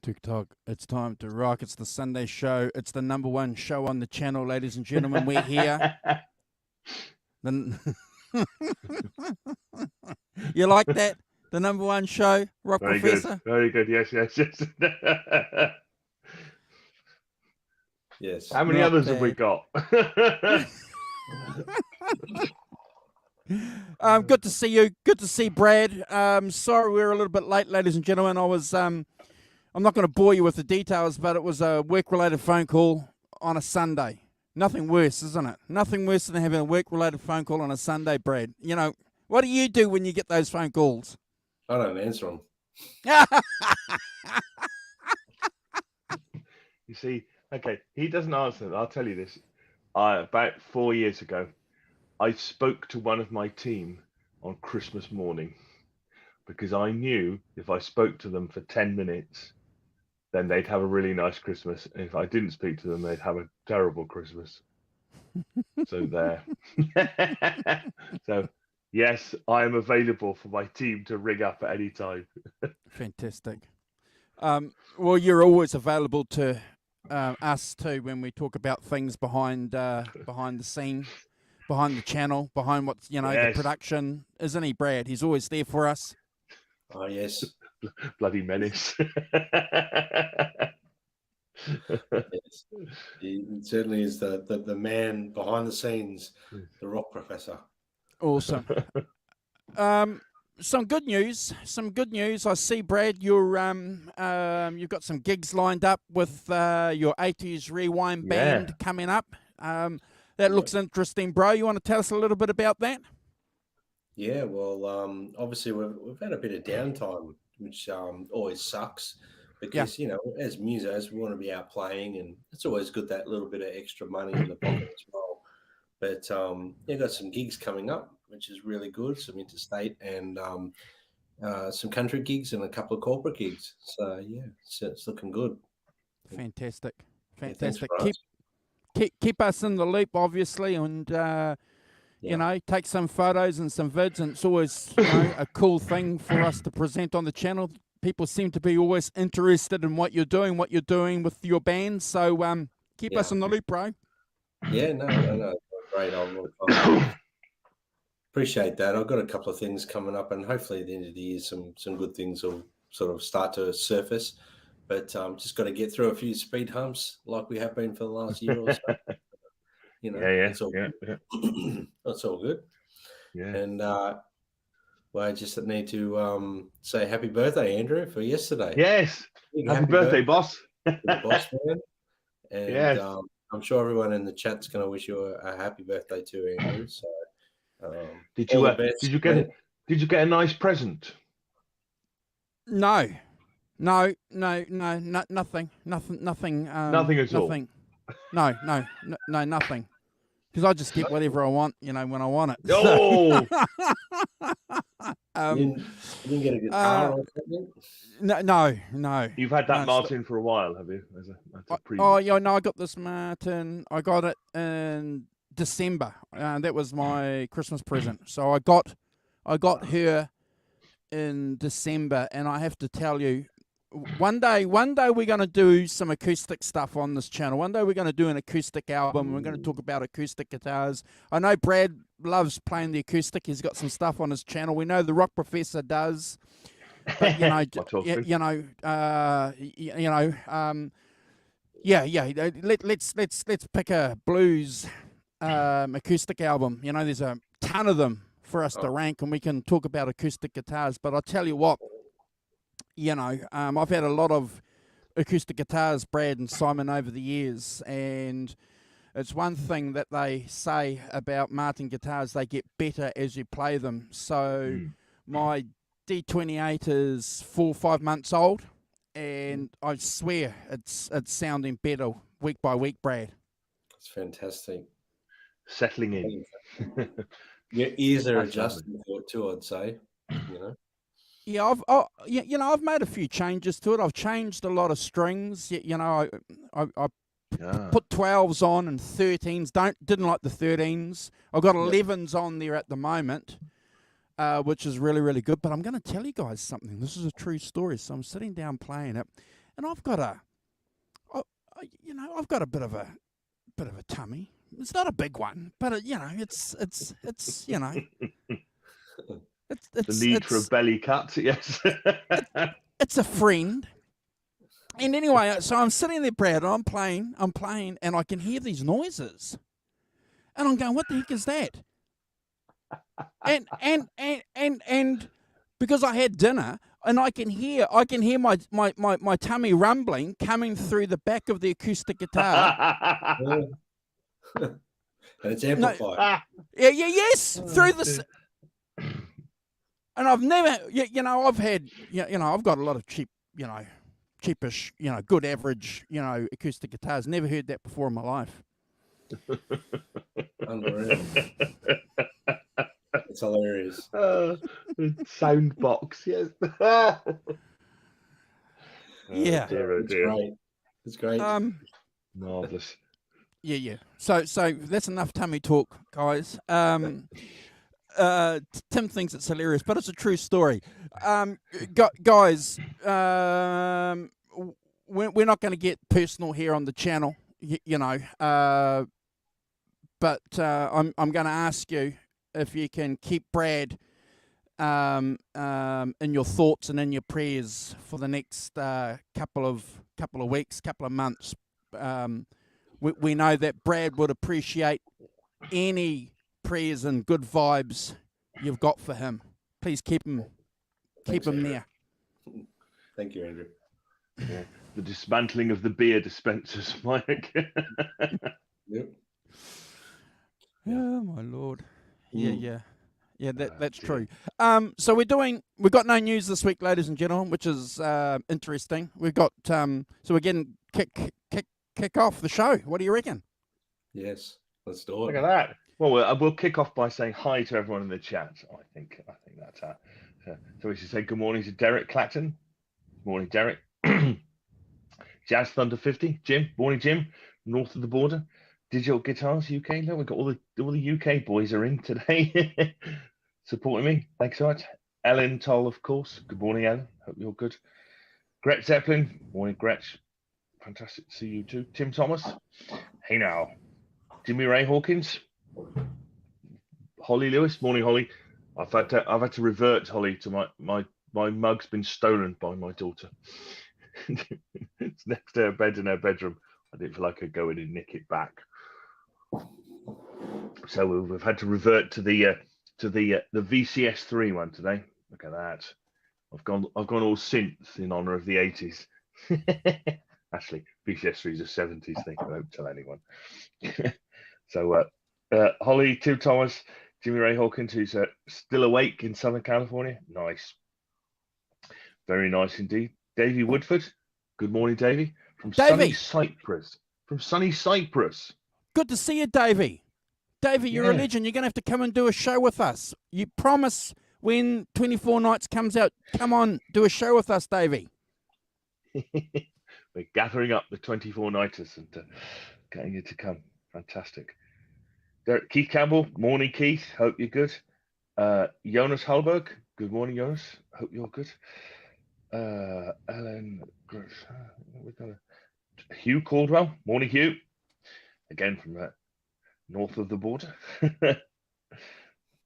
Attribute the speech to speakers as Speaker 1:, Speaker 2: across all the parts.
Speaker 1: TikTok. It's time to rock. It's the Sunday show. It's the #1 show on the channel, ladies and gentlemen. We're here. Then you like that? The #1 show, Rock
Speaker 2: Very
Speaker 1: Professor?
Speaker 2: good. Very good. Yes, yes, yes.
Speaker 3: Yes.
Speaker 2: How many
Speaker 1: Not
Speaker 2: others have we
Speaker 1: bad.
Speaker 2: got?
Speaker 1: Good to see you. Good to see Brad. Sorry we're a little bit late, ladies and gentlemen. I was I'm not going to bore you with the details, but it was a work-related phone call on a Sunday. Nothing worse, isn't it? Nothing worse than having a work-related phone call on a Sunday, Brad. You know, what do you do when you get those phone calls?
Speaker 3: I don't answer them.
Speaker 2: You see, okay, he doesn't answer them. I'll tell you this. About 4 years ago, I spoke to one of my team on Christmas morning because I knew if I spoke to them for 10 minutes, then they'd have a really nice Christmas. And if I didn't speak to them, they'd have a terrible Christmas. So there. So, yes, I am available for my team to ring up at any time.
Speaker 1: Fantastic. Well, you're always available to us too when we talk about things behind the scene, behind the channel, behind what's the production, isn't he, Brad? He's always there for us.
Speaker 3: Oh, yes.
Speaker 2: Bloody menace.
Speaker 3: Yes. He certainly is the man behind the scenes, the Rock Professor.
Speaker 1: Awesome. Some good news. I see, Brad, you've got some gigs lined up with your 80s Rewind band coming up. That looks interesting, bro. You want to tell us a little bit about that?
Speaker 3: Yeah, well, obviously we've had a bit of downtime, which always sucks because, as musos, we want to be out playing, and it's always good that little bit of extra money in the pocket as well. But got some gigs coming up, which is really good, some interstate and some country gigs and a couple of corporate gigs. So, yeah, it's looking good.
Speaker 1: Fantastic.
Speaker 3: Yeah,
Speaker 1: Keep us in the loop, obviously, and take some photos and some vids, and it's always a cool thing for us to present on the channel. People seem to be always interested in what you're doing with your band. So keep us in the loop, bro.
Speaker 3: Yeah, no, great. I'll appreciate that. I've got a couple of things coming up, and hopefully at the end of the year, some good things will sort of start to surface. But just got to get through a few speed humps like we have been for the last year or so. It's all good. That's all good.
Speaker 2: Yeah.
Speaker 3: And I just need to say happy birthday, Andrew, for yesterday.
Speaker 2: Yes. Happy birthday, boss.
Speaker 3: The boss man. And
Speaker 2: yes.
Speaker 3: I'm sure everyone in the chat's going to wish you a happy birthday too, Andrew. So
Speaker 2: did you get a nice present?
Speaker 1: No, nothing.
Speaker 2: Nothing at all.
Speaker 1: No, nothing. Because I just get whatever I want, when I want it.
Speaker 2: Oh.
Speaker 3: You didn't get a guitar or something?
Speaker 1: No.
Speaker 2: You've had that Martin for a while, have you? As a
Speaker 1: I got this Martin. I got it in December. That was my Christmas present. So I got her in December, and I have to tell you, one day we're going to do some acoustic stuff on this channel. One day we're going to do an acoustic album. We're going to talk about acoustic guitars. I know Brad loves playing the acoustic. He's got some stuff on his channel. We know the Rock Professor does. But let's pick a blues acoustic album. There's a ton of them for us to rank, and we can talk about acoustic guitars. But I'll tell you what. I've had a lot of acoustic guitars, Brad and Simon, over the years, and it's one thing that they say about Martin guitars, they get better as you play them. So my D28 is 4 or 5 months old, and I swear it's sounding better week by week, Brad.
Speaker 3: It's fantastic.
Speaker 2: Settling in.
Speaker 3: Your ears are adjusting to it too, I'd say,
Speaker 1: Yeah, I've made a few changes to it. I've changed a lot of strings. I put 12s on and 13s. Didn't like the 13s. I've got 11s on there at the moment, which is really, really good. But I'm going to tell you guys something. This is a true story. So I'm sitting down playing it, and I've got I've got a bit of a tummy. It's not a big one, but it's
Speaker 2: The need for a belly cut, yes.
Speaker 1: it's a friend. And anyway, so I'm sitting there, Brad, and I'm playing, and I can hear these noises, and I'm going, "What the heck is that?" And because I had dinner, and I can hear my tummy rumbling coming through the back of the acoustic guitar.
Speaker 3: And it's amplified.
Speaker 1: Yes, through this. And I've never, I've had, I've got a lot of cheapish, good average, acoustic guitars. Never heard that before in my life.
Speaker 3: Unreal. It's hilarious.
Speaker 2: Sound box, yes.
Speaker 1: Yeah.
Speaker 2: Dear,
Speaker 3: It's great. It's great.
Speaker 2: Marvelous.
Speaker 1: Yeah. So that's enough tummy talk, guys. Tim thinks it's hilarious, but it's a true story. Guys, we're not going to get personal here on the channel, but I'm going to ask you if you can keep Brad in your thoughts and in your prayers for the next couple of weeks, couple of months. We know that Brad would appreciate any prayers and good vibes you've got for him. Please keep him there.
Speaker 3: Thank you, Andrew.
Speaker 2: Yeah. The dismantling of the beer dispensers, Mike.
Speaker 3: Yep.
Speaker 1: Oh my Lord. Yeah. That's
Speaker 2: dear.
Speaker 1: true. So we've got no news this week, ladies and gentlemen, which is interesting. We've got so we're getting kick off the show. What do you reckon?
Speaker 3: Yes. Let's do it.
Speaker 2: Look at that. Well, we'll kick off by saying hi to everyone in the chat. I think that's so we should say good morning to Derek Clapton. Good morning, Derek. Jazz Thunder 50. Jim. Morning, Jim. North of the border. Digital Guitars UK. Look, we've got all the UK boys are in today. Supporting me. Thanks so much. Ellen Toll, of course. Good morning, Ellen. Hope you're good. Gretch Zeppelin. Morning, Gretch. Fantastic to see you too. Tim Thomas. Hey now. Jimmy Ray Hawkins. Holly Lewis. Morning, Holly. I've had to revert, Holly, to my mug's been stolen by my daughter. It's next to her bed in her bedroom. I didn't feel like I could go in and nick it back. So we've had to revert to the VCS3 one today. Look at that. I've gone all synth in honor of the 80s. Actually, VCS3 is a 70s thing. I won't tell anyone. So Holly, Tim Thomas, Jimmy Ray Hawkins, who's still awake in Southern California. Nice. Very nice indeed. Davey Woodford. Good morning, Davey. From sunny Cyprus.
Speaker 1: Good to see you, Davey. Davey, you're a legend. You're going to have to come and do a show with us. You promise when 24 Nights comes out, come on, do a show with us, Davey.
Speaker 2: We're gathering up the 24 Nighters and getting you to come. Fantastic. Keith Campbell. Morning, Keith. Hope you're good. Jonas Halberg. Good morning, Jonas. Hope you're good. Ellen. We've got Hugh Caldwell. Morning, Hugh. Again from north of the border.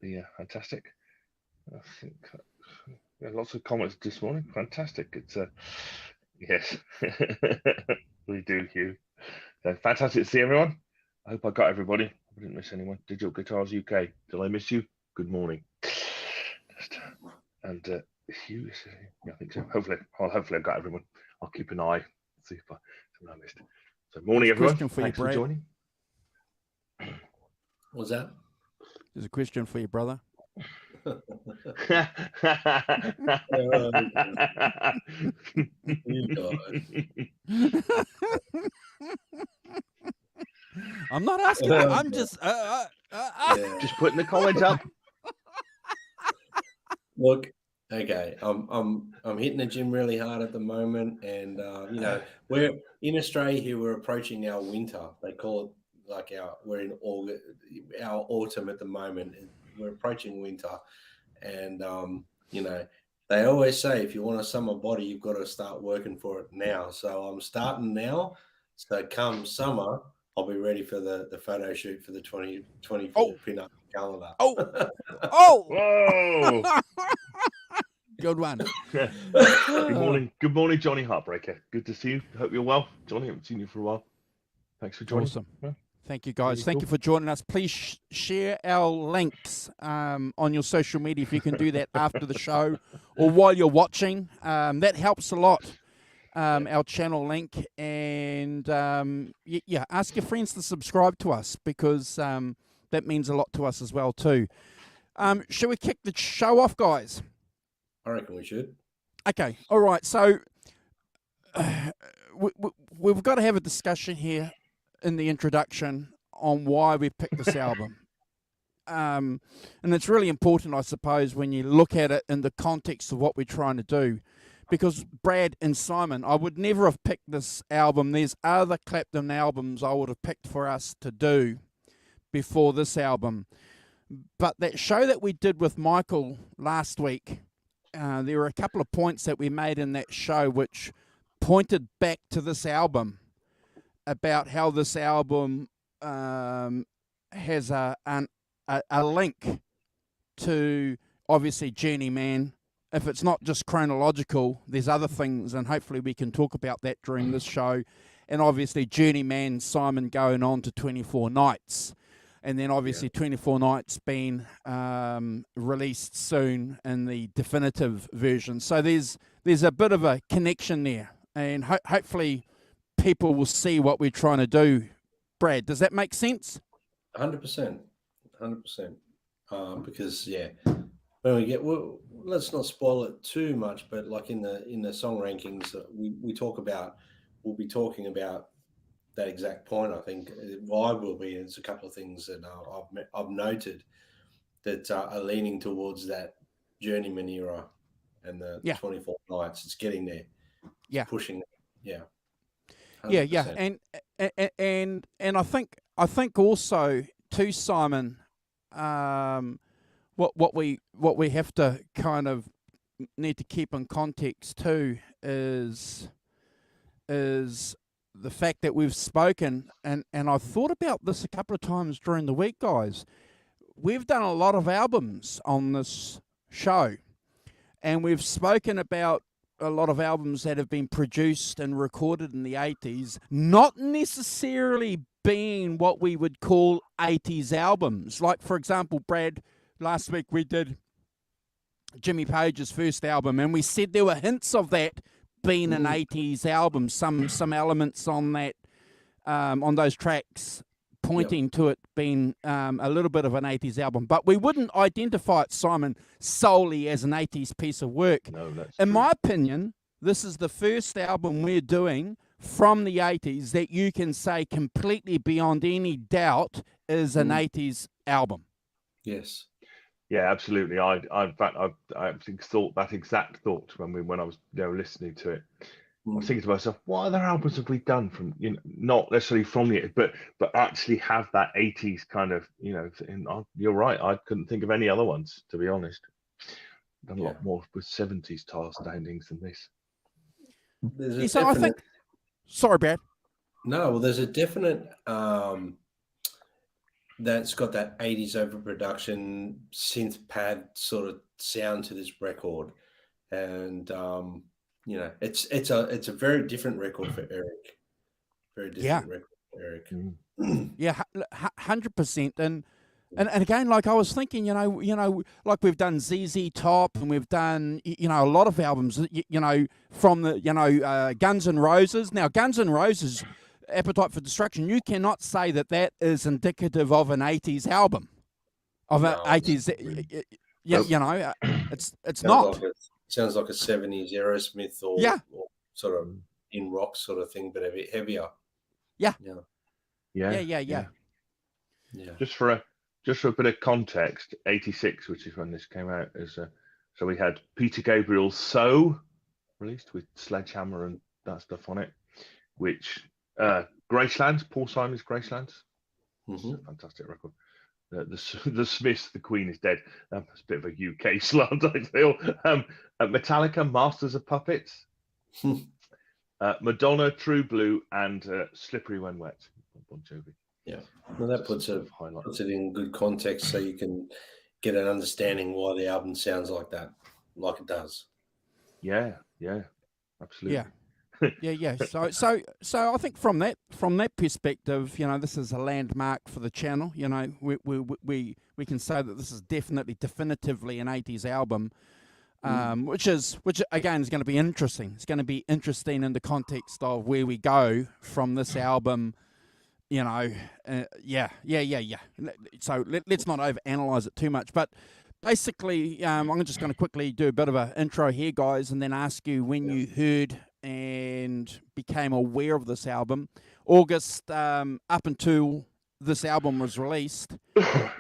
Speaker 2: Yeah, fantastic. I think lots of comments this morning. Fantastic. It's yes, we do, Hugh. So fantastic to see everyone. I hope I got everybody. I didn't miss anyone. Digital Guitars UK. Did I miss you? Good morning. And Hugh, yeah, I think so. Hopefully I've got everyone. I'll keep an eye. See if I missed. So morning, everyone. Thanks for joining.
Speaker 3: What's that?
Speaker 1: There's a question for you, brother. I'm not asking. I'm just
Speaker 2: just putting the comments up.
Speaker 3: Look, okay, I'm hitting the gym really hard at the moment, and we're in Australia here. We're approaching our winter. They call it like we're in August, our autumn at the moment. We're approaching winter, and They always say if you want a summer body, you've got to start working for it now. So I'm starting now. So come summer, I'll be ready for the photo shoot for the 2024 pinup calendar.
Speaker 1: Oh, oh,
Speaker 2: Whoa!
Speaker 1: good one.
Speaker 2: Good morning, Johnny Heartbreaker. Good to see you. Hope you're well, Johnny. I haven't seen you for a while. Thanks for joining.
Speaker 1: Awesome.
Speaker 2: Yeah.
Speaker 1: Thank you, guys.
Speaker 2: Really
Speaker 1: Thank
Speaker 2: cool.
Speaker 1: you for joining us. Please share our links on your social media if you can do that after the show or while you're watching. That helps a lot. Our channel link, and yeah, ask your friends to subscribe to us because that means a lot to us as well too. Shall we kick the show off, guys?
Speaker 3: I reckon we should.
Speaker 1: Okay, all right. So we've got to have a discussion here in the introduction on why we picked this album. And it's really important, I suppose, when you look at it in the context of what we're trying to do. Because Brad and Simon, I would never have picked this album. There's other Clapton albums I would have picked for us to do before this album. But that show that we did with Michael last week, there were a couple of points that we made in that show which pointed back to this album about how this album has a link to, obviously, Journeyman. If it's not just chronological, there's other things, and hopefully we can talk about that during this show. And obviously Journeyman, Simon going on to 24 Nights. And then obviously 24 Nights being released soon in the definitive version. So there's a bit of a connection there. And hopefully people will see what we're trying to do. Brad, does that make sense?
Speaker 3: 100%. 100%. Because, when we get, well, let's not spoil it too much, but like in the song rankings, we'll be talking about that exact point. I think I will be. There's a couple of things that I've noted that are leaning towards that Journeyman era and the 24 Nights. It's getting there. It's pushing. Yeah. 100%.
Speaker 1: And I think also too, Simon. What we have to kind of need to keep in context too is the fact that we've spoken, and I've thought about this a couple of times during the week, guys. We've done a lot of albums on this show, and we've spoken about a lot of albums that have been produced and recorded in the 80s, not necessarily being what we would call 80s albums. Like, for example, Brad, last week we did Jimmy Page's first album, and we said there were hints of that being an 80s album. Some elements on that, on those tracks, pointing to it being a little bit of an 80s album. But we wouldn't identify it, Simon, solely as an 80s piece of work.
Speaker 2: No, that's
Speaker 1: in
Speaker 2: true.
Speaker 1: my opinion, this is the first album we're doing from the 80s that you can say completely beyond any doubt is an 80s album.
Speaker 3: Yes.
Speaker 2: Yeah, absolutely. I actually thought that exact thought when I was listening to it. I was thinking to myself, what other albums have we done from not necessarily from it, but actually have that 80s kind of you're right. I couldn't think of any other ones, to be honest. Done a lot more with 70s tile standings than this.
Speaker 1: I think. Sorry, Brad.
Speaker 3: No, well, there's a definite. That's got that 80s overproduction synth pad sort of sound to this record, and it's a very different record for Eric. Very different record for Eric.
Speaker 1: Yeah, 100%. And again, like I was thinking, like we've done ZZ Top, and we've done a lot of albums, from the Guns N' Roses. Now, Guns N' Roses, Appetite for Destruction, you cannot say that is indicative of an 80s album, of an 80s. It's not.
Speaker 3: Sounds like a 70s Aerosmith or sort of in rock sort of thing, but a bit heavier.
Speaker 1: Yeah.
Speaker 2: Just for a bit of context, 86, which is when this came out, so we had Peter Gabriel's So released with Sledgehammer and that stuff on it, which Graceland, Paul Simon's Graceland, it's a fantastic record. the Smiths, The Queen is Dead. It's a bit of a UK slant, I feel. Metallica, Masters of Puppets. Madonna, True Blue, and Slippery When Wet. Bon Jovi.
Speaker 3: Yeah, well, that puts it in good context, so you can get an understanding why the album sounds like that, like it does.
Speaker 2: Yeah, absolutely.
Speaker 1: Yeah. So I think from that perspective, this is a landmark for the channel. We can say that this is definitively an 80s album. Which again is going to be interesting. It's going to be interesting in the context of where we go from this album. So let's not overanalyze it too much. But basically, I'm just going to quickly do a bit of an intro here, guys, and then ask you when you heard and became aware of this album. August, up until this album was released,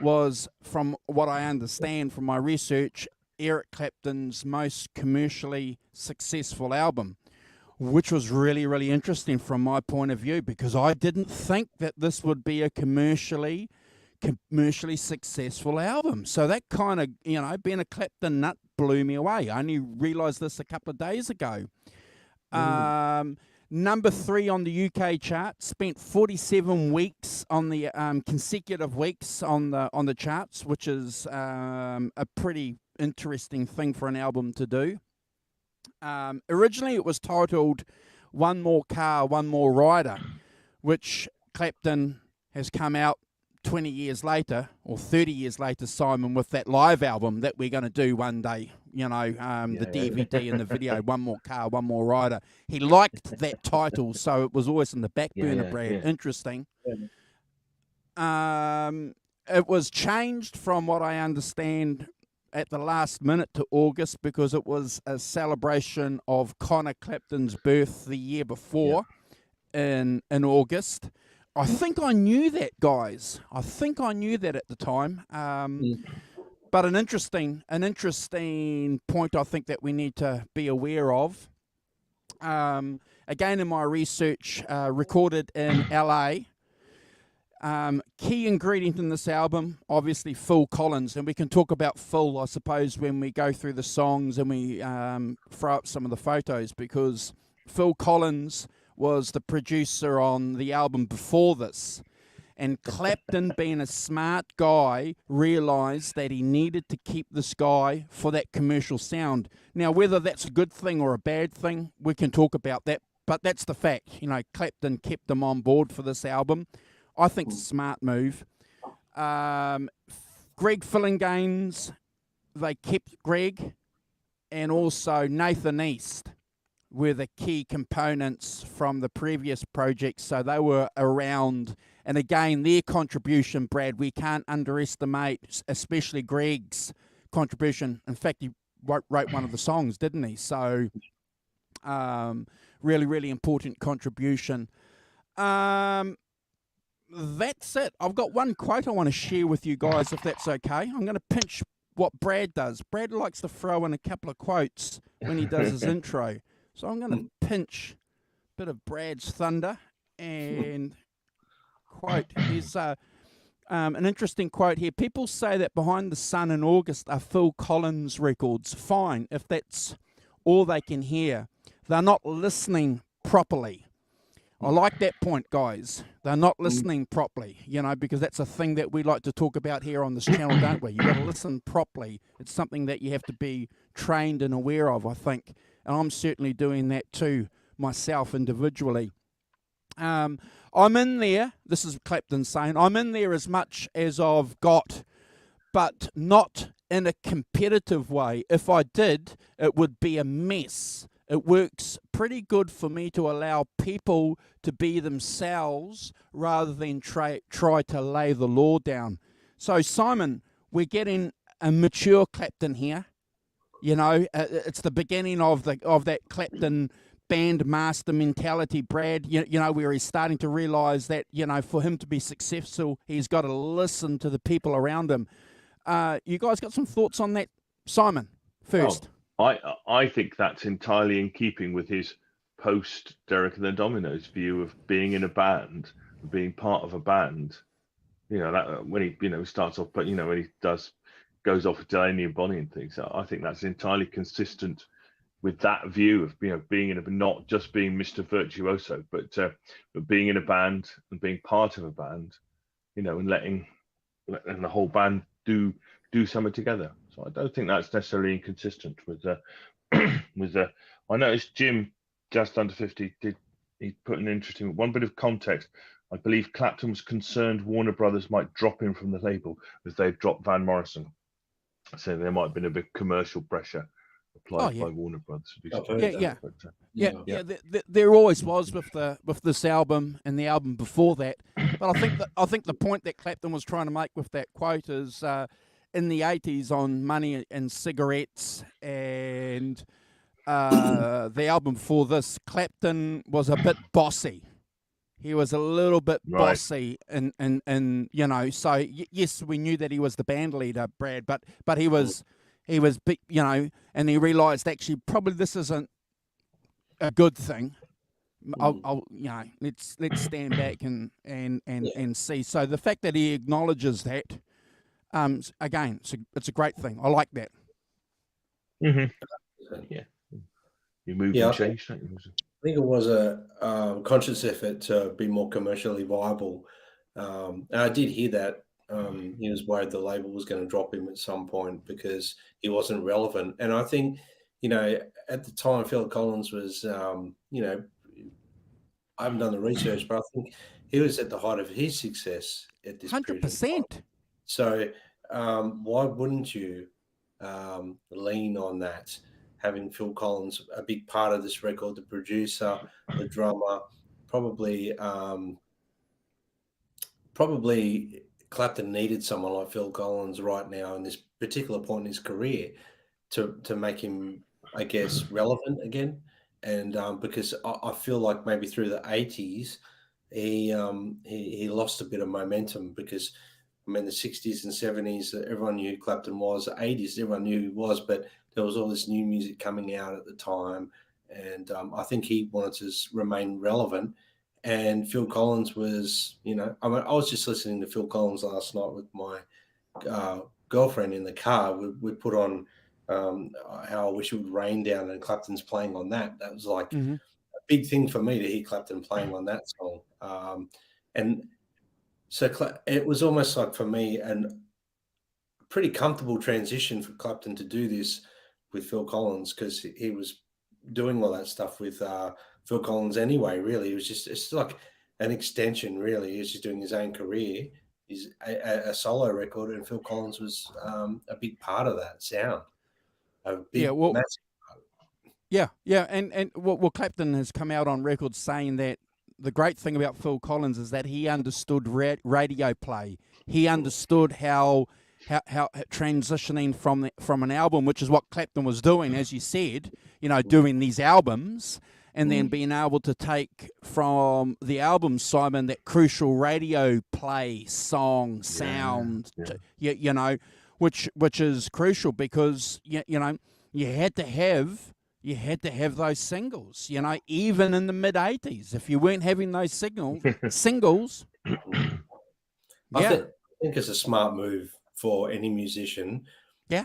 Speaker 1: was, from what I understand from my research, Eric Clapton's most commercially successful album, which was really, really interesting from my point of view, because I didn't think that this would be a commercially successful album. So that kind of, being a Clapton nut, blew me away. I only realised this a couple of days ago. Number 3 on the UK chart, spent 47 weeks on the consecutive weeks on the charts, which is a pretty interesting thing for an album to do. Originally it was titled One More Car, One More Rider, which Clapton has come out 20 years later, or 30 years later, Simon, with that live album that we're going to do one day, the DVD and the video, One More Car, One More Rider. He liked that title, so it was always in the back burner, Brad. Interesting. It was changed, from what I understand, at the last minute to August, because it was a celebration of Connor Clapton's birth the year before in August. I think I knew that, guys. I think I knew that at the time. But an interesting point I think that we need to be aware of. Again, in my research, recorded in LA. Key ingredient in this album, obviously Phil Collins, and we can talk about Phil, I suppose, when we go through the songs and we throw up some of the photos, because Phil Collins was the producer on the album before this, and Clapton, being a smart guy, realised that he needed to keep this guy for that commercial sound. Now, whether that's a good thing or a bad thing, we can talk about that, but that's the fact. Clapton kept him on board for this album. I think it's a smart move. Greg Fillinganes, they kept Greg, and also Nathan East were the key components from the previous projects, so they were around. And again, their contribution, Brad, we can't underestimate, especially Greg's contribution. In fact, he wrote one of the songs, didn't he? So, really, really important contribution. That's it. I've got one quote I want to share with you guys, if that's okay. I'm going to pinch what Brad does. Brad likes to throw in a couple of quotes when he does his intro. So I'm going to pinch a bit of Brad's thunder and quote. Here's an interesting quote here. People say that Behind the Sun in August are Phil Collins records. Fine, if that's all they can hear. They're not listening properly. I like that point, guys. They're not listening properly, because that's a thing that we like to talk about here on this channel, don't we? You've got to listen properly. It's something that you have to be trained and aware of, I think. And I'm certainly doing that too, myself individually. I'm in there, this is Clapton saying, I'm in there as much as I've got, but not in a competitive way. If I did, it would be a mess. It works pretty good for me to allow people to be themselves rather than try to lay the law down. So, Simon, we're getting a mature Clapton here. It's the beginning of that Clapton band master mentality, Brad, where he's starting to realise that, for him to be successful, he's got to listen to the people around him. You guys got some thoughts on that? Simon, first.
Speaker 2: I think that's entirely in keeping with his post Derek and the Dominoes view of being in a band, being part of a band. that when he starts off, but when he goes off with Delaney and Bonnie and things, I think that's entirely consistent with that view of being in not just being Mr. Virtuoso, but being in a band and being part of a band, and letting the whole band do something together. So I don't think that's necessarily inconsistent with with I noticed Jim, just under 50, he put an interesting one bit of context. I believe Clapton was concerned Warner Brothers might drop him from the label as they've dropped Van Morrison. So there might have been a bit of commercial pressure applied by Warner Brothers.
Speaker 1: There always was with this album and the album before that. But I think the point that Clapton was trying to make with that quote is in the 80s on Money and Cigarettes and the album before this, Clapton was a bit bossy. He was a little bit bossy, and so yes, we knew that he was the band leader, Brad, but he was big, and he realised actually probably this isn't a good thing. Let's stand back and see. So the fact that he acknowledges that, again, it's a great thing. I like that.
Speaker 2: Mm-hmm. Yeah, you move and change, don't you?
Speaker 3: I think it was a conscious effort to be more commercially viable. And I did hear that he was worried the label was going to drop him at some point because he wasn't relevant. And I think, at the time, Phil Collins was, I haven't done the research, but I think he was at the height of his success at this
Speaker 1: 100%.
Speaker 3: So why wouldn't you lean on that? Having Phil Collins a big part of this record, the producer, the drummer, probably Clapton needed someone like Phil Collins right now in this particular point in his career to make him, I guess, relevant again. And because I feel like maybe through the 80s, he lost a bit of momentum because, the 60s and 70s, everyone knew who Clapton was. The 80s, everyone knew who he was, but there was all this new music coming out at the time. And I think he wanted to remain relevant. And Phil Collins was, I was just listening to Phil Collins last night with my girlfriend in the car. We put on How I Wish It Would Rain Down, and Clapton's playing on that. That was like a big thing for me to hear Clapton playing on that song. And so it was almost like for me a pretty comfortable transition for Clapton to do this with Phil Collins because he was doing all that stuff with Phil Collins anyway. Really, it's like an extension. Really, he's just doing his own career. He's a solo record, and Phil Collins was a big part of that sound. Massive
Speaker 1: part. And Clapton has come out on record saying that the great thing about Phil Collins is that he understood radio play. He understood how transitioning from an album, which is what Clapton was doing, as you said, doing these albums, and then being able to take from the album, Simon, that crucial radio play, song, sound, which is crucial because you had to have those singles, even in the mid 80s. If you weren't having those singles,
Speaker 3: I think it's a smart move for any musician.
Speaker 1: Yeah.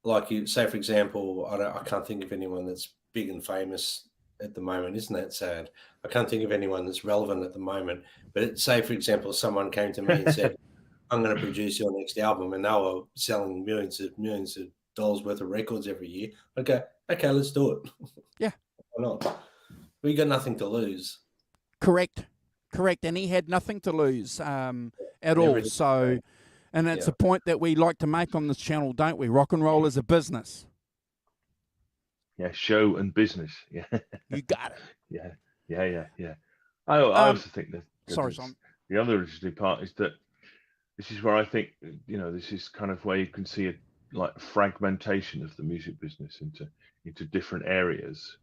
Speaker 3: Like you say, for example, I can't think of anyone that's big and famous at the moment. Isn't that sad? I can't think of anyone that's relevant at the moment. But say, for example, someone came to me and said, I'm going to produce your next album, and they were selling millions of dollars worth of records every year. I'd go, okay, let's do it.
Speaker 1: Yeah.
Speaker 3: Why not? We got nothing to lose.
Speaker 1: Correct. And he had nothing to lose at all. So, and it's a point that we like to make on this channel, don't we? Rock and roll is a business.
Speaker 2: Yeah, show and business. Yeah.
Speaker 1: You got it.
Speaker 2: Yeah. I also think that
Speaker 1: sorry, Simon.
Speaker 2: The other interesting part is that this is where I think, this is kind of where you can see a fragmentation of the music business into different areas.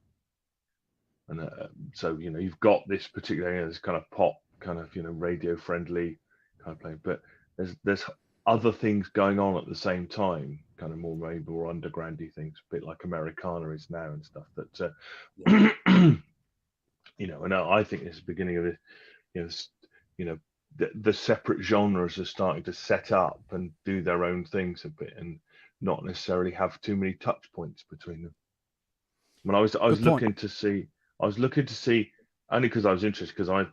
Speaker 2: And so, you've got this particular, this kind of pop, kind of, radio friendly kind of play, but there's other things going on at the same time, kind of maybe more undergroundy things, a bit like Americana is now and stuff that, and I think it's the beginning of this, the separate genres are starting to set up and do their own things a bit, and not necessarily have too many touch points between them. When I was
Speaker 1: Good point.
Speaker 2: looking to see, only because I was interested, because I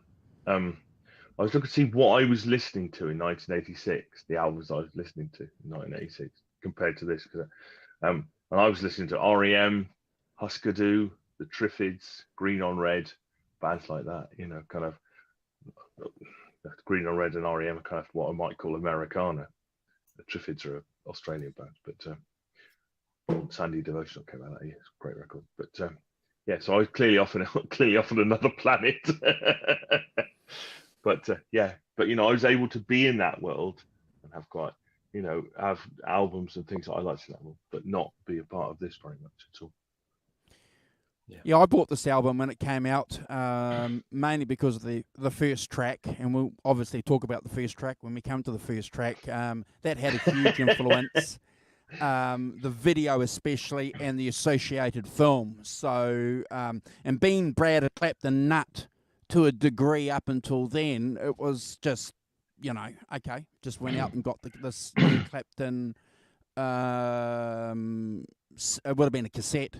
Speaker 2: was looking to see what I was listening to in 1986, the albums I was listening to in 1986 compared to this, because and I was listening to REM, Husker Du, the Triffids, Green on Red, bands like that, kind of Green on Red and REM are kind of what I might call Americana. The Triffids are an Australian band, but Sandy Devotional came out that year. It's a great record. But yeah, so I was clearly off on another planet. But yeah, but I was able to be in that world and have quite, have albums and things that I liked in that world, but not be a part of this very much at all.
Speaker 1: Yeah, I bought this album when it came out, mainly because of the first track, and we'll obviously talk about the first track when we come to the first track. That had a huge influence, the video especially, and the associated film. So, and being Brad a Clapton nut to a degree up until then, it was just, okay, just went out and got this new Clapton, it would have been a cassette,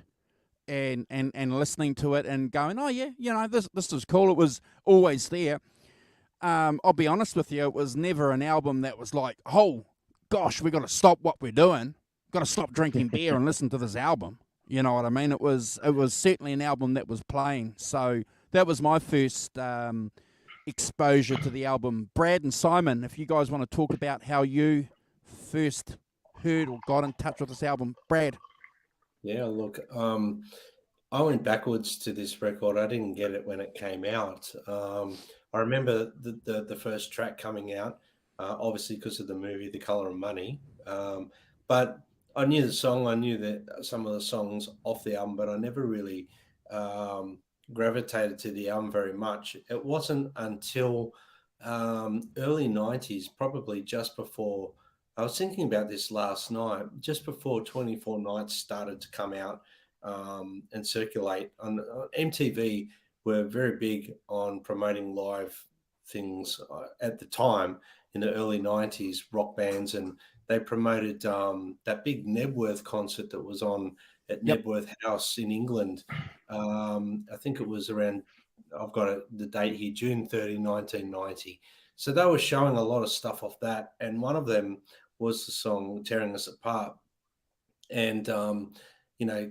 Speaker 1: and listening to it and going, oh yeah, this is cool. It was always there. I'll be honest with you, it was never an album that was like, oh gosh, we got to stop what we're doing, got to stop drinking beer and listen to this album. You know what I mean? It was certainly an album that was playing. So that was my first exposure to the album. Brad and Simon, if you guys want to talk about how you first heard or got in touch with this album. Brad.
Speaker 3: Yeah, look, I went backwards to this record. I didn't get it when it came out. I remember the first track coming out, obviously because of the movie The Color of Money. But I knew the song. I knew that some of the songs off the album, but I never really gravitated to the album very much. It wasn't until early 90s, probably just before, I was thinking about this last night, just before 24 Nights started to come out and circulate on MTV. Were very big on promoting live things at the time in the early 90s, rock bands, and they promoted that big Nebworth concert that was on at Nebworth House in England. I think it was around, I've got the date here, June 30, 1990. So they were showing a lot of stuff off that, and one of them was the song Tearing Us Apart. And,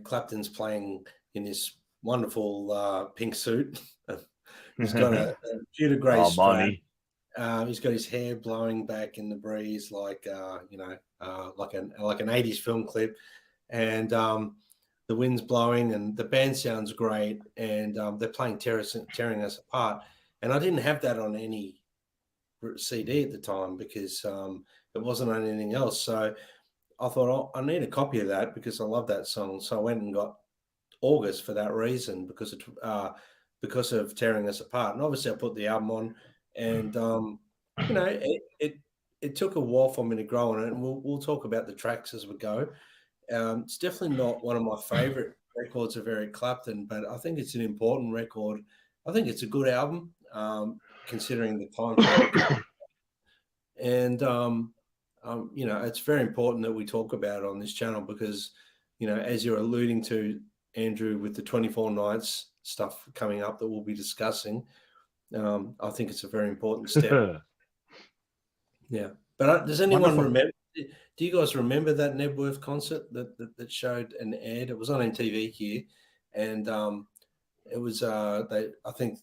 Speaker 3: Clapton's playing in this wonderful pink suit. He's got a pewter grey strap. He's got his hair blowing back in the breeze like like an 80s film clip. And the wind's blowing and the band sounds great. And they're playing Tearing Us Apart. And I didn't have that on any CD at the time because it wasn't on anything else. So I thought, I need a copy of that because I love that song. So I went and got August for that reason, because of Tearing Us Apart. And obviously I put the album on, and it took a while for me to grow on it, and we'll talk about the tracks as we go. It's definitely not one of my favorite records of Eric Clapton, but I think it's an important record. I think it's a good album, considering the time. And it's very important that we talk about it on this channel because, as you're alluding to, Andrew, with the 24 Nights stuff coming up that we'll be discussing, I think it's a very important step. Yeah. But does anyone remember? Do you guys remember that Nebworth concert that showed and aired? It was on MTV here, and it was I think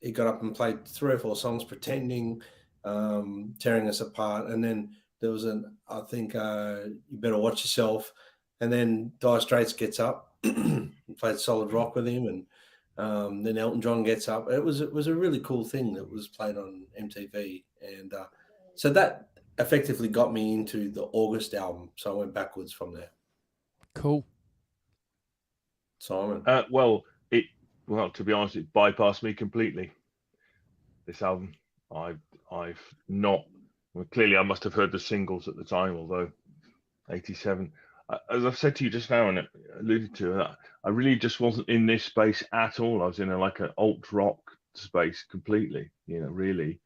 Speaker 3: he got up and played 3 or 4 songs, Pretending, Tearing Us Apart, and then there was I think You Better Watch Yourself, and then Dire Straits gets up and played Solid Rock with him, and then Elton John gets up. It was a really cool thing that was played on MTV, and so that effectively got me into the August album. So I went backwards from there.
Speaker 1: Cool.
Speaker 3: Simon.
Speaker 2: Well, to be honest, it bypassed me completely. This album, I've not. Well, clearly, I must have heard the singles at the time, although 87. As I've said to you just now and alluded to, I really just wasn't in this space at all. I was in like an alt rock space completely. Really,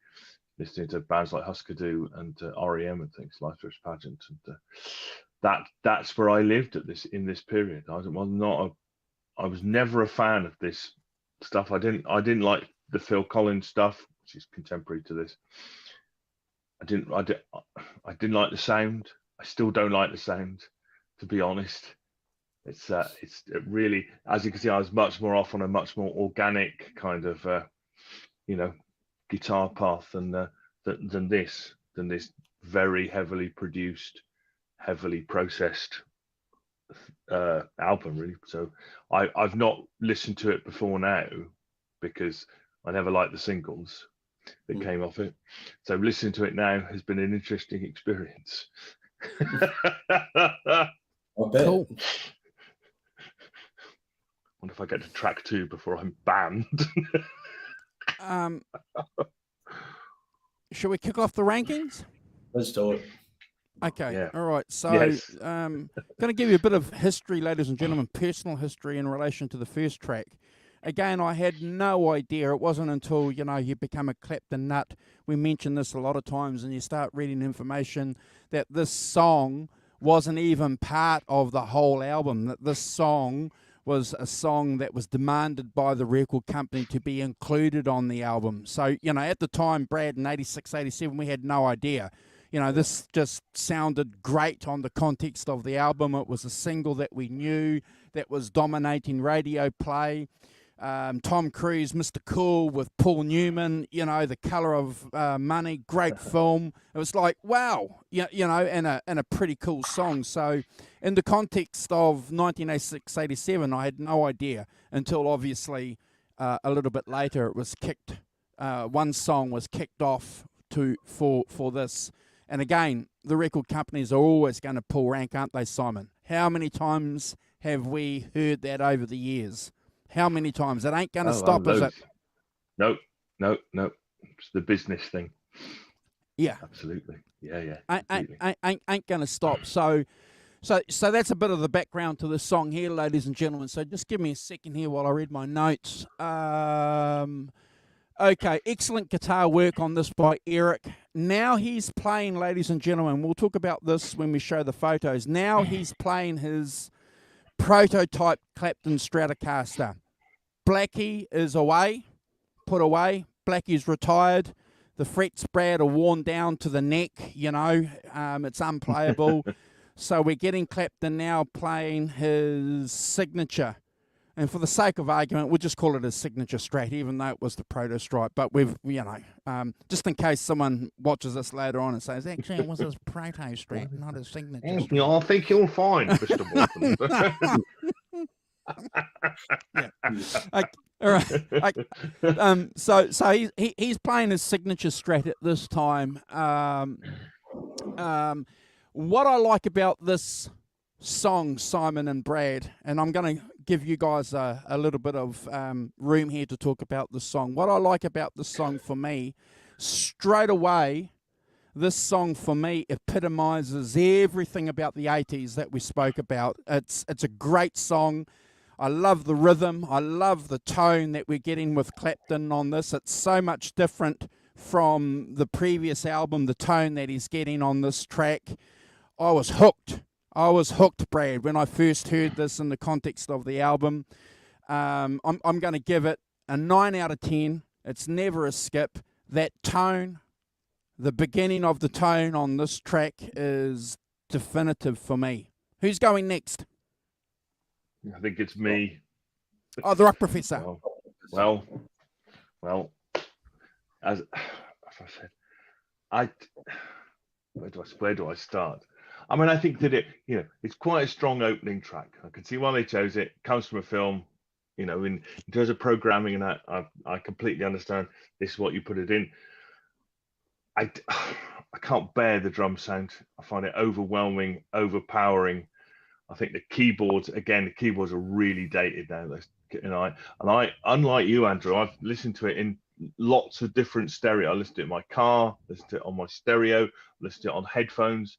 Speaker 2: listening to bands like Husker Du and REM and things, Life Thrift Pageant, and that's where I lived in this period. I was never a fan of this stuff. I didn't like the Phil Collins stuff, which is contemporary to this. I didn't like the sound. I still don't like the sound, to be honest. It's really, as you can see, I was much more off on a much more organic kind of guitar path than this very heavily produced, heavily processed album, really. So I've not listened to it before now because I never liked the singles that came off it. So listening to it now has been an interesting experience.
Speaker 3: I bet.
Speaker 1: Cool.
Speaker 2: Wonder if I get to track 2 before I'm banned.
Speaker 1: Shall we kick off the rankings?
Speaker 3: Let's do it.
Speaker 1: Okay.
Speaker 2: Yeah.
Speaker 1: All right. So,
Speaker 2: Yes.
Speaker 1: going to give you a bit of history, ladies and gentlemen, personal history in relation to the first track. Again, I had no idea. It wasn't until, you become a Clapton nut. We mention this a lot of times, and you start reading information that this song wasn't even part of the whole album, that this song was a song that was demanded by the record company to be included on the album. So, at the time, Brad, in 86, 87, we had no idea. This just sounded great on the context of the album. It was a single that we knew that was dominating radio play. Tom Cruise, Mr. Cool with Paul Newman, The Colour of Money, great film. It was like, wow, and a pretty cool song. So in the context of 1986, 87, I had no idea until obviously a little bit later it was kicked, one song was kicked off for this. And again, the record companies are always going to pull rank, aren't they, Simon? How many times have we heard that over the years? How many times? It ain't going to stop, is it?
Speaker 2: No. It's the business thing.
Speaker 1: Yeah.
Speaker 2: Absolutely. Yeah.
Speaker 1: Ain't going to stop. So that's a bit of the background to this song here, ladies and gentlemen. So just give me a second here while I read my notes. Okay, excellent guitar work on this by Eric. Now he's playing, ladies and gentlemen, we'll talk about this when we show the photos. Now he's playing his prototype Clapton Stratocaster. Blackie is put away. Blackie's retired. The frets, Brad, are worn down to the neck, it's unplayable. So we're getting Clapton now playing his signature. And for the sake of argument, we'll just call it a signature Strat, even though it was the Proto Stripe. But we've, just in case someone watches this later on and says, actually, it was his Proto Strat, not a signature Strat.
Speaker 2: Yeah, I think you'll find, Mr. Morton.
Speaker 1: Yeah. All right. So he's playing his signature Strat at this time. What I like about this song, Simon and Brad, and I'm going to give you guys a little bit of room here to talk about this song. What I like about this song for me, straight away, this song for me epitomizes everything about the 80s that we spoke about. It's a great song. I love the rhythm. I love the tone that we're getting with Clapton on this. It's so much different from the previous album, the tone that he's getting on this track. I was hooked, Brad, when I first heard this in the context of the album. I'm going to give it a 9 out of 10. It's never a skip. That tone, the beginning of the tone on this track is definitive for me. Who's going next?
Speaker 2: I think it's me.
Speaker 1: Oh, the Rock Professor.
Speaker 2: Well, as I said, where do I start? I mean, I think that it's quite a strong opening track. I can see why they chose it. It comes from a film, in terms of programming, and I completely understand this is what you put it in. I can't bear the drum sound. I find it overwhelming, overpowering. I think the keyboards are really dated now. I, unlike you, Andrew, I've listened to it in lots of different stereo. I listened to it in my car, listened to it on my stereo, listened to it on headphones.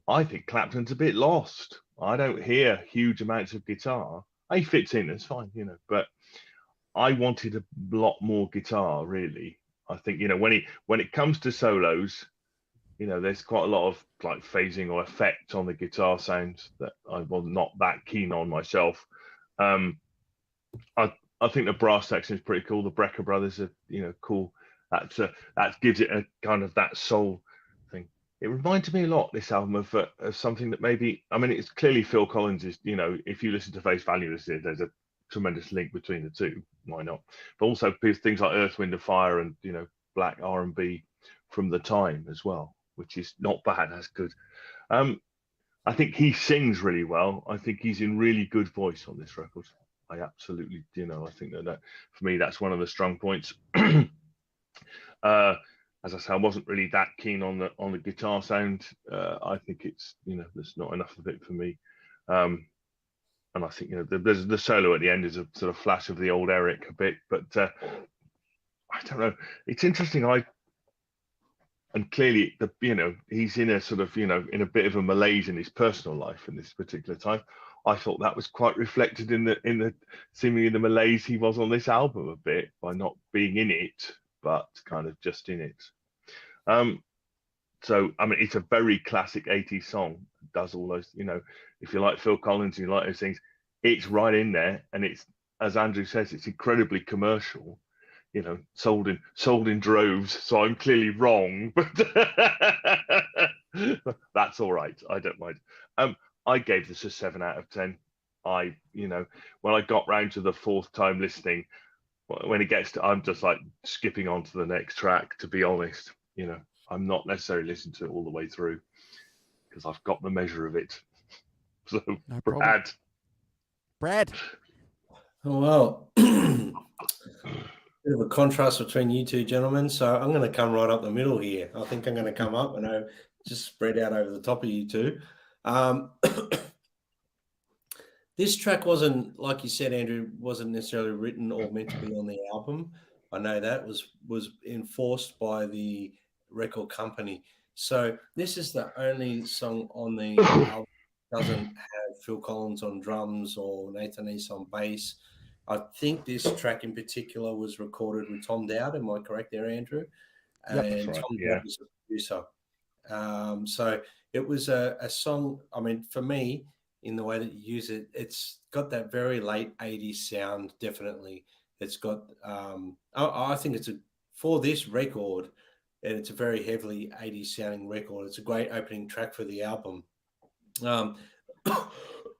Speaker 2: I think Clapton's a bit lost. I don't hear huge amounts of guitar. He fits in, it's fine, but I wanted a lot more guitar, really. I think, you know, when it comes to solos, you know, there's quite a lot of like phasing or effect on the guitar sounds that I was not that keen on myself. Um, I think the brass section is pretty cool. The Brecker brothers are, you know, cool. That gives it a kind of that soul thing. It reminded me a lot, this album, of something that maybe, I mean, it's clearly Phil Collins is, you know, if you listen to Face Value, there's a tremendous link between the two. Why not? But also things like Earth, Wind and Fire and, you know, black R&B from the time as well, which is not bad. That's good. I think he sings really well. I think he's in really good voice on this record. I absolutely, you know, I think that for me, that's one of the strong points. As I say, I wasn't really that keen on the guitar sound. I think it's, you know, there's not enough of it for me. And I think, you know, there's the solo at the end is a sort of flash of the old Eric a bit, but I don't know. It's interesting. And clearly, you know, he's in a sort of, you know, in a bit of a malaise in his personal life in this particular time. I thought that was quite reflected in the seemingly the malaise he was on this album a bit by not being in it, but kind of just in it. So I mean, it's a very classic 80s song. It does all those, you know, if you like Phil Collins and you like those things, it's right in there, and it's, as Andrew says, it's incredibly commercial. You know, sold in droves. So I'm clearly wrong, but that's all right. I don't mind. I gave this a 7 out of 10. You know, when I got round to the fourth time listening, when it gets to, I'm just like skipping on to the next track. To be honest, you know, I'm not necessarily listening to it all the way through because I've got the measure of it. So,
Speaker 1: No problem. Brad.
Speaker 3: Oh, well, bit of a contrast between you two gentlemen. So I'm going to come right up the middle here. I think I'm going to come up and I just spread out over the top of you two. This track wasn't, like you said, Andrew, wasn't necessarily written or meant to be on the album. I know that was enforced by the record company. So this is the only song on the album that doesn't have Phil Collins on drums or Nathan East on bass. I think this track in particular was recorded with Tom Dowd. Am I correct there, Andrew?
Speaker 1: Yep,
Speaker 3: and
Speaker 2: right,
Speaker 3: Tom
Speaker 2: yeah.
Speaker 3: Dowd was the producer. So it was a song, I mean, for me, in the way that you use it, it's got that very late 80s sound, definitely. It's got, I think for this record, and it's a very heavily 80s sounding record. It's a great opening track for the album.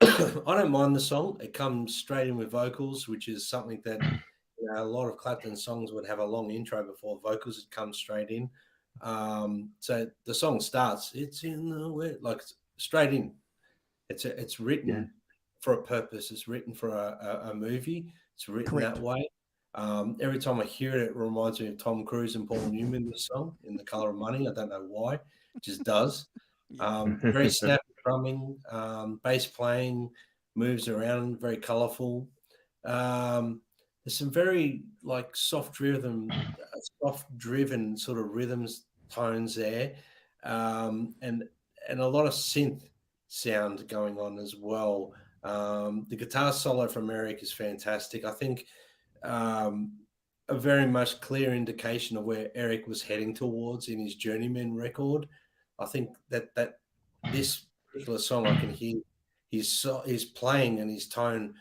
Speaker 3: I don't mind the song. It comes straight in with vocals, which is something that, you know, a lot of Clapton songs would have a long intro before vocals would come straight in. So the song starts, it's in the way, like straight in. It's written for a purpose. It's written for a movie. It's written
Speaker 1: Correct.
Speaker 3: that way. Every time I hear it, it reminds me of Tom Cruise and Paul Newman, this song, In the Color of Money. I don't know why. It just does. Very snappy drumming, bass playing, moves around, very colorful. There's some very like soft-driven sort of rhythms, tones there, and a lot of synth sound going on as well. The guitar solo from Eric is fantastic. I think a very much clear indication of where Eric was heading towards in his Journeyman record. I think that this particular song, I can hear his playing and his tone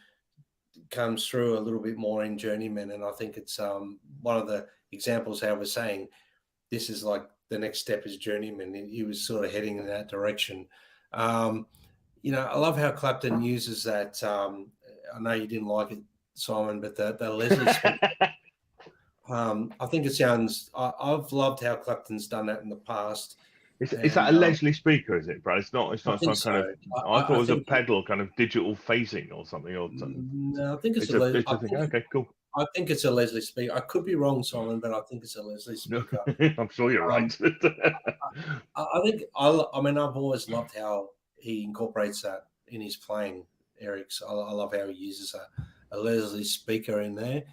Speaker 3: comes through a little bit more in Journeyman, and I think it's one of the examples how we're saying this is like the next step is Journeyman. He was sort of heading in that direction. You know, I love how Clapton uses that. I know you didn't like it, Simon, but the Leslie speaker. I think it sounds. I've loved how Clapton's done that in the past.
Speaker 2: Is that a Leslie speaker? Is it, Brad? It's not. It's not some kind of. I thought it was a pedal, kind of digital phasing or something. Or something.
Speaker 3: No, I think it's a
Speaker 2: Leslie. Okay, cool.
Speaker 3: I think it's a Leslie speaker. I could be wrong, Simon, but I think it's a Leslie speaker.
Speaker 2: I'm sure you're right.
Speaker 3: I think I mean, I've always loved how he incorporates that in his playing. Eric's. I love how he uses a Leslie speaker in there.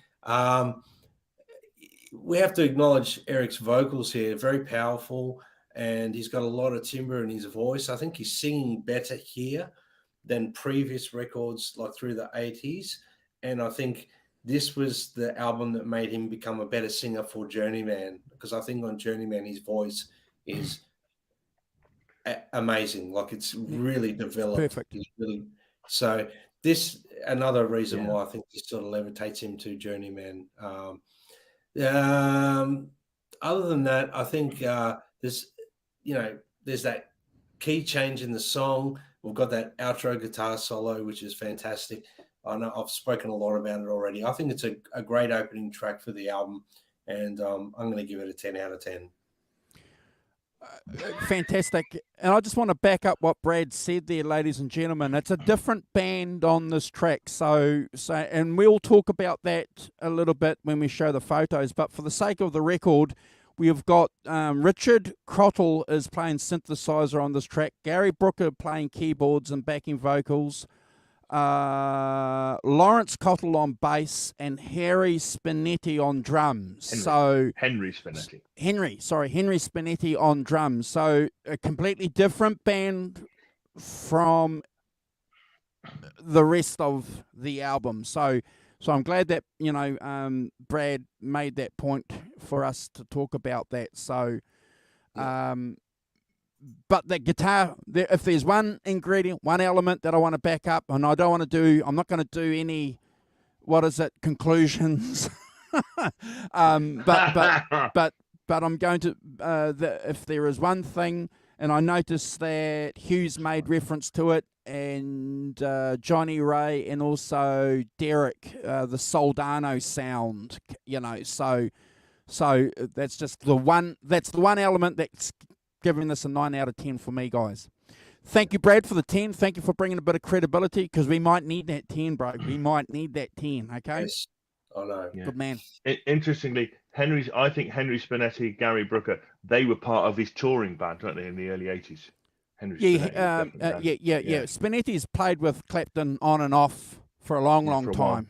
Speaker 3: We have to acknowledge Eric's vocals here. Very powerful, and he's got a lot of timbre in his voice. I think he's singing better here than previous records, like through the 80s. And I think this was the album that made him become a better singer for Journeyman, because I think on Journeyman his voice is amazing. Like it's really developed.
Speaker 1: Perfect.
Speaker 3: He's really so. This another reason
Speaker 2: Yeah.
Speaker 3: why I think this sort of levitates him to Journeyman. Other than that, I think there's there's that key change in the song. We've got that outro guitar solo, which is fantastic. I know I've spoken a lot about it already. I think it's a great opening track for the album, and I'm going to give it a 10 out of 10.
Speaker 1: Fantastic. And I just want to back up what Brad said there, ladies and gentlemen. It's a different band on this track. So and we'll talk about that a little bit when we show the photos. But for the sake of the record, we've got Richard Crottle is playing synthesizer on this track, Gary Brooker playing keyboards and backing vocals, Lawrence Cottle on bass, and Harry Spinetti on drums.
Speaker 2: Henry Spinetti.
Speaker 1: Henry Spinetti on drums. So a completely different band from the rest of the album. So I'm glad that Brad made that point for us to talk about that. So, but the guitar, if there's one ingredient, one element that I want to back up, and I'm not going to do any, conclusions. But I'm going to, if there is one thing, and I noticed that Hughes made reference to it, and Johnny Ray, and also Derek, the Soldano sound, so that's just the one element that's giving this a 9 out of 10 for me, guys. Thank you, Brad, for the 10. Thank you for bringing a bit of credibility, because we might need that 10, bro. We might need that 10, okay?
Speaker 3: Yes. I know.
Speaker 2: Yeah.
Speaker 1: Good man.
Speaker 2: Interestingly, I think Henry Spinetti, Gary Brooker, they were part of his touring band, weren't they, in the early 80s? Henry Spinetti.
Speaker 1: Yeah. Spinetti's played with Clapton on and off for a long
Speaker 2: for a
Speaker 1: time.
Speaker 2: while.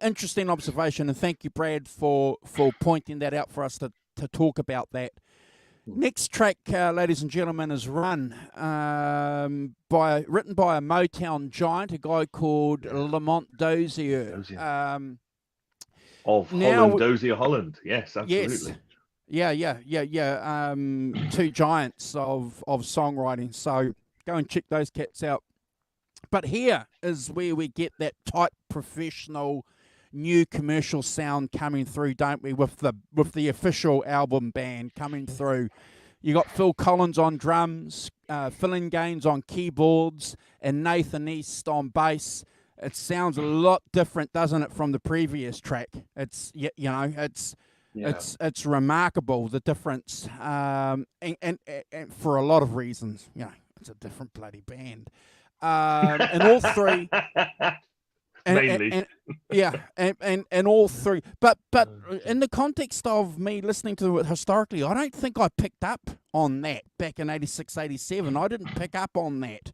Speaker 1: Interesting observation, and thank you, Brad, for pointing that out for us to talk about that. Next track, ladies and gentlemen, is Run, written by a Motown giant, a guy called Lamont Dozier.
Speaker 2: Of Holland, Dozier Holland. Yes, absolutely.
Speaker 1: Yes. Two giants of songwriting. So go and check those cats out. But here is where we get that tight, professional, new commercial sound coming through, don't we? With the official album band coming through. You got Phil Collins on drums, Phil Gaines on keyboards, and Nathan East on bass. It sounds a lot different, doesn't it, from the previous track? It's it's remarkable, the difference, and for a lot of reasons. It's a different bloody band. And all three,
Speaker 2: mainly,
Speaker 1: and all three. But in the context of me listening to it historically, I don't think I picked up on that back in 86, 87. I didn't pick up on that.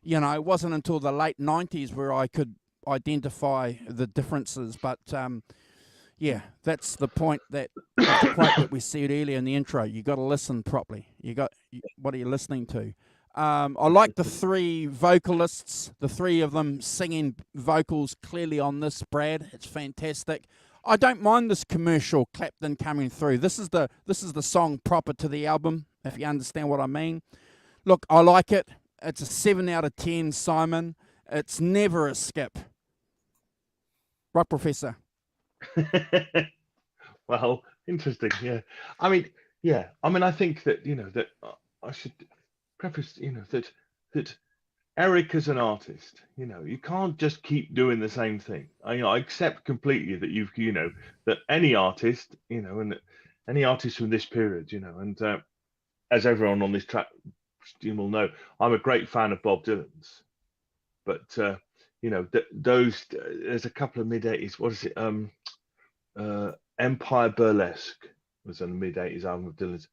Speaker 1: It wasn't until the late 90s where I could identify the differences. But that's the point that we said earlier in the intro. You got to listen properly. What are you listening to? I like the three vocalists, the three of them singing vocals clearly on this, Brad. It's fantastic. I don't mind this commercial Clapton coming through. This is the song proper to the album, if you understand what I mean. Look, I like it. It's a 7 out of 10, Simon. It's never a skip. Right, Professor?
Speaker 2: Well, interesting. Yeah. I mean, I think that, that I should preface, that Eric as an artist, you can't just keep doing the same thing. I accept completely that that any artist, and any artist from this period, and as everyone on this track will know, I'm a great fan of Bob Dylan's, but those there's a couple of mid-80s. What is it? Empire Burlesque was on the mid-80s album of Dylan's.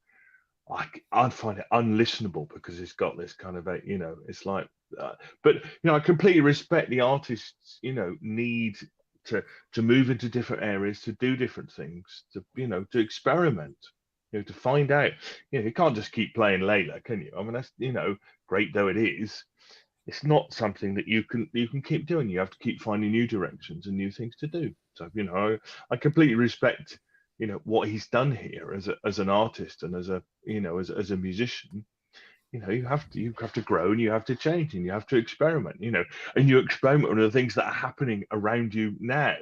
Speaker 2: I'd find it unlistenable because it's got this kind of it's like, but I completely respect the artists, need to move into different areas, to do different things, to experiment, to find out, you can't just keep playing Layla, can you? I mean, that's, great though it is, it's not something that you can keep doing. You have to keep finding new directions and new things to do. So I completely respect what he's done here as an artist and as a as a musician. You have to grow and you have to change and you have to experiment. And you experiment with the things that are happening around you now.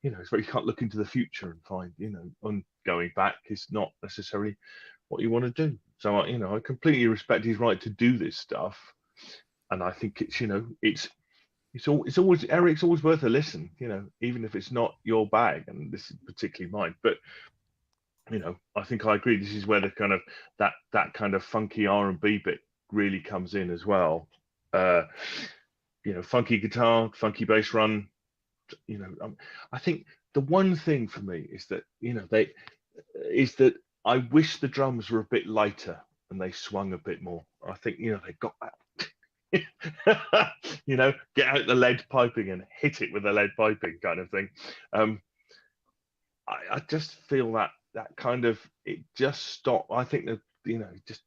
Speaker 2: It's where you can't look into the future and find on going back is not necessarily what you want to do. So I completely respect his right to do this stuff, and I think it's always Eric's always worth a listen. Even if it's not your bag, and this is particularly mine, but I think I agree. This is where the kind of that kind of funky R&B bit really comes in as well. Funky guitar, funky bass run. I think the one thing for me is that I wish the drums were a bit lighter and they swung a bit more. I think they got that. Get out the lead piping and hit it with the lead piping kind of thing. I just feel that kind of it just stopped. I think that just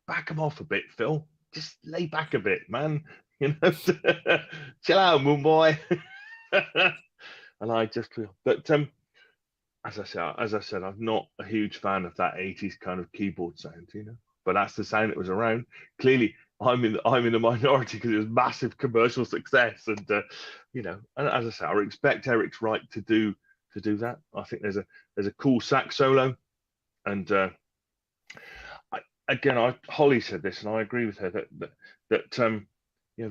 Speaker 2: back them off a bit, Phil. Just lay back a bit, man. Chill out, moon boy. And I just feel, but as I said, I'm not a huge fan of that 80s kind of keyboard sound, but that's the sound that was around. Clearly, I'm in the minority because it was massive commercial success, and and as I say, I respect Eric's right to do that. I think there's a cool sax solo, and Holly said this, and I agree with her that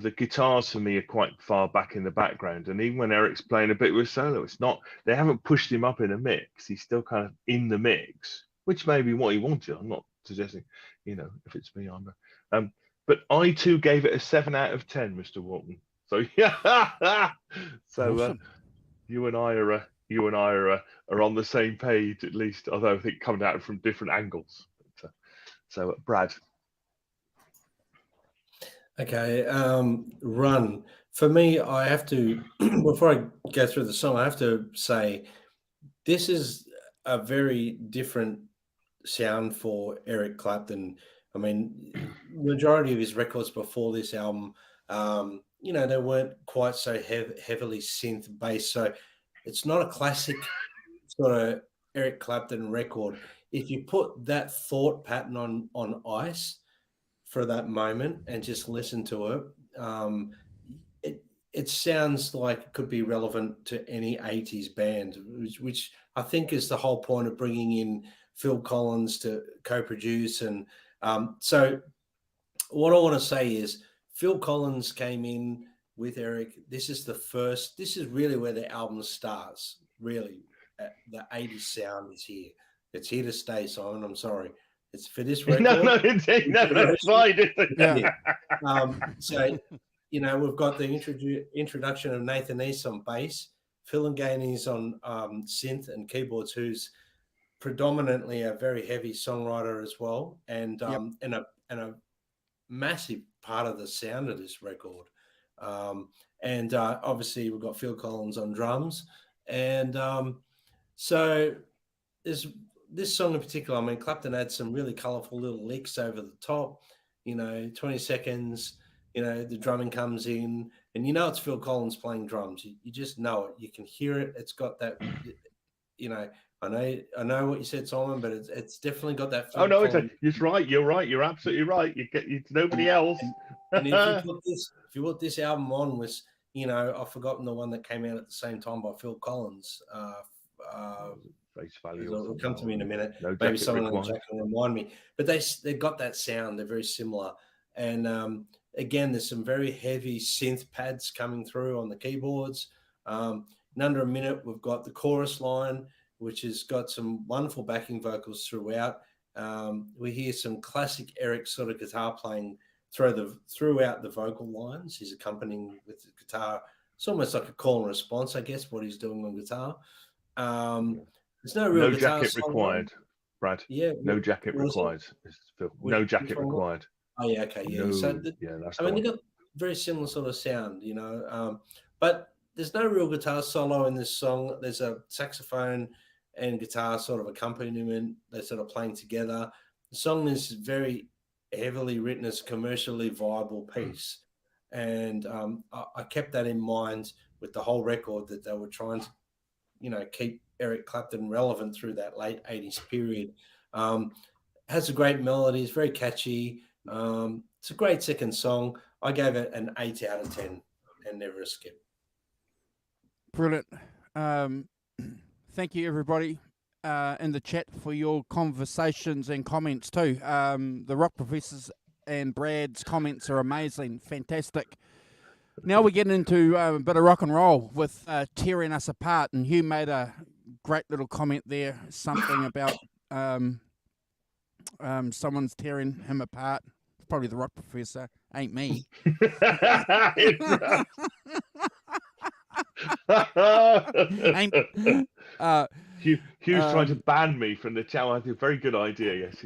Speaker 2: the guitars for me are quite far back in the background, and even when Eric's playing a bit with solo, it's not. They haven't pushed him up in a mix. He's still kind of in the mix, which may be what he wanted. I'm not suggesting, if it's me, but I too gave it a 7 out of 10, Mr. Walton. So yeah, so
Speaker 1: Awesome.
Speaker 2: you and I are on the same page at least, although I think coming at it from different angles. But, so Brad.
Speaker 3: Okay, Run. For me, I have to, before I go through the song, I have to say this is a very different sound for Eric Clapton. I mean, majority of his records before this album, they weren't quite so heavily synth based. So it's not a classic sort of Eric Clapton record. If you put that thought pattern on ice for that moment and just listen to it, it sounds like it could be relevant to any 80s band, which I think is the whole point of bringing in Phil Collins to co-produce. And so what I want to say is Phil Collins came in with Eric. This is really where the album starts, really. The 80s sound is here. It's here to stay, Simon. I'm sorry. It's for this record.
Speaker 2: No, that's fine.
Speaker 1: Yeah.
Speaker 3: So, we've got the introduction of Nathan East on bass, Phil Gaines on synth and keyboards, who's predominantly a very heavy songwriter as well, and and a massive part of the sound of this record. And obviously we've got Phil Collins on drums, and so there's this song in particular. I mean, Clapton had some really colourful little licks over the top. 20 seconds. The drumming comes in, and it's Phil Collins playing drums. You just know it. You can hear it. It's got that. I know what you said, Simon, but it's definitely got that.
Speaker 2: Phil Collins. It's right. You're right. You're absolutely right. It's nobody else.
Speaker 3: And if you put this album on with, I've forgotten the one that came out at the same time by Phil Collins.
Speaker 2: Face value.
Speaker 3: It'll come to me in a minute.
Speaker 2: No
Speaker 3: Maybe someone in the chat can remind me. But they got that sound. They're very similar. And again, there's some very heavy synth pads coming through on the keyboards. In under a minute, we've got the chorus line, which has got some wonderful backing vocals throughout. We hear some classic Eric sort of guitar playing throughout the vocal lines. He's accompanying with the guitar. It's almost like a call and response, I guess, what he's doing on guitar. There's no real guitar
Speaker 2: jacket required, Brad.
Speaker 3: Yeah.
Speaker 2: No jacket required. No jacket required.
Speaker 3: Oh, yeah, okay, yeah.
Speaker 2: No,
Speaker 3: So
Speaker 2: that's
Speaker 3: they've got very similar sort of sound, but there's no real guitar solo in this song. There's a saxophone and guitar sort of accompaniment. They're sort of playing together. The song is very heavily written as a commercially viable piece. And I kept that in mind with the whole record, that they were trying to, keep Eric Clapton relevant through that late 80s period. Has a great melody, it's very catchy. It's a great second song. I gave it an 8 out of 10 and never a skip.
Speaker 1: Brilliant. Thank you, everybody, in the chat for your conversations and comments too. The Rock Professors and Brad's comments are amazing, fantastic. Now we're getting into a bit of rock and roll with Tearing Us Apart, and Hugh made a great little comment there, something about someone's tearing him apart. It's probably the Rock Professor, ain't me. ain't,
Speaker 2: Hugh's trying to ban me from the channel. I think a very good idea. Yes.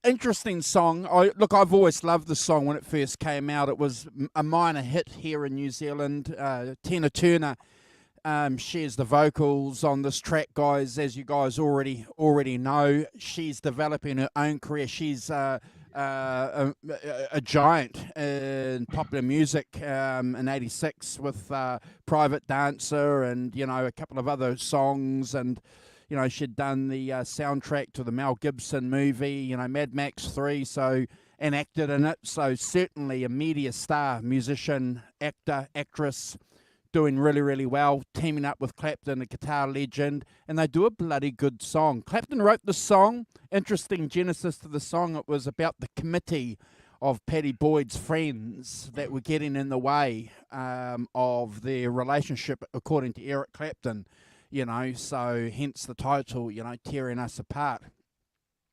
Speaker 1: Interesting song. I've always loved the song when it first came out. It was a minor hit here in New Zealand. Tina Turner shares the vocals on this track, guys. As you guys already know, she's developing her own career. She's a giant in popular music in '86 with Private Dancer and a couple of other songs, and she'd done the soundtrack to the Mel Gibson movie, Mad Max 3, and acted in it. So certainly a media star, musician, actor, actress, doing really, really well, teaming up with Clapton, a guitar legend, and they do a bloody good song. Clapton wrote the song. Interesting genesis to the song. It was about the committee of Paddy Boyd's friends that were getting in the way of their relationship, according to Eric Clapton. So hence the title, Tearing Us Apart.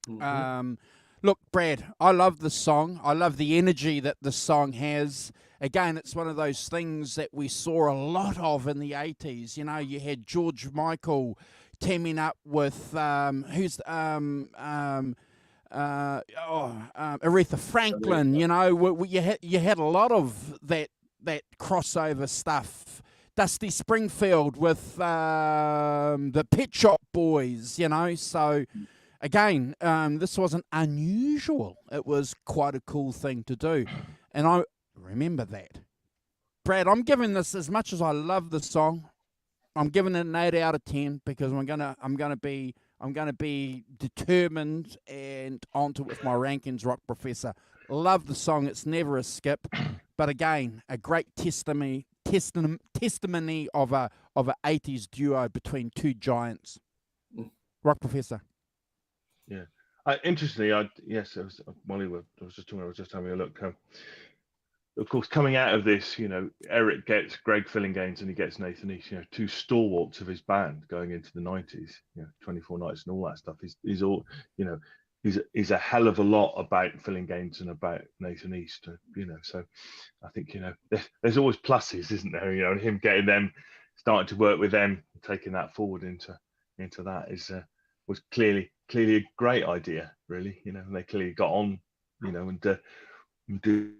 Speaker 3: Mm-hmm.
Speaker 1: Look, Brad, I love the song. I love the energy that the song has. Again, it's one of those things that we saw a lot of in the 80s. You had George Michael teaming up with, Aretha Franklin. You had a lot of that crossover stuff. Dusty Springfield with the Pet Shop Boys, So, again, this wasn't unusual. It was quite a cool thing to do. And I remember that. Brad, I'm giving this, as much as I love the song, I'm giving it an 8 out of 10 because I'm gonna be determined and onto it with my rankings, Rock Professor. Love the song. It's never a skip. But again, a great testimony of a 80s duo between two giants. Rock Professor.
Speaker 2: Yeah. Interestingly, I was just having a look. Of course, coming out of this, Eric gets Greg Fillinganes and he gets Nathan East, two stalwarts of his band going into the 90s, 24 Nights and all that stuff. He's all, he's a hell of a lot about Fillinganes and about Nathan East, So I think, there's always pluses, isn't there? And him getting them, starting to work with them, taking that forward into that was clearly a great idea, really. And they clearly got on, and do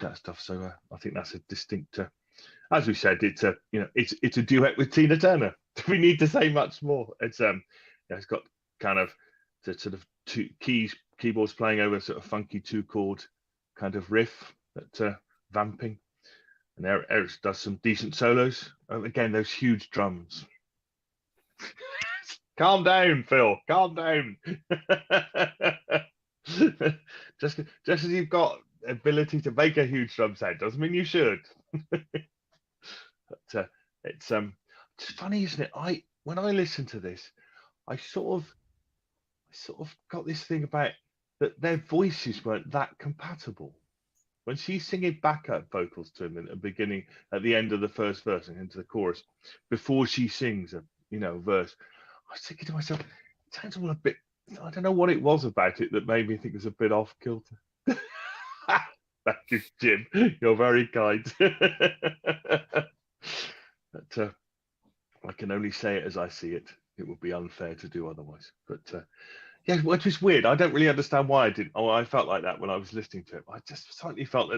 Speaker 2: that stuff. So I think that's a distinct, as we said, it's a duet with Tina Turner. Do we need to say much more? It's it's got kind of the sort of two keyboards playing over sort of funky 2-chord kind of riff, that vamping, and Eric does some decent solos. Again, those huge drums. Calm down, Phil. Calm down. just as you've got ability to make a huge drum sound doesn't mean you should. But it's funny, isn't it? When I listen to this, I sort of got this thing about that their voices weren't that compatible. When she's singing backup vocals to him at the beginning, at the end of the first verse and into the chorus, before she sings a verse, I was thinking to myself, it sounds all a bit. I don't know what it was about it that made me think it was a bit off kilter. Thank you, Jim. You're very kind. But I can only say it as I see it. It would be unfair to do otherwise. But yeah, which is weird. I don't really understand why I didn't. Oh, I felt like that when I was listening to it. I just slightly felt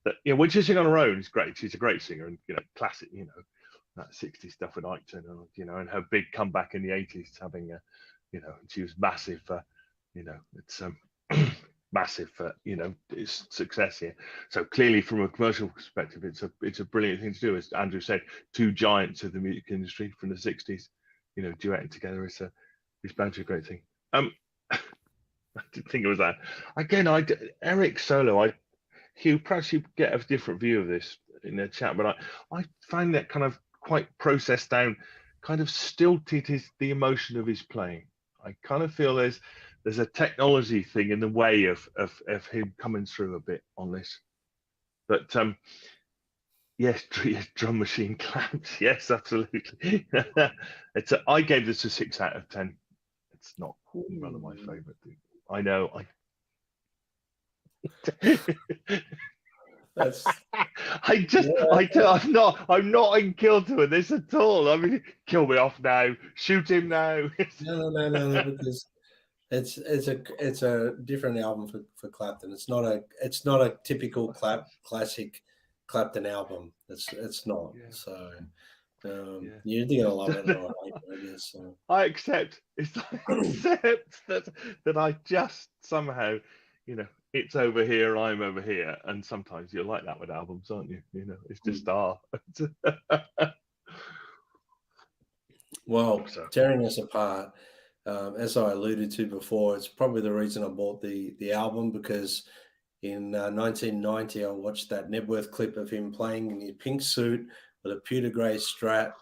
Speaker 2: that when she's singing on her own, it's great. She's a great singer, and classic. That 60s stuff with Ike Turner, and her big comeback in the 80s, having she was massive. It's massive for its success here. So clearly, from a commercial perspective, it's a brilliant thing to do. As Andrew said, two giants of the music industry from the '60s, duetting together is bound to be a great thing. I didn't think it was that. Again, Eric solo. Hugh, perhaps you get a different view of this in the chat, but I find that kind of quite processed down, kind of stilted the emotion of his playing. I kind of feel there's a technology thing in the way of him coming through a bit on this. But yes, drum machine claps. Yes, absolutely. I gave this a 6 out of 10. It's not one of my favorite things. I know. I'm not in kilter with this at all. I mean, kill me off now, shoot him now.
Speaker 3: No, because it's a different album for Clapton. It's not a typical classic Clapton album. It's not.
Speaker 2: Yeah.
Speaker 3: So you're either gonna love it or hate it, I guess. So.
Speaker 2: I accept. I accept that I just somehow, it's over here, I'm over here, and sometimes you're like that with albums, aren't you? It's just
Speaker 3: Well, Tearing Us Apart, as I alluded to before, it's probably the reason I bought the album, because in 1990 I watched that Nebworth clip of him playing in his pink suit with a pewter grey Strat,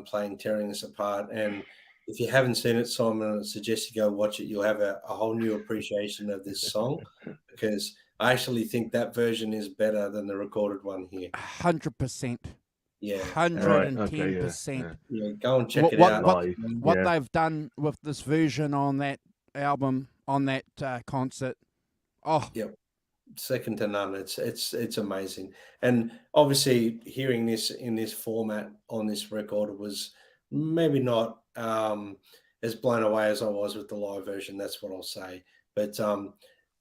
Speaker 3: playing Tearing Us Apart. And if you haven't seen it, Simon, I suggest you go watch it. You'll have a whole new appreciation of this song, because I actually think that version is better than the recorded one here.
Speaker 1: 100%.
Speaker 3: Yeah,
Speaker 1: 110%.
Speaker 3: Yeah, go and check it out.
Speaker 1: What they've done with this version on that album, on that concert,
Speaker 3: yep, second to none. It's amazing. And obviously, hearing this in this format on this record was maybe not as blown away as I was with the live version. That's what I'll say. But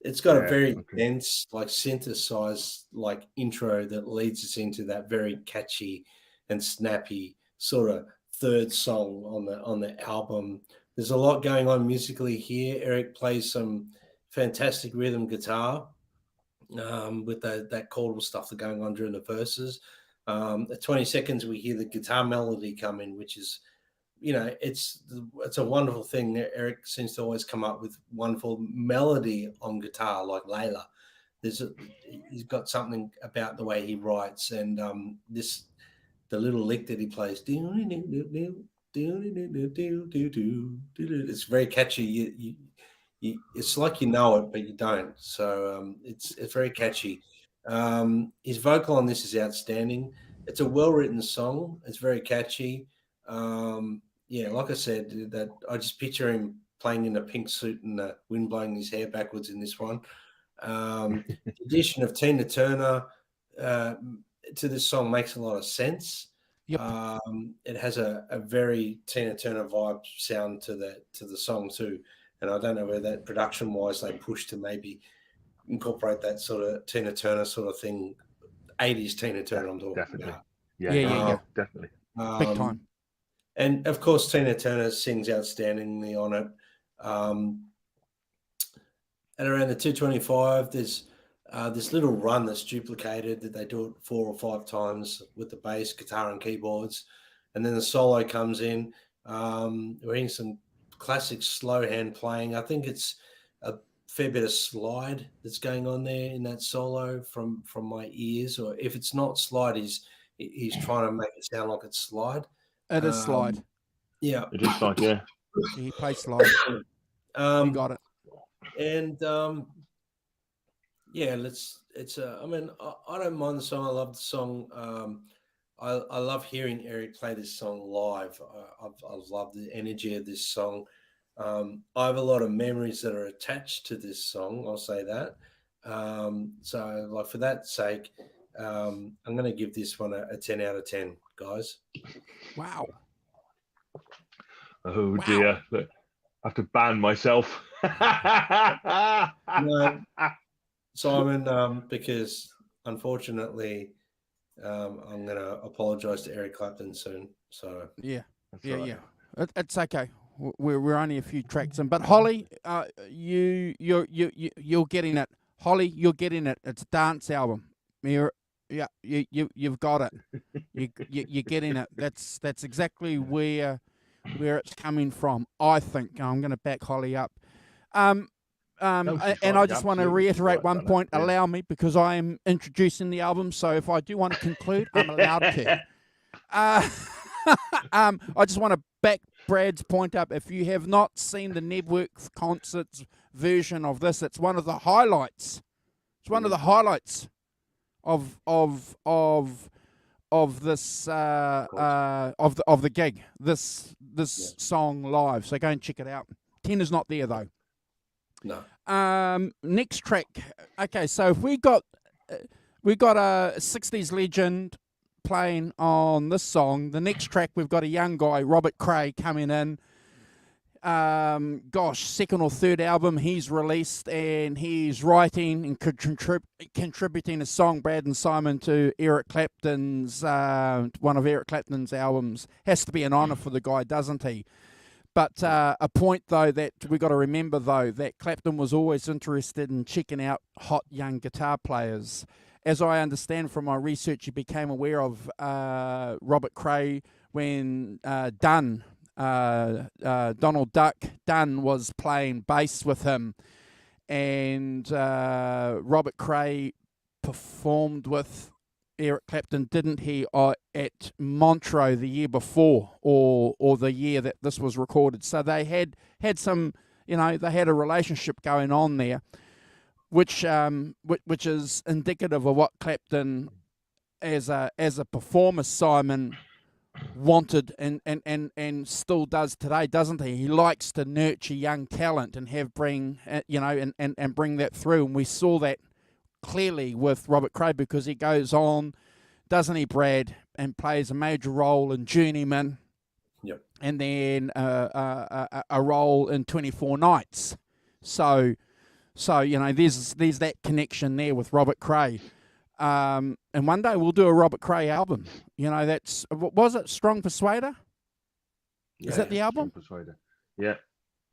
Speaker 3: it's got a very dense, like synthesized, like intro that leads us into that very catchy and snappy sort of third song on the album. There's a lot going on musically here. Eric plays some fantastic rhythm guitar with that chordal stuff that's going on during the verses. At 20 seconds, we hear the guitar melody come in, which is, it's a wonderful thing. Eric seems to always come up with wonderful melody on guitar, like Layla. He's got something about the way he writes, and the little lick that he plays, it's very catchy. It's like you know it, but you don't. So it's very catchy. His vocal on this is outstanding. It's a well-written song. It's very catchy. Like I said, that I just picture him playing in a pink suit and the wind blowing his hair backwards in this one. The addition of Tina Turner to this song makes a lot of sense.
Speaker 1: Yep.
Speaker 3: It has a very Tina Turner vibe sound to the song too. And I don't know whether that production-wise they pushed to maybe incorporate that sort of Tina Turner sort of thing, 80s Tina Turner I'm talking about.
Speaker 1: Yeah,
Speaker 2: definitely.
Speaker 1: Big time.
Speaker 3: And, of course, Tina Turner sings outstandingly on it. At around the 225, there's this little run that's duplicated that they do it 4 or 5 times with the bass, guitar, and keyboards. And then the solo comes in. We're hearing some classic slow hand playing. I think it's a fair bit of slide that's going on there in that solo from my ears. Or if it's not slide, he's trying to make it sound like it's slide.
Speaker 1: It is slide.
Speaker 3: Yeah.
Speaker 2: It is slide, yeah.
Speaker 1: He plays slide. You got it.
Speaker 3: And I mean, I don't mind the song. I love the song. I love hearing Eric play this song live. I've loved the energy of this song. I have a lot of memories that are attached to this song. I'll say that. So, like, for that sake, I'm going to give this one a 10 out of 10, guys.
Speaker 1: Wow.
Speaker 2: Oh, dear. Look, I have to ban myself.
Speaker 3: No, Simon, because unfortunately, I'm going to apologise to Eric Clapton soon. So
Speaker 1: yeah.
Speaker 2: Right.
Speaker 1: It's okay. We're only a few tracks in. But Holly, you're getting it. Holly, you're getting it. It's a dance album. You've got it. You're getting it. That's exactly where it's coming from. I think I'm going to back Holly up. And I just want to reiterate one point. Yeah. Allow me, because I am introducing the album. So if I do want to conclude, I'm allowed to. I just want to back Brad's point up. If you have not seen the Network Concerts version of this, it's one of the highlights. It's one of the highlights of this of the gig. This song live. So go and check it out. Tenner's not there though.
Speaker 3: No.
Speaker 1: Next track. Okay, so if we got a 60s legend playing on this song. The next track we've got a young guy, Robert Cray, coming in. Second or third album he's released, and he's writing and contributing a song, Brad and Simon, to Eric Clapton's one of Eric Clapton's albums. Has to be an honour for the guy, doesn't he? But a point, though, that we got to remember, though, that Clapton was always interested in checking out hot young guitar players. As I understand from my research, he became aware of Robert Cray when Donald Duck Dunn was playing bass with him, and Robert Cray performed with Eric Clapton, didn't he, at Montreux the year before, or the year that this was recorded. So they had some, they had a relationship going on there, which is indicative of what Clapton, as a performer, Simon, wanted and still does today, doesn't he? He likes to nurture young talent and bring that through, and we saw that clearly with Robert Cray, because he goes on, doesn't he, Brad, and plays a major role in Journeyman.
Speaker 3: Yep. And
Speaker 1: then a role in 24 Nights. So there's that connection there with Robert Cray. And one day we'll do a Robert Cray album. That's, was it Strong Persuader? Is that the album?
Speaker 2: Strong Persuader. Yeah.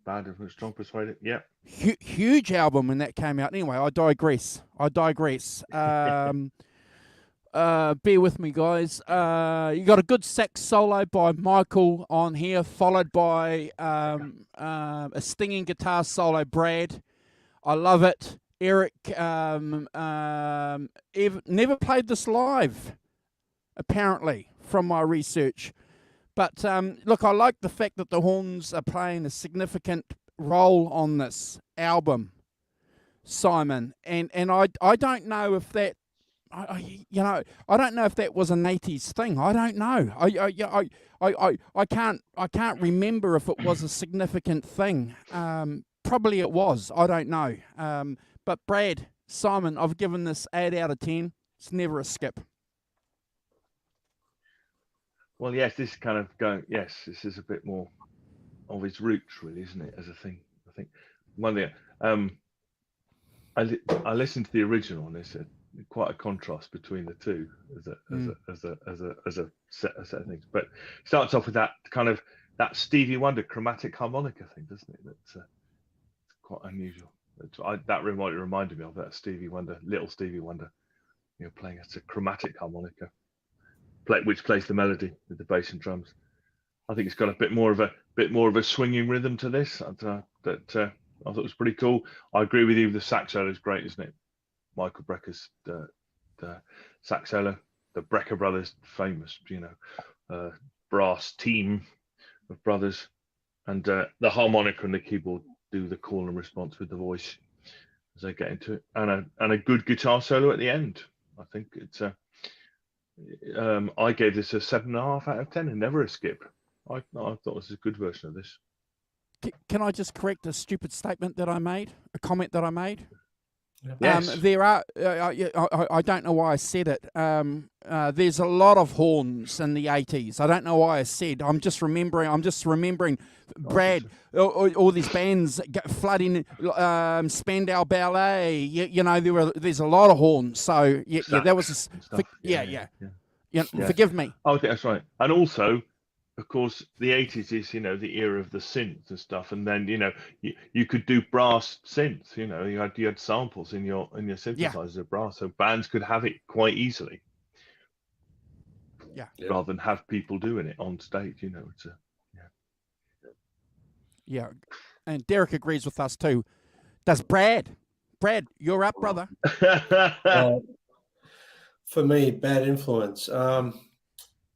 Speaker 2: Bad of Strong Persuader. Yeah.
Speaker 1: Huge album when that came out. Anyway, I digress. Bear with me, guys. You got a good sax solo by Michael on here, followed by a stinging guitar solo, Brad. I love it. Eric never played this live, apparently, from my research. But look, I like the fact that the horns are playing a significant role on this album, Simon. And I don't know if that, I don't know if that was an 80s thing. I don't know. I can't remember if it was a significant thing. Probably it was. I don't know. But Brad, Simon, I've given this 8 out of 10. It's never a skip.
Speaker 2: Well, yes, this is kind of going. Yes, this is a bit more of his roots, really, isn't it? As a thing, I think. One thing, I listened to the original, and there's quite a contrast between the two as a set of things. But it starts off with that kind of that Stevie Wonder chromatic harmonica thing, doesn't it? That's quite unusual. That reminded me of that little Stevie Wonder, playing as a chromatic harmonica, which plays the melody with the bass and drums. I think it's got a bit more of a swinging rhythm to this that I thought was pretty cool. I agree with you. The sax solo is great, isn't it? Michael Brecker's the sax solo. The Brecker brothers, famous, brass team of brothers, and the harmonica and the keyboard do the call and response with the voice as they get into it, and a good guitar solo at the end. I think it's I gave this a 7.5 out of 10, and never a skip. I thought this was a good version of this.
Speaker 1: Can I just correct a stupid statement that I made? A comment that I made?
Speaker 2: Yes.
Speaker 1: There are. I don't know why I said it. There's a lot of horns in the 80s. I don't know why I said. I'm just remembering. Brad, all these bands flooding, Spandau Ballet. There's a lot of horns. So that was. Forgive me.
Speaker 2: Oh, that's right. And also, of course, the 80s is, the era of the synth and stuff, and then you could do brass synth. You had samples in your
Speaker 1: Yeah,
Speaker 2: synthesizers of brass, so bands could have it quite easily
Speaker 1: yeah,
Speaker 3: Yep.
Speaker 2: rather than have people doing it on stage. It's a
Speaker 1: yeah. And Derek agrees with us too. Does Brad? Brad, you're up, brother.
Speaker 3: Well, for me, Bad Influence.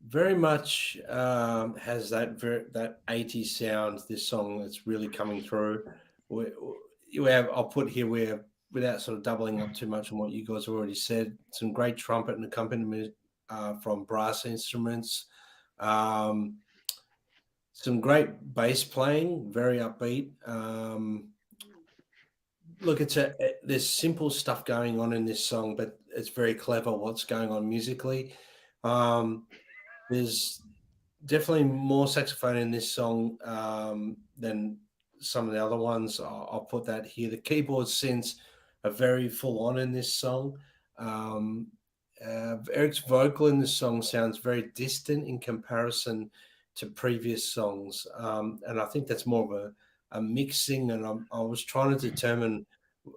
Speaker 3: Very much has that 80s sound. This song that's really coming through. I'll put here where, without sort of doubling up too much on what you guys have already said, some great trumpet and accompaniment from brass instruments. Some great bass playing, very upbeat. Look, there's simple stuff going on in this song, but it's very clever what's going on musically. There's definitely more saxophone in this song than some of the other ones. I'll put that here. The keyboard synths are very full on in this song. Eric's vocal in this song sounds very distant in comparison to previous songs, and I think that's more of a mixing. And I was trying to determine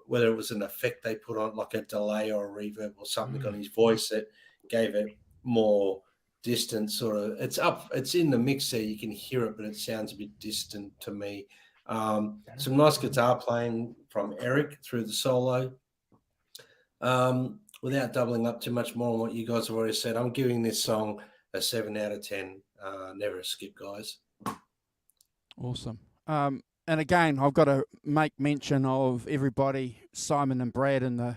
Speaker 3: whether it was an effect they put on, like a delay or a reverb or something on his voice that gave it more distant sort of. It's in the mix there, you can hear it, but it sounds a bit distant to me. Some nice guitar playing from Eric through the solo. Without doubling up too much more on what you guys have already said, I'm giving this song a 7 out of 10. Never a skip, guys.
Speaker 1: Awesome. And again, I've got to make mention of everybody, Simon and Brad, in the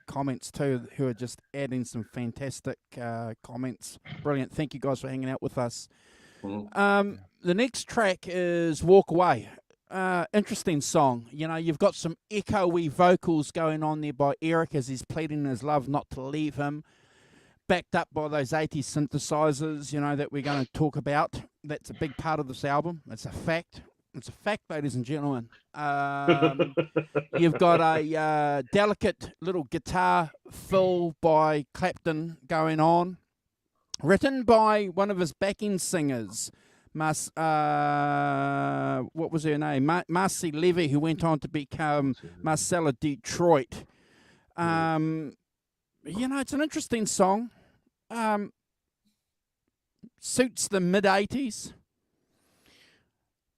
Speaker 1: comments too, who are just adding some fantastic comments. Brilliant. Thank you guys for hanging out with us. The next track is Walk Away. Interesting song. You've got some echoey vocals going on there by Eric as he's pleading his love not to leave him, backed up by those 80s synthesizers, that we're going to talk about. That's a big part of this album. It's a fact. It's a fact, ladies and gentlemen. You've got a delicate little guitar fill by Clapton going on, written by one of his backing singers, what was her name? Marcy Levy, who went on to become Marcella Detroit. It's an interesting song. Suits the mid-80s.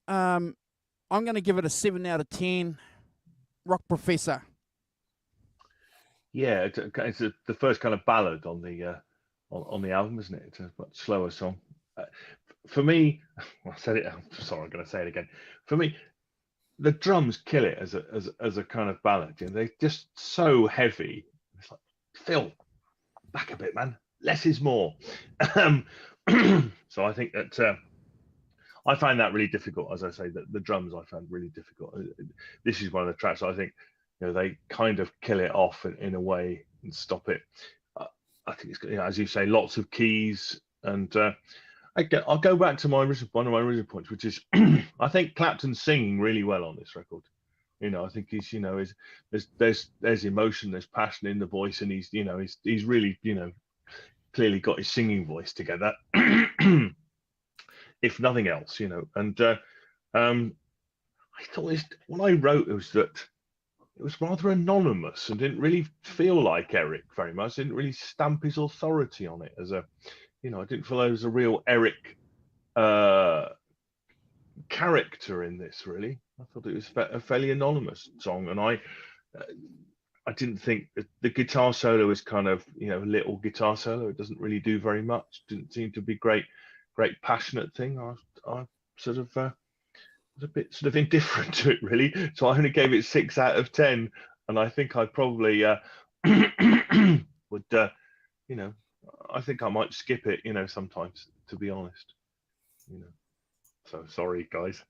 Speaker 1: I'm going to give it a 7 out of 10. Rock Professor.
Speaker 2: Yeah, it's the first kind of ballad on the album, isn't it? It's a much slower song. For me, I said it. I'm sorry, I'm going to say it again. For me, the drums kill it as a kind of ballad. They're just so heavy. It's like, Phil, back a bit, man. Less is more. So I think that. I find that really difficult, as I say, that the drums I found really difficult. This is one of the tracks I think they kind of kill it off in a way and stop it. I think it's as you say, lots of keys, and I'll go back to one of my original points, which is I think Clapton's singing really well on this record. I think he's there's emotion, there's passion in the voice, and he's really clearly got his singing voice together. If nothing else, and I thought what I wrote was that it was rather anonymous and didn't really feel like Eric very much. Didn't really stamp his authority on it as I didn't feel there was a real Eric character in this. Really, I thought it was a fairly anonymous song, and I didn't think that the guitar solo is kind of a little guitar solo. It doesn't really do very much. Didn't seem to be great passionate thing. I sort of was a bit sort of indifferent to it, really. So I only gave it 6 out of 10, and I think I probably would I think I might skip it sometimes, to be honest. So sorry guys.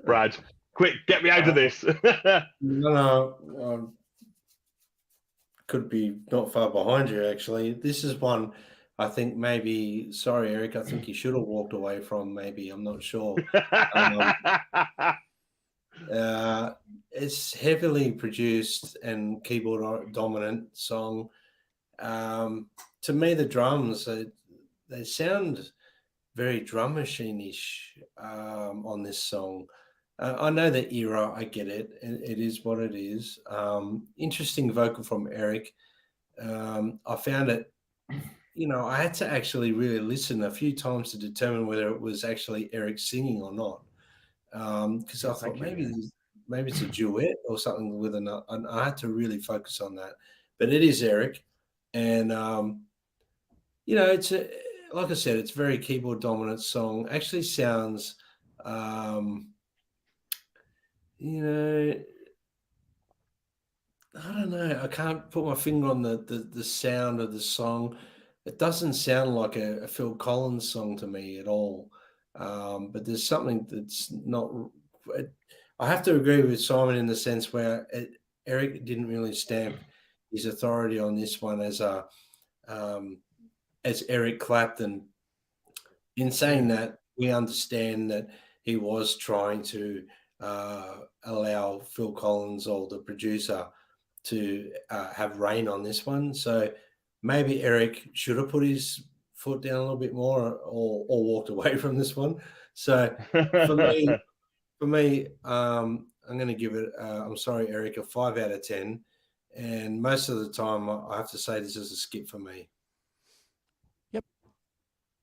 Speaker 2: Brad, quick, get me out of this.
Speaker 3: No, could be not far behind you, actually. This is one I think maybe, sorry, Eric, I think you should have walked away from, maybe. I'm not sure. It's heavily produced and keyboard dominant song. To me, the drums, they sound very drum machine-ish on this song. I know the era. I get it. It is what it is. Interesting vocal from Eric. I found it, I had to actually really listen a few times to determine whether it was actually Eric singing or not. Because I thought maybe it's a duet or something with another. And I had to really focus on that. But it is Eric, and it's like I said, it's a very keyboard dominant song. Actually, sounds, you know, I don't know. I can't put my finger on the sound of the song. It doesn't sound like a Phil Collins song to me at all. But there's something that's not. I have to agree with Simon in the sense where Eric didn't really stamp his authority on this one as Eric Clapton. In saying that, we understand that he was trying to allow Phil Collins, or the producer, to have reign on this one. So maybe Eric should have put his foot down a little bit more, or walked away from this one. So for me, I'm going to give it, I'm sorry, Eric, a 5 out of 10. And most of the time, I have to say this is a skip for me.
Speaker 1: Yep.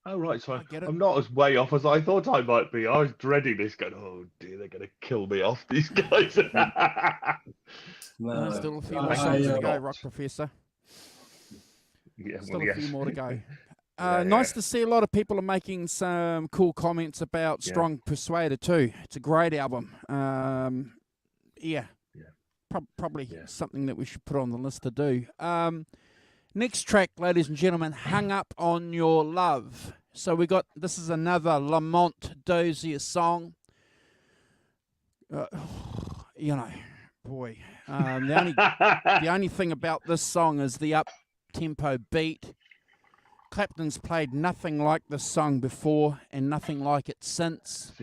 Speaker 2: Oh, right. So
Speaker 1: I get it.
Speaker 2: I'm not as way off as I thought I might be. I was dreading this, going, oh, dear, they're going to kill me off, these guys.
Speaker 3: No,
Speaker 1: Still a few more songs to go, Rock Professor.
Speaker 2: Yeah,
Speaker 1: Still
Speaker 2: well,
Speaker 1: a few more to go.
Speaker 2: Yeah,
Speaker 1: nice to see a lot of people are making some cool comments about Strong Persuader too. It's a great album. Probably something that we should put on the list to do. Next track, ladies and gentlemen, Hung Up on Your Love. So this is another Lamont Dozier song. Boy, the only thing about this song is the up-tempo beat. Clapton's played nothing like this song before and nothing like it since.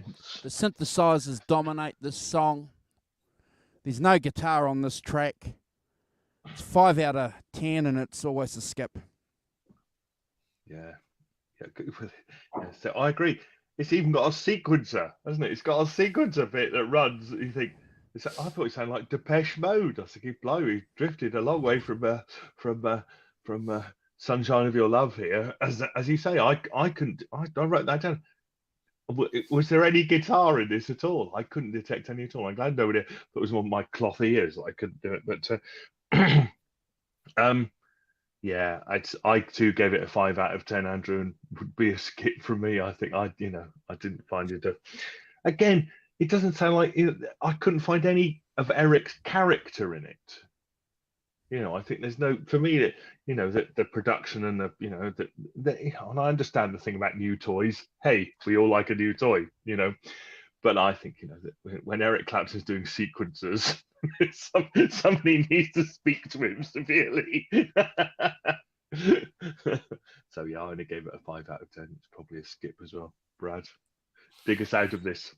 Speaker 1: The synthesizers dominate this song. There's no guitar on this track. It's 5 out of 10 and it's always a skip.
Speaker 2: Yeah. So I agree. It's even got a sequencer, hasn't it? It's got a sequencer bit that runs. You think, I thought it sounded like Depeche Mode. I was thinking, blimey, drifted a long way from Sunshine of Your Love here. As you say, I wrote that down. Was there any guitar in this at all? I couldn't detect any at all. I'm glad nobody. It was on my cloth ears. I couldn't do it. But yeah, I too gave it a 5 out of 10, Andrew, and would be a skip from me. I think I didn't find it. Again, it doesn't sound like I couldn't find any of Eric's character in it. I think there's no, for me, the production and and I understand the thing about new toys. Hey, we all like a new toy, but I think, that when Eric Clapton's doing sequences, somebody needs to speak to him severely. So yeah, I only gave it a 5 out of 10. It's probably a skip as well. Brad, dig us out of this.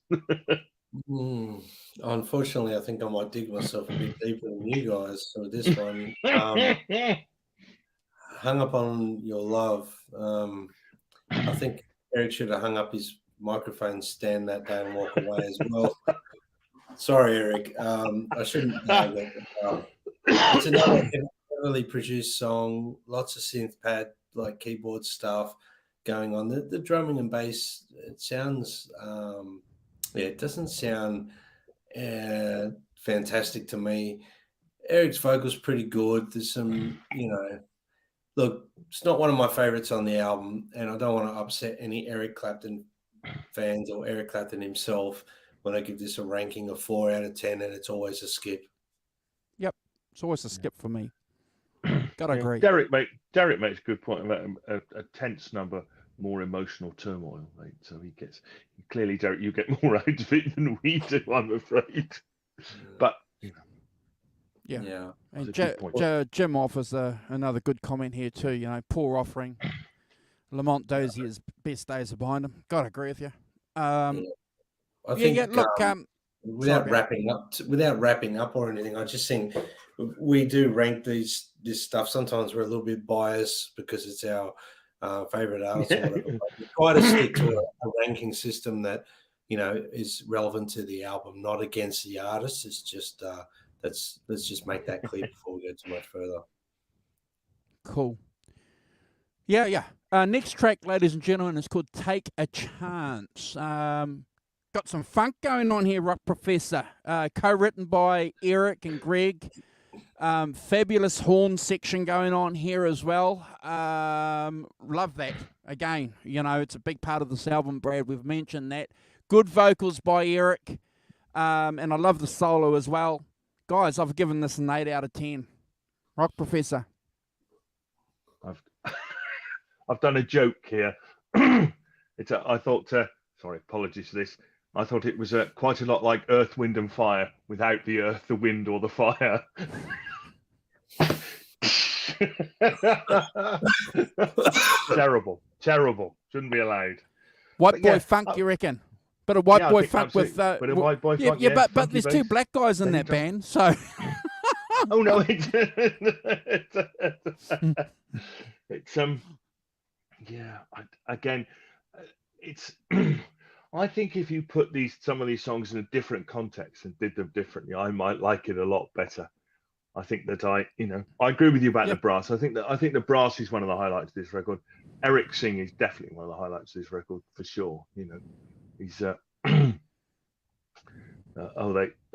Speaker 3: Unfortunately, I think I might dig myself a bit deeper than you guys with this one. Hung Up on Your Love. I think Eric should have hung up his microphone stand that day and walk away as well. Sorry, Eric. I shouldn't say that. It's another heavily produced song. Lots of synth pad, like keyboard stuff going on. The drumming and bass, it sounds... it doesn't sound fantastic to me. Eric's vocal's pretty good. There's some, look, it's not one of my favorites on the album, and I don't want to upset any Eric Clapton fans or Eric Clapton himself when I give this a ranking of 4 out of 10, and it's always a skip.
Speaker 1: Yep, it's always a skip for me. Gotta agree.
Speaker 2: Derek makes a good point about a tense number. More emotional turmoil, mate. So clearly, Derek, you get more out of it than we do, I'm afraid. But
Speaker 1: yeah. And Jim offers another good comment here too. Poor offering. Lamont Dozier's best days are behind him. Gotta agree with you. I think. Look,
Speaker 3: without wrapping up or anything, I just think we do rank this stuff. Sometimes we're a little bit biased because it's our favorite artists or whatever. But we try to stick to a ranking system that, you know, is relevant to the album, not against the artist. It's just let's just make that clear before we go too much further.
Speaker 1: Cool. Yeah. Next track, ladies and gentlemen, is called Take a Chance. Got some funk going on here, Rock Professor. Co-written by Eric and Greg. Fabulous horn section going on here as well. Love that. Again, you know, it's a big part of this album, Brad. We've mentioned that. Good vocals by Eric. And I love the solo as well. Guys, I've given this an 8 out of 10. Rock Professor.
Speaker 2: I've done a joke here. I thought, sorry, apologies for this. I thought it was quite a lot like Earth, Wind and Fire without the earth, the wind, or the fire. Terrible. Shouldn't be allowed.
Speaker 1: White boy funk, you reckon? But a white boy funk with...
Speaker 2: but a white boy funk,
Speaker 1: but there's two black guys in that band, so...
Speaker 2: Oh, no, it's I think if you put some of these songs in a different context and did them differently, I might like it a lot better. I think that I agree with you about the brass. I think the brass is one of the highlights of this record. Eric singing is definitely one of the highlights of this record for sure. You know, he's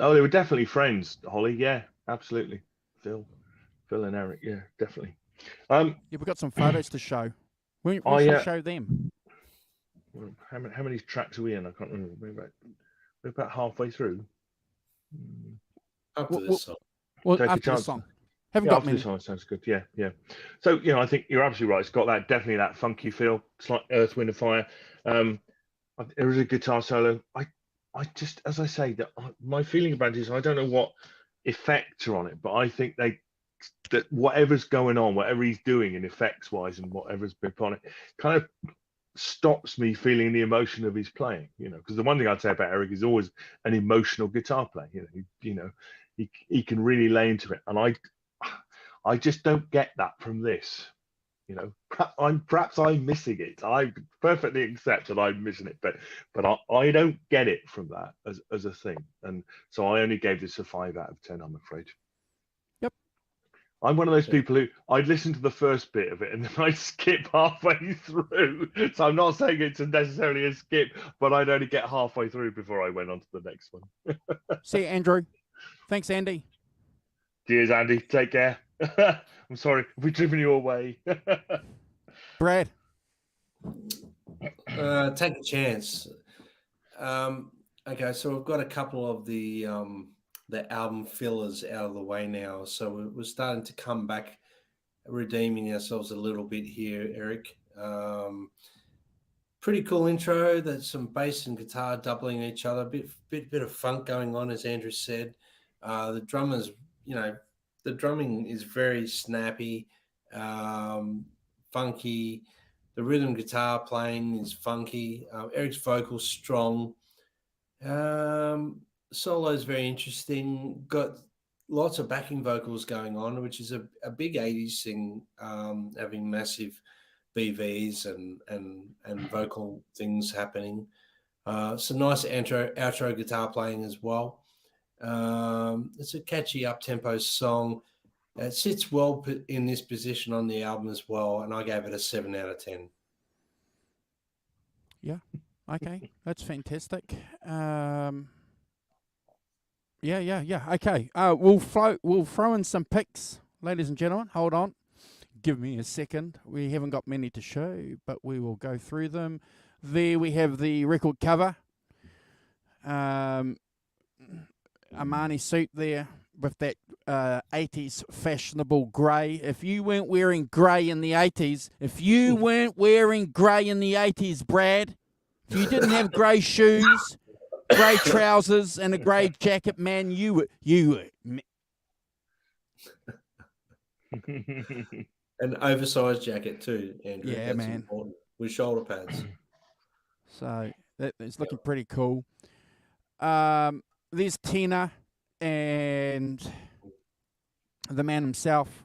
Speaker 2: they were definitely friends, Holly. Yeah, absolutely. Phil and Eric. Yeah, definitely.
Speaker 1: We've got some photos to show. We should show them.
Speaker 2: How many tracks are we in? I can't remember. We're about halfway through.
Speaker 3: Up to this song.
Speaker 1: Well, after the song. Haven't got many.
Speaker 2: This song sounds good. Yeah. So, you know, I think you're absolutely right. It's got definitely that funky feel. It's like Earth, Wind and Fire. There is a guitar solo. I just, as I say, my feeling about it is I don't know what effects are on it, but I think that whatever's going on, whatever he's doing in effects wise and whatever's been on it, kind of stops me feeling the emotion of his playing, you know, because the one thing I'd say about Eric is always an emotional guitar player. He can really lay into it, and I just don't get that from this. You know, perhaps I'm missing it. I perfectly accept that I'm missing it, but I don't get it from that as a thing, and so I only gave this a 5 out of 10. I'm afraid.
Speaker 1: Yep.
Speaker 2: I'm one of those people who I'd listen to the first bit of it and then I'd skip halfway through. So I'm not saying it's necessarily a skip, but I'd only get halfway through before I went on to the next one.
Speaker 1: See you, Andrew. Thanks, Andy.
Speaker 2: Cheers, Andy. Take care. I'm sorry if we've driven you away.
Speaker 1: Brad.
Speaker 3: Take a chance. Okay, so we've got a couple of the album fillers out of the way now. So we're starting to come back, redeeming ourselves a little bit here, Eric. Pretty cool intro. There's some bass and guitar doubling each other. Bit of funk going on, as Andrew said. The drummers, the drumming is very snappy, funky. The rhythm guitar playing is funky. Eric's vocals strong. Solo is very interesting. Got lots of backing vocals going on, which is a big 80s thing, having massive BVs and vocal things happening. Some nice outro guitar playing as well. It's a catchy up-tempo song. It sits well in this position on the album as well, and I gave it a 7 out of 10.
Speaker 1: Yeah, okay, that's fantastic. Yeah. Okay, we'll throw in some picks, ladies and gentlemen. Hold on, give me a second. We haven't got many to show, but we will go through them. There we have the record cover. Armani suit there with that 80s fashionable grey. If you weren't wearing grey in the 80s, Brad, if you didn't have grey shoes, grey trousers, and a grey jacket, man, you were.
Speaker 3: An oversized jacket too, Andrew.
Speaker 1: Yeah,
Speaker 3: that's
Speaker 1: man.
Speaker 3: Important. With shoulder pads.
Speaker 1: So that's looking pretty cool. There's Tina and the man himself.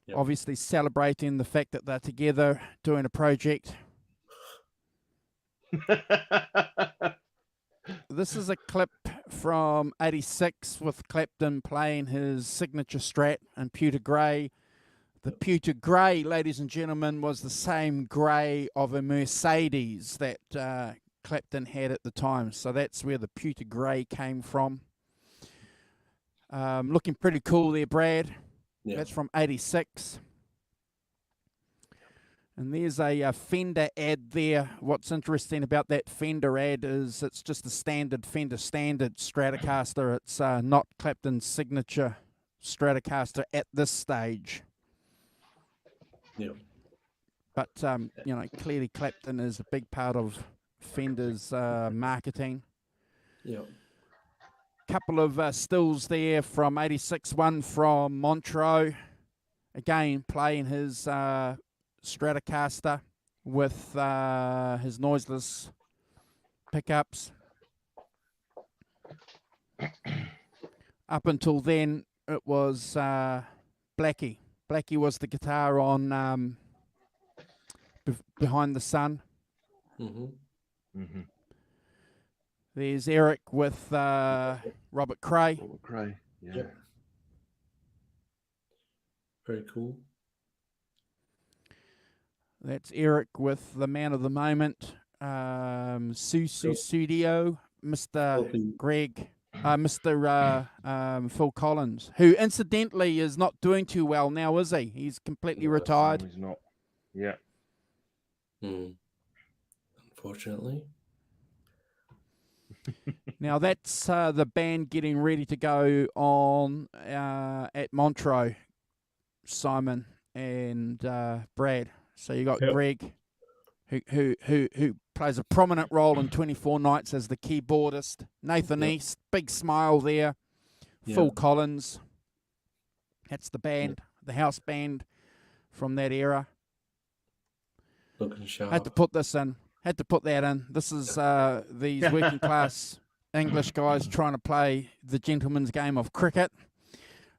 Speaker 3: Yep.
Speaker 1: obviously celebrating the fact that they're together doing a project. This is a clip from '86 with Clapton playing his signature Strat in pewter grey. The pewter grey, ladies and gentlemen, was the same grey of a Mercedes that Clapton had at the time. So that's where the pewter grey came from. Looking pretty cool there, Brad.
Speaker 3: Yeah.
Speaker 1: That's from '86. And there's a Fender ad there. What's interesting about that Fender ad is it's just a standard Fender standard Stratocaster. It's not Clapton's signature Stratocaster at this stage.
Speaker 3: Yeah.
Speaker 1: But, you know, clearly Clapton is a big part of Fender's marketing.
Speaker 3: Yeah.
Speaker 1: Couple of stills there from '86, one from Montreux. Again, playing his Stratocaster with his noiseless pickups. Up until then, it was Blackie. Blackie was the guitar on Behind the Sun.
Speaker 3: Mm-hmm.
Speaker 2: Mm-hmm.
Speaker 1: There's Eric with Robert Cray.
Speaker 2: Robert Cray. Yeah.
Speaker 3: Yep. Very cool.
Speaker 1: That's Eric with the man of the moment, Susu Studio, Mr. Greg, Mr. Phil Collins, who incidentally is not doing too well now, is he? He's completely retired.
Speaker 2: No, he's not. Yeah.
Speaker 3: Unfortunately.
Speaker 1: Now that's the band getting ready to go on at Montreux, Simon and Brad. So you got Greg, who plays a prominent role in 24 Nights as the keyboardist. Nathan East, big smile there. Phil Collins. That's the band, the house band from that era.
Speaker 3: Looking sharp.
Speaker 1: Had to put this in. Had to put that in. This is these working class English guys trying to play the gentleman's game of cricket.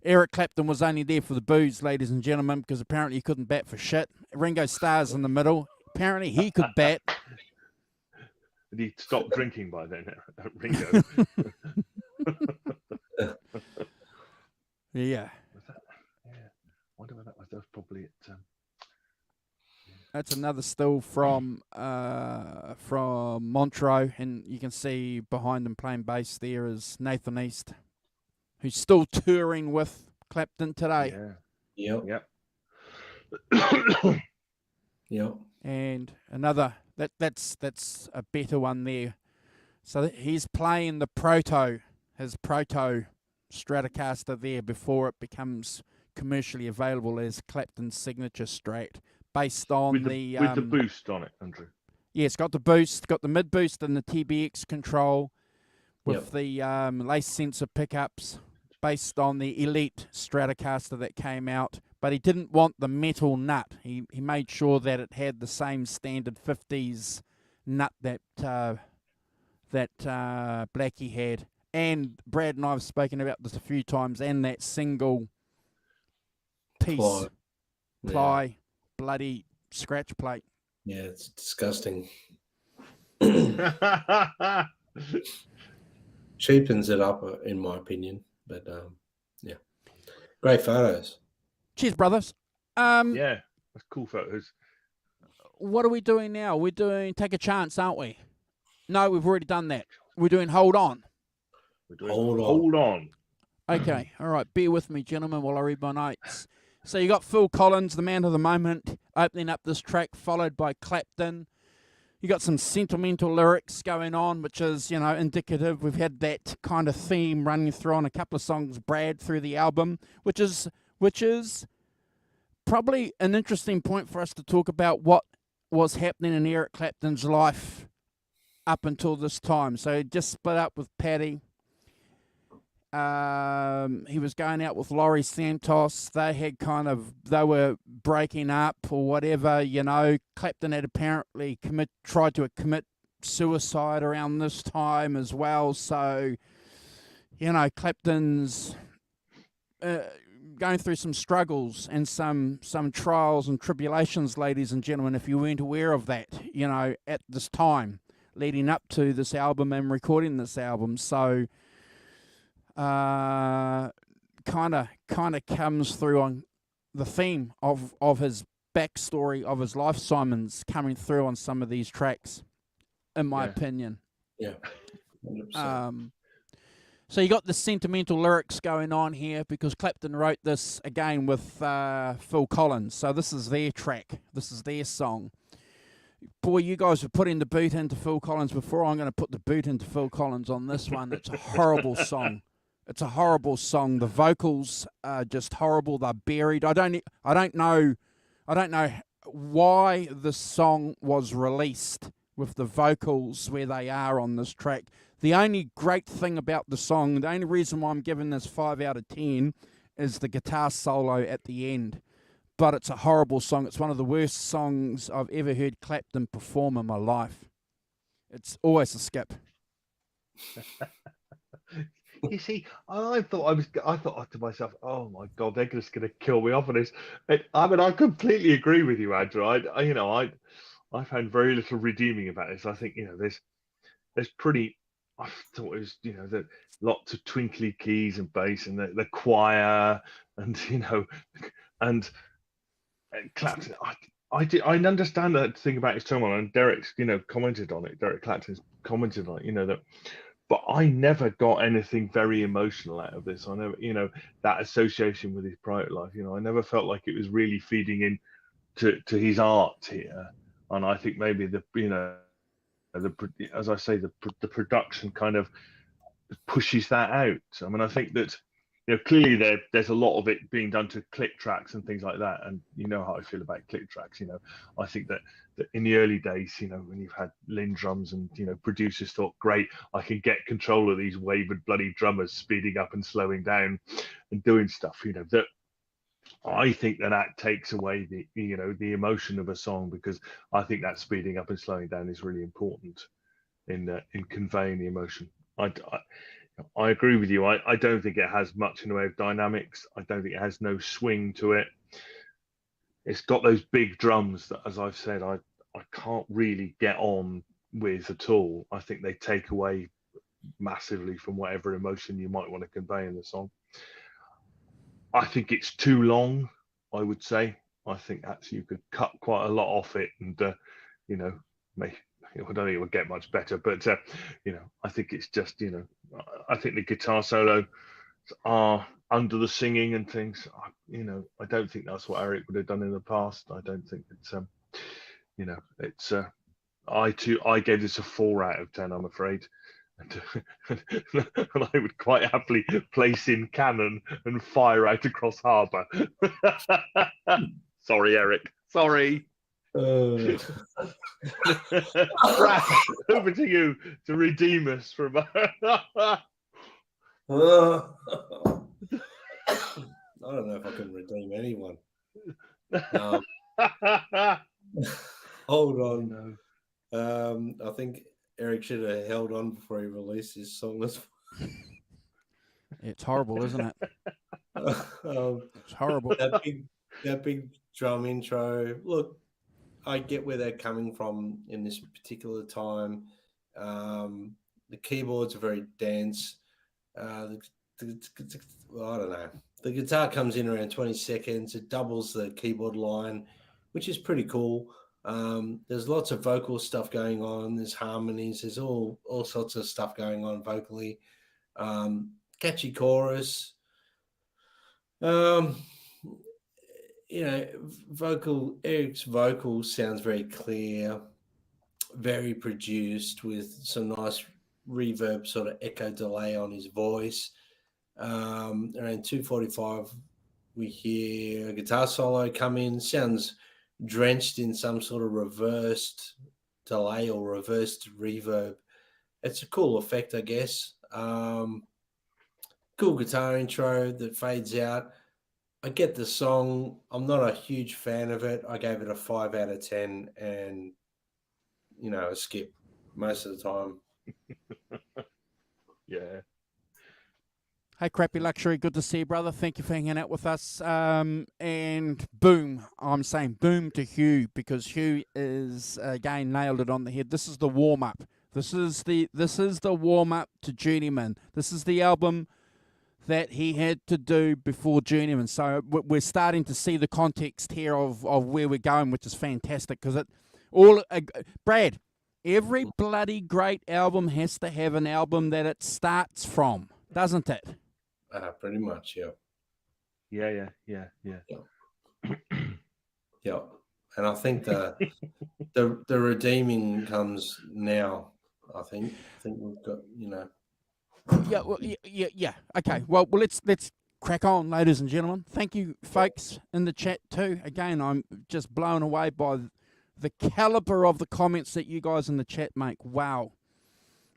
Speaker 1: Eric Clapton was only there for the booze, ladies and gentlemen, because apparently he couldn't bat for shit. Ringo Starr's in the middle. Apparently he could bat.
Speaker 2: Did he stop drinking by then, Ringo?
Speaker 1: Yeah.
Speaker 2: Was that? Yeah. I wonder where that was. That was probably at.
Speaker 1: That's another still from Montreux, and you can see behind him playing bass there is Nathan East, who's still touring with Clapton today.
Speaker 2: Yeah.
Speaker 3: Yep. Yep.
Speaker 1: And another that's a better one there. So he's playing his proto Stratocaster there before it becomes commercially available as Clapton's signature Strat, based on
Speaker 2: with the boost on it, Andrew.
Speaker 1: Yeah, it's got the boost, got the mid boost and the TBX control with the lace sensor pickups, based on the Elite Stratocaster that came out. But he didn't want the metal nut. He made sure that it had the same standard 50s nut that Blackie had. And Brad and I have spoken about this a few times, and that single piece ply bloody scratch plate.
Speaker 3: Yeah, it's disgusting. Cheapens it up, in my opinion. But yeah, great photos.
Speaker 1: Cheers, brothers.
Speaker 2: Yeah, that's cool photos.
Speaker 1: What are we doing now? We're doing Take a Chance, aren't we? No, we've already done that. We're doing Hold On.
Speaker 2: We're doing Hold On.
Speaker 1: Okay, all right. Bear with me, gentlemen, while I read my notes. So you got Phil Collins, the man of the moment, opening up this track, followed by Clapton. You got some sentimental lyrics going on, which is, indicative. We've had that kind of theme running through on a couple of songs, Brad, through the album, which is probably an interesting point for us to talk about what was happening in Eric Clapton's life up until this time. So he just split up with Patty. He was going out with Laurie Santos. They were breaking up or whatever, Clapton had apparently tried to commit suicide around this time as well. So, Clapton's going through some struggles and some trials and tribulations, ladies and gentlemen, if you weren't aware of that, at this time leading up to this album and recording this album. So kind of comes through on the theme of his backstory of his life, Simon's coming through on some of these tracks, in my opinion.
Speaker 3: Yeah. 100%.
Speaker 1: So you got the sentimental lyrics going on here because Clapton wrote this again with Phil Collins. So this is their track. This is their song. Boy, you guys were putting the boot into Phil Collins before. I'm going to put the boot into Phil Collins on this one. It's a horrible song. It's a horrible song. The vocals are just horrible. They're buried. I don't know why the song was released with the vocals where they are on this track. The only great thing about the song, the only reason why I'm giving this 5 out of 10 is the guitar solo at the end. But it's a horrible song. It's one of the worst songs I've ever heard Clapton perform in my life. It's always a skip.
Speaker 2: You see, I thought to myself, oh my God, they're just going to kill me off on this. I completely agree with you, Andrew. I found very little redeeming about this. I think, there's pretty. I thought it was, that lots of twinkly keys and bass and the choir and and Clapton. I understand that thing about his turmoil, and Derek's commented on it. Derek Clapton's commented on it. That, but I never got anything very emotional out of this. I never, that association with his private life. I never felt like it was really feeding in to his art here. And I think maybe as I say, the production kind of pushes that out. I mean, I think that clearly there's a lot of it being done to click tracks and things like that, and you know how I feel about click tracks. I think that in the early days, when you've had Lynn drums and producers thought, great, I can get control of these wavered bloody drummers speeding up and slowing down and doing stuff. That I think that takes away the emotion of a song, because I think that speeding up and slowing down is really important in conveying the emotion. I agree with you. I don't think it has much in the way of dynamics. I don't think it has no swing to it. It's got those big drums that, as I've said, I can't really get on with at all. I think they take away massively from whatever emotion you might want to convey in the song. I think it's too long, I would say. I think actually you could cut quite a lot off it and, make, I don't think it would get much better, but, I think it's just, I think the guitar solo are under the singing and things. I don't think that's what Eric would have done in the past. I don't think it's, I gave this a 4 out of 10, I'm afraid. And I would quite happily place in cannon and fire out across harbour. Sorry, Eric. Sorry. Brad, over to you to redeem us from.
Speaker 3: I don't know if I can redeem anyone. Hold on. I think Eric should have held on before he released his song.
Speaker 1: It's horrible, isn't it? It's horrible.
Speaker 3: That big drum intro. Look, I get where they're coming from in this particular time. The keyboards are very dense. Well, I don't know. The guitar comes in around 20 seconds. It doubles the keyboard line, which is pretty cool. There's lots of vocal stuff going on. There's harmonies. There's all sorts of stuff going on vocally. Catchy chorus. Eric's vocal sounds very clear, very produced with some nice reverb sort of echo delay on his voice. Around 2:45, we hear a guitar solo come in. Sounds drenched in some sort of reversed delay or reversed reverb. It's a cool effect, I guess. Cool guitar intro that fades out. I get the song. I'm not a huge fan of it. I gave it a 5 out of 10 and, a skip most of the time.
Speaker 2: Yeah.
Speaker 1: Hey, Crappy Luxury, good to see you, brother. Thank you for hanging out with us. And boom, I'm saying boom to Hugh, because Hugh is again nailed it on the head. This is the warm up. This is the warm up to Journeyman. This is the album that he had to do before Journeyman. So we're starting to see the context here of where we're going, which is fantastic, because Brad, every bloody great album has to have an album that it starts from, doesn't it?
Speaker 3: Pretty much, yeah.
Speaker 2: Yeah.
Speaker 3: Yeah. And I think the redeeming comes now. I think we've got,
Speaker 1: Yeah, well, yeah. Okay, well, let's crack on, ladies and gentlemen. Thank you, folks, in the chat too. Again, I'm just blown away by the caliber of the comments that you guys in the chat make. Wow.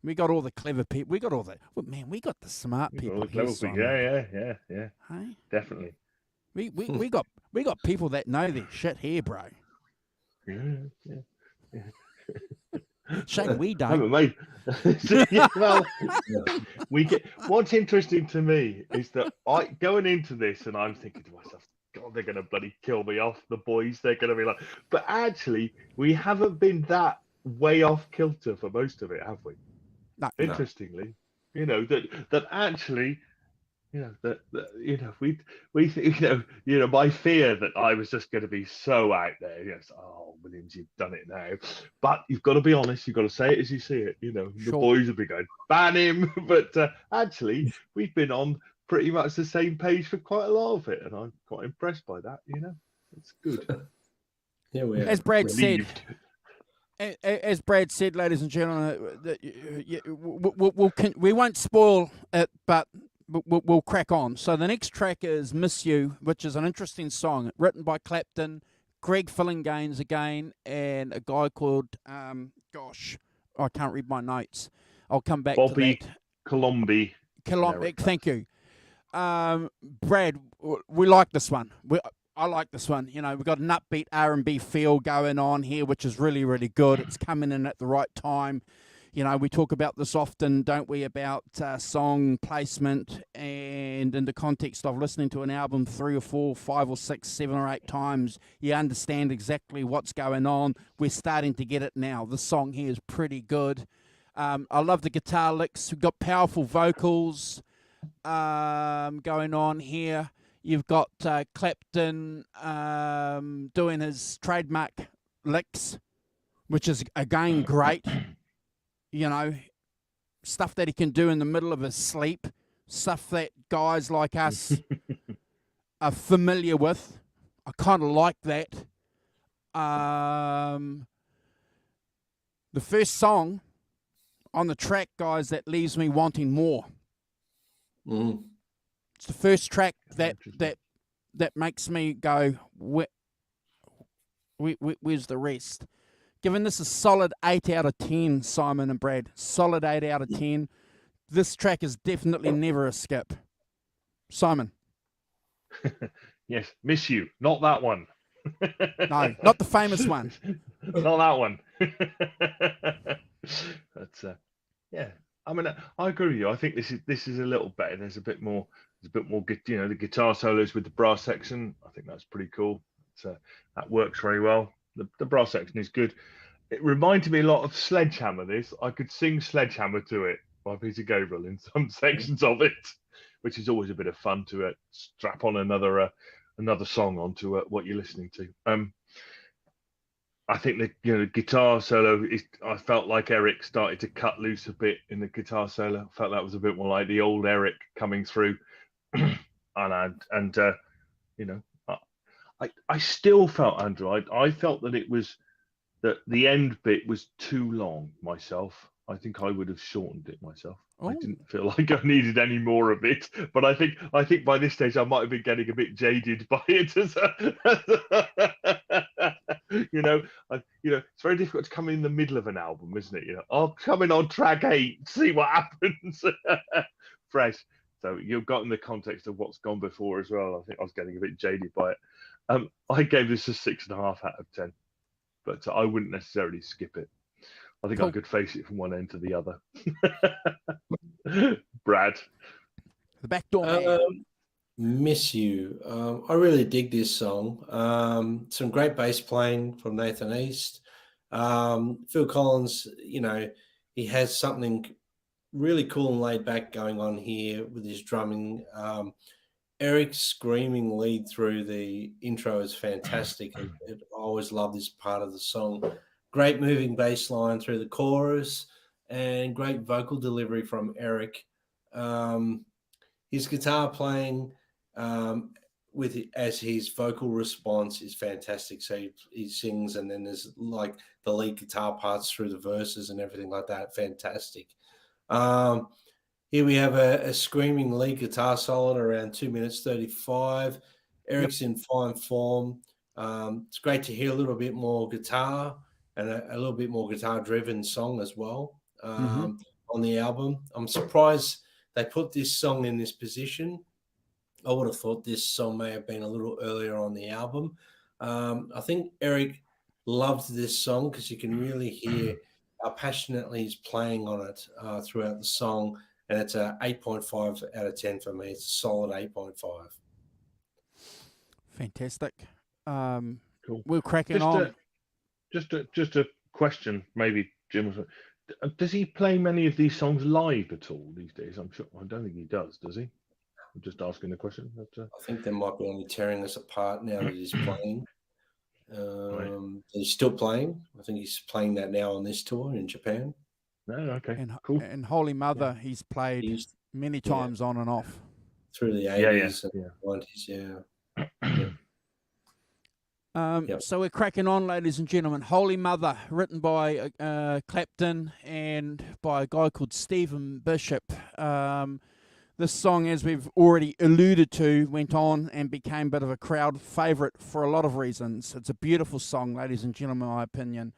Speaker 1: We got all the clever people. We got all the we got the smart people.
Speaker 2: All the clever people. Yeah.
Speaker 1: Hey?
Speaker 2: Definitely.
Speaker 1: We got people that know their shit here, bro.
Speaker 2: Yeah.
Speaker 1: Shame we don't.
Speaker 2: Mate. Well, we get. What's interesting to me is that going into this, and I'm thinking to myself, God, they're going to bloody kill me off. The boys, they're going to be like. But actually, we haven't been that way off kilter for most of it, have we?
Speaker 1: No.
Speaker 2: Interestingly, that actually. That we my fear that I was just going to be so out there. Yes, oh Williams, you've done it now, but you've got to be honest. You've got to say it as you see it.
Speaker 1: Sure.
Speaker 2: The boys will be going ban him, but actually we've been on pretty much the same page for quite a lot of it, and I'm quite impressed by that. It's good.
Speaker 3: Yeah, we are.
Speaker 1: As Brad said. As Brad said, ladies and gentlemen, we won't spoil it, but we'll crack on. So the next track is Miss You, which is an interesting song written by Clapton, Greg Fillinganes again, and a guy called, I can't read my notes. I'll come back
Speaker 2: Bobby
Speaker 1: to that.
Speaker 2: Colombi.
Speaker 1: Thank you. Brad, we like this one. I like this one. We've got an upbeat R&B feel going on here, which is really, really good. It's coming in at the right time. We talk about this often, don't we, about song placement, and in the context of listening to an album 3 or 4, 5 or 6, 7 or 8 times, you understand exactly what's going on. We're starting to get it now. The song here is pretty good. I love the guitar licks. We've got powerful vocals going on here. You've got Clapton doing his trademark licks, which is, again, great. Stuff that he can do in the middle of his sleep, stuff that guys like us are familiar with. I kind of like that. The first song on the track, guys, that leaves me wanting more. It's the first track that makes me go, where's the rest? Giving this a solid 8 out of 10, Simon and Brad. Solid 8 out of 10. This track is definitely never a skip. Simon.
Speaker 2: Yes, Miss You. Not that one.
Speaker 1: No, not the famous one.
Speaker 2: Not that one. But yeah, I mean, I agree with you. I think this is a little better. There's a bit more, the guitar solos with the brass section. I think that's pretty cool. That works very well. The brass section is good. It reminded me a lot of Sledgehammer. I could sing Sledgehammer to it by Peter Gabriel in some sections of it, which is always a bit of fun to strap on another song onto what you're listening to. I think the guitar solo I felt like Eric started to cut loose a bit in the guitar solo. I felt that was a bit more like the old Eric coming through, I still felt, Andrew, I felt that that the end bit was too long myself. I think I would have shortened it myself.
Speaker 1: Oh.
Speaker 2: I didn't feel like I needed any more of it, but I think by this stage I might have been getting a bit jaded by it. It's very difficult to come in the middle of an album, isn't it? I'll come in on track 8, see what happens. Fresh. So you've got in the context of what's gone before as well. I think I was getting a bit jaded by it. I gave this a 6.5 out of 10, but I wouldn't necessarily skip it. I think I could face it from one end to the other. Brad.
Speaker 1: The Backdoor Man.
Speaker 3: Miss You. I really dig this song. Some great bass playing from Nathan East. Phil Collins, he has something really cool and laid back going on here with his drumming. Eric's screaming lead through the intro is fantastic. I always love this part of the song. Great moving bass line through the chorus and great vocal delivery from Eric. His guitar playing as his vocal response is fantastic. So he sings, and then there's like the lead guitar parts through the verses and everything like that. Fantastic. Here we have a screaming lead guitar solo around 2 minutes 35. Eric's in fine form. It's great to hear a little bit more guitar and a little bit more guitar-driven song as well on the album. I'm surprised they put this song in this position. I would have thought this song may have been a little earlier on the album. I think Eric loved this song because you can really hear how passionately he's playing on it throughout the song. And it's a 8.5 out of 10 for me. It's a solid 8.5.
Speaker 1: Fantastic.
Speaker 2: Cool.
Speaker 1: We're cracking on.
Speaker 2: Just a question, maybe Jim. Does he play many of these songs live at all these days? I don't think he does he? I'm just asking the question. But,
Speaker 3: I think they might be only tearing us apart now that he's playing.
Speaker 2: Right.
Speaker 3: He's still playing. I think he's playing that now on this tour in Japan.
Speaker 2: No, okay,
Speaker 1: And,
Speaker 2: cool.
Speaker 1: And Holy Mother, he's played many times on and off.
Speaker 3: Through the 80s and 90s,
Speaker 1: So we're cracking on, ladies and gentlemen. Holy Mother, written by Clapton and by a guy called Stephen Bishop. This song, as we've already alluded to, went on and became a bit of a crowd favourite for a lot of reasons. It's a beautiful song, ladies and gentlemen, in my opinion.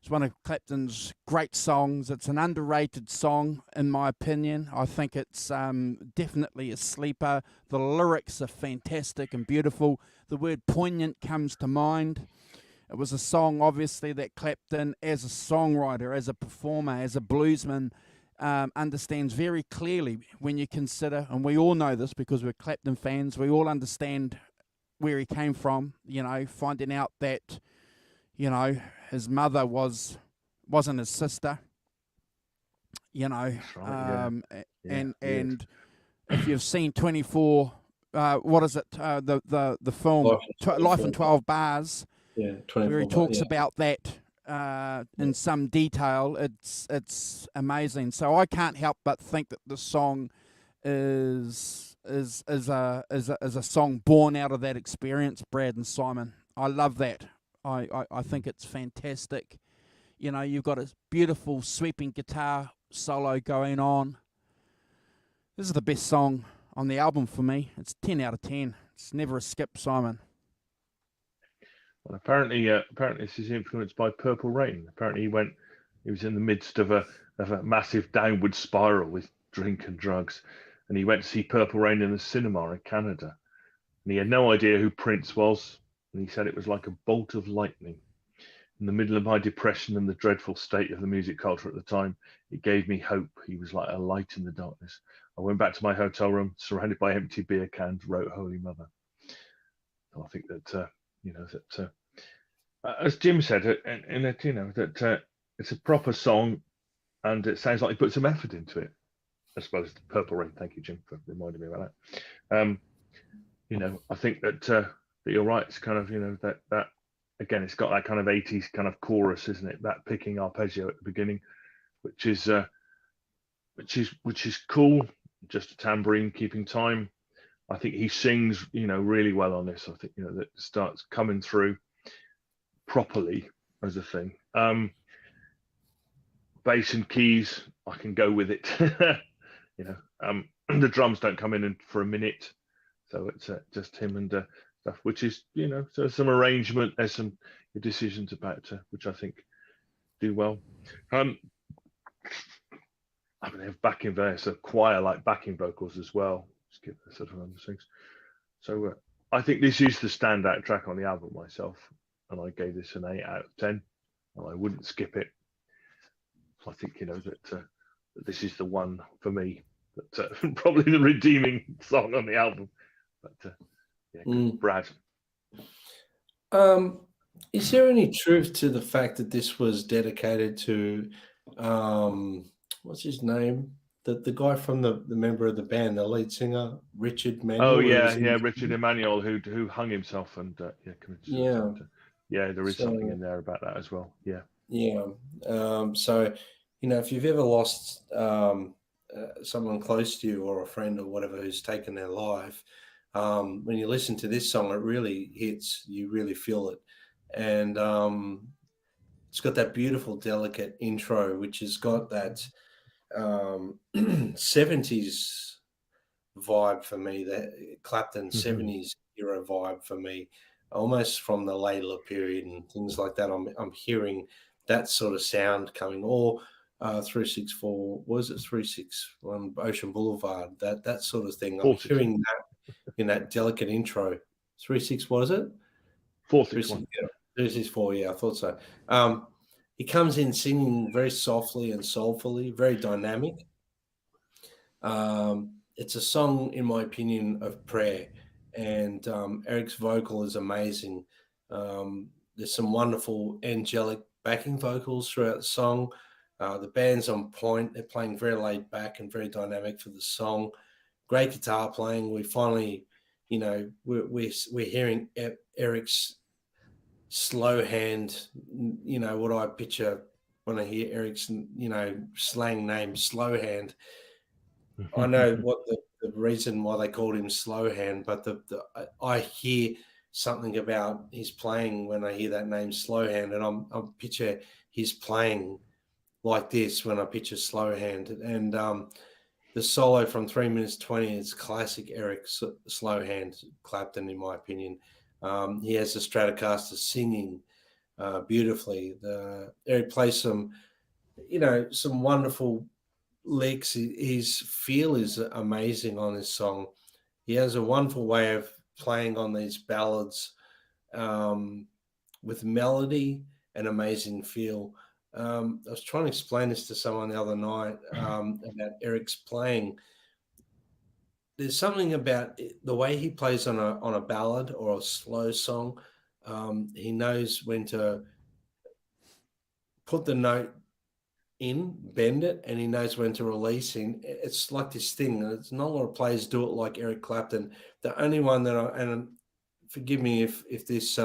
Speaker 1: It's one of Clapton's great songs. It's an underrated song, in my opinion. I think it's definitely a sleeper. The lyrics are fantastic and beautiful. The word poignant comes to mind. It was a song, obviously, that Clapton, as a songwriter, as a performer, as a bluesman, understands very clearly when you consider, and we all know this because we're Clapton fans, we all understand where he came from, finding out that, his mother wasn't his sister,
Speaker 2: That's right,
Speaker 1: and if you've seen 24, what is it, the film Life in 12 Bars, where he talks about that in some detail, it's amazing. So I can't help but think that the song is a song born out of that experience, Brad and Simon. I love that. I think it's fantastic. You've got a beautiful sweeping guitar solo going on. This is the best song on the album for me. It's 10 out of 10. It's never a skip, Simon.
Speaker 2: Well, apparently this is influenced by Purple Rain. Apparently he was in the midst of a massive downward spiral with drink and drugs, and he went to see Purple Rain in the cinema in Canada, and he had no idea who Prince was, and he said it was like a bolt of lightning. In the middle of my depression and the dreadful state of the music culture at the time, it gave me hope. He was like a light in the darkness. I went back to my hotel room, surrounded by empty beer cans, wrote Holy Mother. So I think that as Jim said, that it's a proper song, and it sounds like he put some effort into it. I suppose Purple Rain. Thank you, Jim, for reminding me about that. I think that you're right. It's kind of that again. It's got that kind of 80s kind of chorus, isn't it? That picking arpeggio at the beginning, which is cool. Just a tambourine keeping time. I think he sings, really well on this. I think, that starts coming through properly as a thing. Bass and keys, I can go with it. The drums don't come in for a minute, so it's just him and stuff, which is, so some arrangement. There's some decisions about which I think do well. I mean, they have backing there, so choir like backing vocals as well. Skip the sort of other things. So I think this is the standout track on the album myself, and I gave this an 8 out of 10, and I wouldn't skip it. So I think that this is the one for me. But probably the redeeming song on the album. But yeah,
Speaker 3: Mm.
Speaker 2: Brad.
Speaker 3: Is there any truth to the fact that this was dedicated to what's his name? The guy from the member of the band, the lead singer, Richard
Speaker 2: Oh
Speaker 3: Manuel, who
Speaker 2: yeah,
Speaker 3: was in
Speaker 2: yeah, Richard Emmanuel, who hung himself and committed
Speaker 3: yeah.
Speaker 2: suicide. Yeah, there is something
Speaker 3: So
Speaker 2: in there about that as well. Yeah.
Speaker 3: yeah. So if you've ever lost someone close to you or a friend or whatever who's taken their life, when you listen to this song, it really hits. You really feel it, and it's got that beautiful, delicate intro, which has got that 70s vibe for me, that Clapton 70s era vibe for me, almost from the Layla period and things like that. I'm hearing that sort of sound coming, or 364, was it 361 Ocean Boulevard, that sort of thing. I'm
Speaker 2: 461.
Speaker 3: hearing that in that delicate intro. 36, what is it?
Speaker 2: 461.
Speaker 3: 364, yeah, I thought so. He comes in singing very softly and soulfully, very dynamic. It's a song, in my opinion, of prayer, and Eric's vocal is amazing. There's some wonderful angelic backing vocals throughout the song. The band's on point. They're playing very laid back and very dynamic for the song. Great guitar playing. We finally, we're hearing Eric's slow hand, what I picture when I hear Eric's, slang name, slow hand. I know what the reason why they called him slow hand, but I hear something about his playing when I hear that name, slow hand, and I picture his playing like this when I picture slow hand. And the solo from 3 minutes 20 is classic Eric slow hand Clapton, in my opinion. He has the Stratocaster singing beautifully. Eric plays some wonderful licks. His feel is amazing on this song. He has a wonderful way of playing on these ballads with melody and amazing feel. I was trying to explain this to someone the other night about Eric's playing. There's something about the way he plays on a ballad or a slow song. He knows when to put the note in, bend it, and he knows when to release in. It's like this thing, and it's not a lot of players do it like Eric Clapton. The only one that and forgive me if this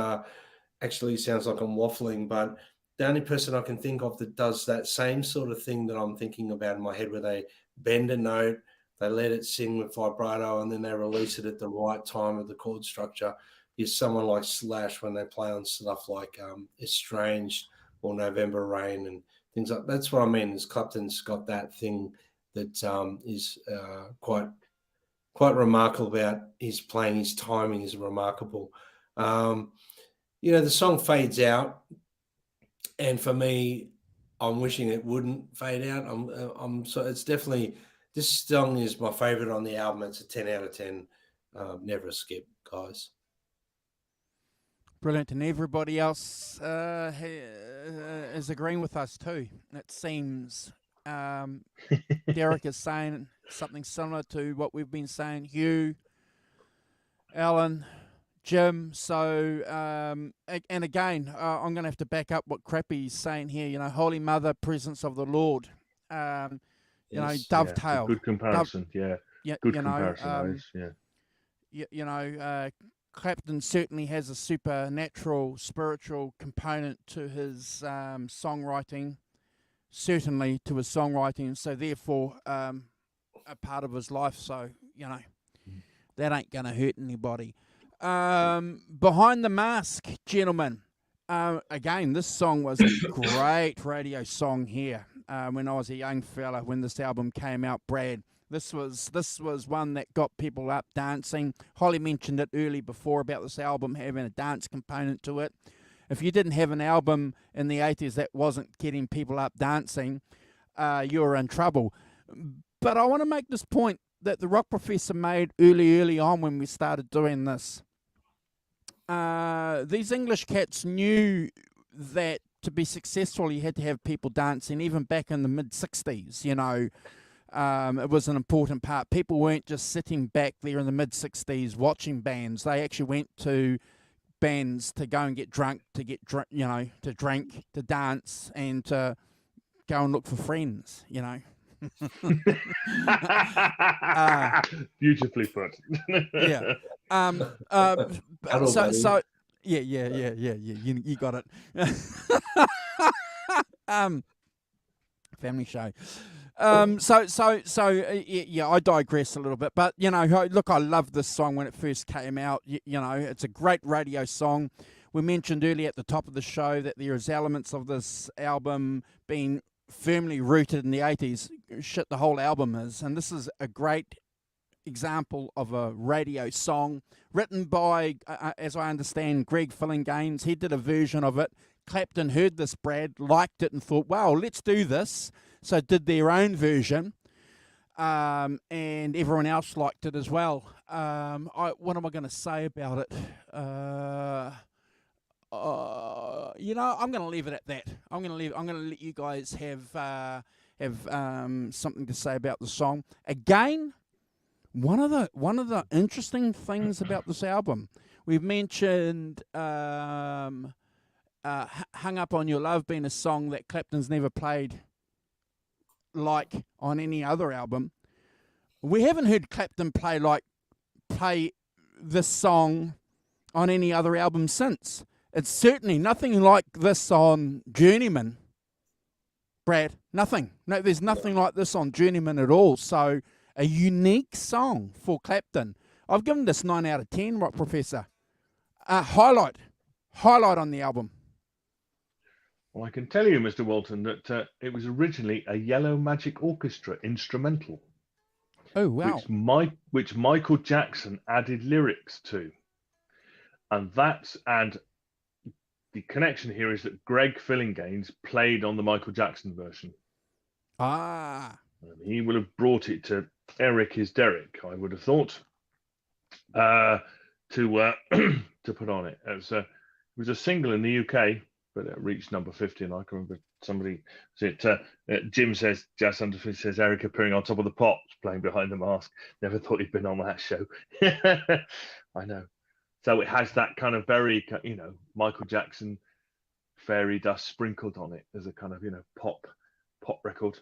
Speaker 3: actually sounds like I'm waffling, but the only person I can think of that does that same sort of thing that I'm thinking about in my head, where they bend a note, they let it sing with vibrato, and then they release it at the right time of the chord structure, is someone like Slash when they play on stuff like Estranged or November Rain and things like that's what I mean. Is Clapton's got that thing that is quite remarkable about his playing. His timing is remarkable. The song fades out, and for me, I'm wishing it wouldn't fade out. So it's definitely, this song is my favorite on the album. It's a 10 out of 10. Never a skip, guys.
Speaker 1: Brilliant, and everybody else is agreeing with us too. It seems Derek is saying something similar to what we've been saying. Hugh, Alan, Jim. So, and again, I'm going to have to back up what Crappy's saying here. Holy Mother, presence of the Lord.
Speaker 3: Yes.
Speaker 1: Dovetail.
Speaker 2: Good comparison. Good comparison.
Speaker 1: Clapton certainly has a supernatural, spiritual component to his songwriting, certainly to his songwriting, so therefore a part of his life, so, that ain't going to hurt anybody. Behind the Mask, gentlemen. Again, this song was a great radio song here when I was a young fella, when this album came out, Brad. This was one that got people up dancing. Holly mentioned it early before about this album having a dance component to it. If you didn't have an album in the 80s that wasn't getting people up dancing, you were in trouble. But I want to make this point that the Rock Professor made early on when we started doing this. These English cats knew that to be successful, you had to have people dancing, even back in the mid-60s, It was an important part. People weren't just sitting back there in the mid-60s watching bands. They actually went to bands to go and get drunk, to drink, to dance, and to go and look for friends,
Speaker 2: Beautifully put.
Speaker 1: Yeah.
Speaker 3: Hello, buddy.
Speaker 1: Yeah. You got it. Family show. Yeah, I digress a little bit, but look, I love this song when it first came out. It's a great radio song. We mentioned earlier at the top of the show that there is elements of this album being firmly rooted in the 80s. Shit, the whole album is, and this is a great example of a radio song written by, as I understand, Greg Fillinganes. He did a version of it. Clapton heard this, Brad, liked it, and thought, "Wow, let's do this." So did their own version, and everyone else liked it as well. What am I going to say about it? I'm going to leave it at that. I'm going to let you guys have something to say about the song. Again, one of the interesting things about this album, we've mentioned "Hung Up on Your Love" being a song that Clapton's never played like on any other album. We haven't heard Clapton play this song on any other album since. It's certainly nothing like this on Journeyman, Brad. Nothing. No, there's nothing like this on Journeyman at all. So a unique song for Clapton. I've given this 9 out of 10, Rock Professor. Highlight on the album.
Speaker 2: Well, I can tell you, Mr. Walton, that it was originally a Yellow Magic Orchestra instrumental.
Speaker 1: Oh, wow.
Speaker 2: Which Michael Jackson added lyrics to. And the connection here is that Greg Fillinganes played on the Michael Jackson version.
Speaker 1: Ah.
Speaker 2: And he will have brought it to Eric is Derek, I would have thought, to put on it. It was a single in the UK, but it reached number 50, and I can remember somebody Jim says, Jazz Underfoot says, Eric appearing on Top of the Pops, playing Behind the Mask. Never thought he'd been on that show. I know. So it has that kind of very, Michael Jackson fairy dust sprinkled on it as a kind of, pop record.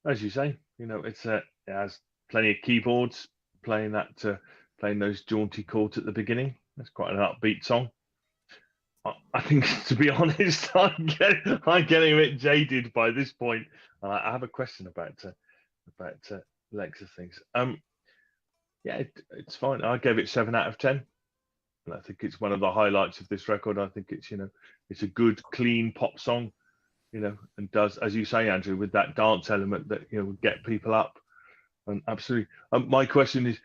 Speaker 2: As you say, it has plenty of keyboards playing those jaunty chords at the beginning. That's quite an upbeat song. I think, to be honest, I'm getting a bit jaded by this point. I have a question about legs of things. Yeah, it's fine. I gave it 7 out of 10. And I think it's one of the highlights of this record. I think it's a good, clean pop song, and does, as you say, Andrew, with that dance element that would get people up. And absolutely, one of my questions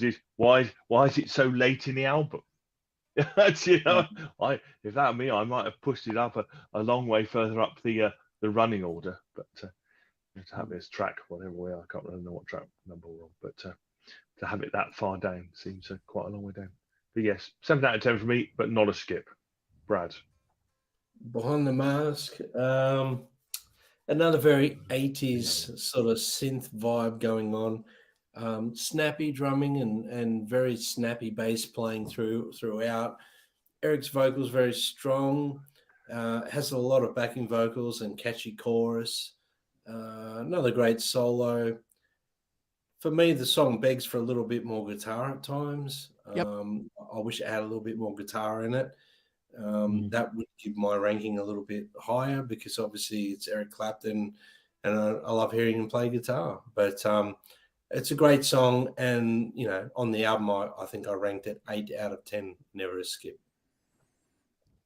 Speaker 2: is why is it so late in the album? That's, if that were me, I might have pushed it up a long way further up the running order. But to have this track, whatever we are, I can't really know what track number we're on, but to have it that far down seems quite a long way down. But yes, 7 out of 10 for me, but not a skip. Brad.
Speaker 3: Behind the Mask. Another very 80s sort of synth vibe going on. Snappy drumming and very snappy bass playing throughout. Eric's vocals very strong. Has a lot of backing vocals and catchy chorus. Another great solo. For me, the song begs for a little bit more guitar at times.
Speaker 1: Yep.
Speaker 3: I wish it had a little bit more guitar in it. That would give my ranking a little bit higher because obviously it's Eric Clapton and I love hearing him play guitar. But it's a great song. And, on the album, I think I ranked it 8 out of 10, never a skip.